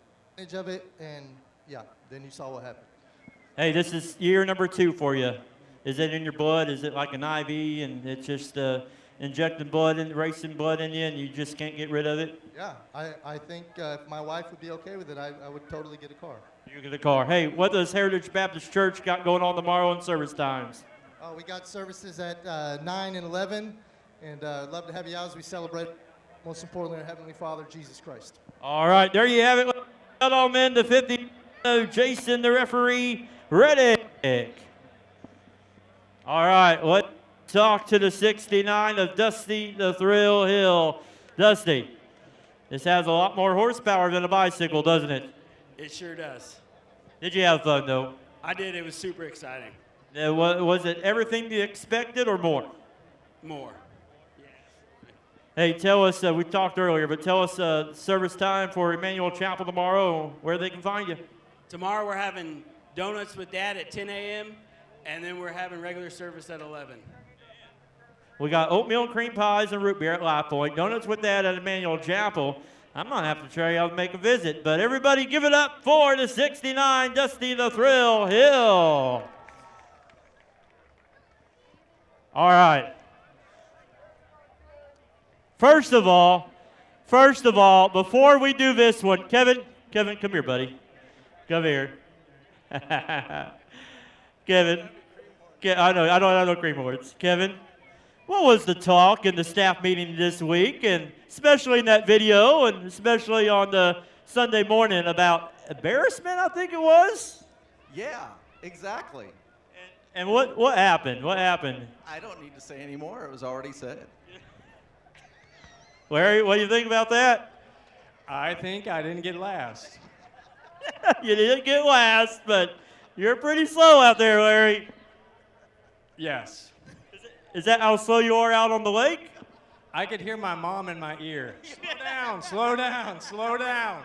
advantage of it, and yeah, then you saw what happened. Hey, this is year number 2 for you. Is it in your blood? Is it like an IV, and it's just injecting blood and racing blood in you, and you just can't get rid of it? Yeah, I think if my wife would be okay with it, I would totally get a car. You get a car. Hey, what does Heritage Baptist Church got going on tomorrow in service times? Oh, we got services at 9 and 11, and love to have you out as we celebrate, most importantly, our Heavenly Father, Jesus Christ. All right, there you have it. Gentlemen, the 50, Jason, the referee, Reddick. All right, let's talk to the 69 of Dusty the Thrill Hill. Dusty, this has a lot more horsepower than a bicycle, doesn't it? It sure does. Did you have fun, though? I did. It was super exciting. Was it everything you expected or more? More. Hey, tell us, we talked earlier, but tell us service time for Emmanuel Chapel tomorrow, where they can find you. Tomorrow we're having donuts with Dad at 10 a.m., and then we're having regular service at 11. We got oatmeal and cream pies and root beer at Live Point, donuts with Dad at Emmanuel Chapel. I'm going to have to try out to make a visit, but everybody give it up for the 69 Dusty the Thrill Hill. All right. First of all, before we do this one, Kevin, come here, buddy. Come here. Kevin, I know cream horns. Kevin, what was the talk in the staff meeting this week, and especially in that video, and especially on the Sunday morning about embarrassment, I think it was? Yeah, exactly. And what happened? What happened? I don't need to say any more. It was already said. Larry, what do you think about that? I think I didn't get last. You didn't get last, but you're pretty slow out there, Larry. Yes. Is that how slow you are out on the lake? I could hear my mom in my ear. Slow down, slow down, slow down.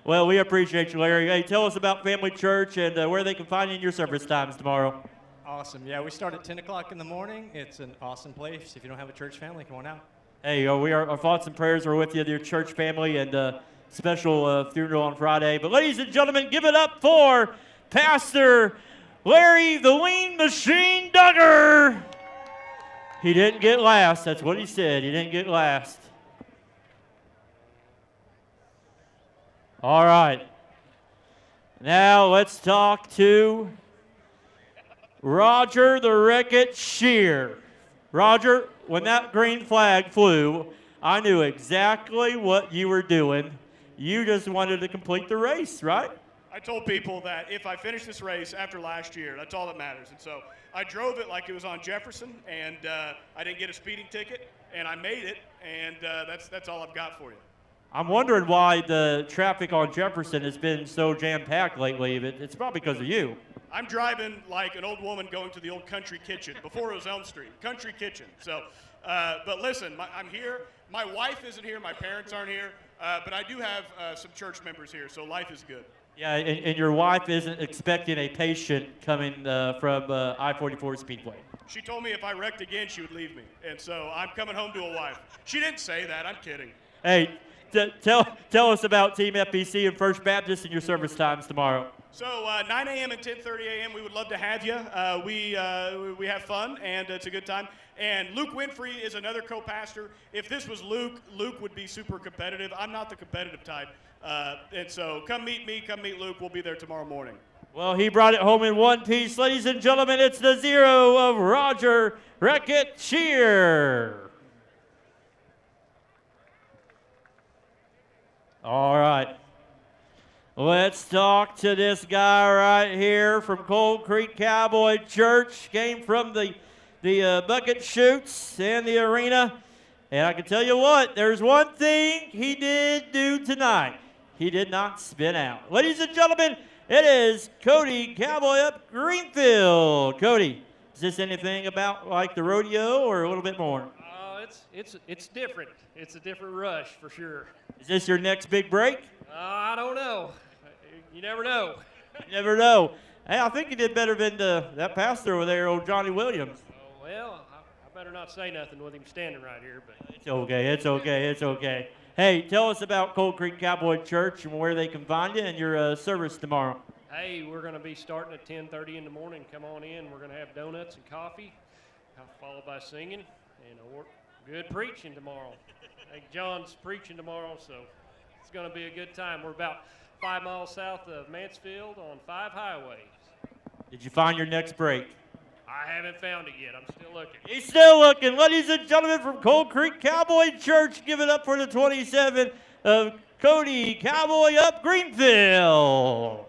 Well, we appreciate you, Larry. Hey, tell us about Family Church and where they can find you in your service times tomorrow. Awesome. Yeah, we start at 10 o'clock in the morning. It's an awesome place. If you don't have a church family, come on out. Hey, our thoughts and prayers are with you, your church family, and special funeral on Friday. But ladies and gentlemen, give it up for Pastor Larry the Lean Machine Duggar. He didn't get last. That's what he said. He didn't get last. All right. Now let's talk to Roger the Wreck-It Shear. Roger, when that green flag flew, I knew exactly what you were doing. You just wanted to complete the race, right? I told people that if I finish this race after last year, that's all that matters. And so I drove it like it was on Jefferson, and I didn't get a speeding ticket, and I made it, and that's all I've got for you. I'm wondering why the traffic on Jefferson has been so jam-packed lately, but it's probably because of you. I'm driving like an old woman going to the old country kitchen before it was Elm Street, country kitchen. So, but listen, I'm here. My wife isn't here. My parents aren't here. But I do have some church members here, so life is good. Yeah, and your wife isn't expecting a patient coming from I-44 Speedway. She told me if I wrecked again, she would leave me. And so I'm coming home to a wife. She didn't say that. I'm kidding. Hey, tell us about Team FBC and First Baptist and your service times tomorrow. So 9 a.m. and 10:30 a.m. We would love to have you. We have fun, and it's a good time. And Luke Winfrey is another co-pastor. If this was Luke, Luke would be super competitive. I'm not the competitive type. And so come meet me, come meet Luke. We'll be there tomorrow morning. Well, he brought it home in one piece. Ladies and gentlemen, it's the 0 of Roger Wreck-It Shear. All right. Let's talk to this guy right here from Cold Creek Cowboy Church. Came from the bucket shoots and the arena. And I can tell you what, there's one thing he did do tonight. He did not spin out. Ladies and gentlemen, it is Cody Cowboy Up Greenfield. Cody, is this anything about like the rodeo or a little bit more? It's different. It's a different rush for sure. Is this your next big break? I don't know. You never know. You never know. Hey, I think you did better than that pastor over there, old Johnny Williams. Oh, well, I better not say nothing with him standing right here. But It's okay. It's okay. It's okay. Hey, tell us about Cold Creek Cowboy Church and where they can find you and your service tomorrow. Hey, we're going to be starting at 10:30 in the morning. Come on in. We're going to have donuts and coffee, followed by singing and good preaching tomorrow. Hey, John's preaching tomorrow, so it's going to be a good time. We're about 5 miles south of Mansfield on 5 highways. Did you find your next break? I haven't found it yet. I'm still looking. He's still looking. Ladies and gentlemen from Cold Creek Cowboy Church, give it up for the 27 of Cody Cowboy Up Greenfield.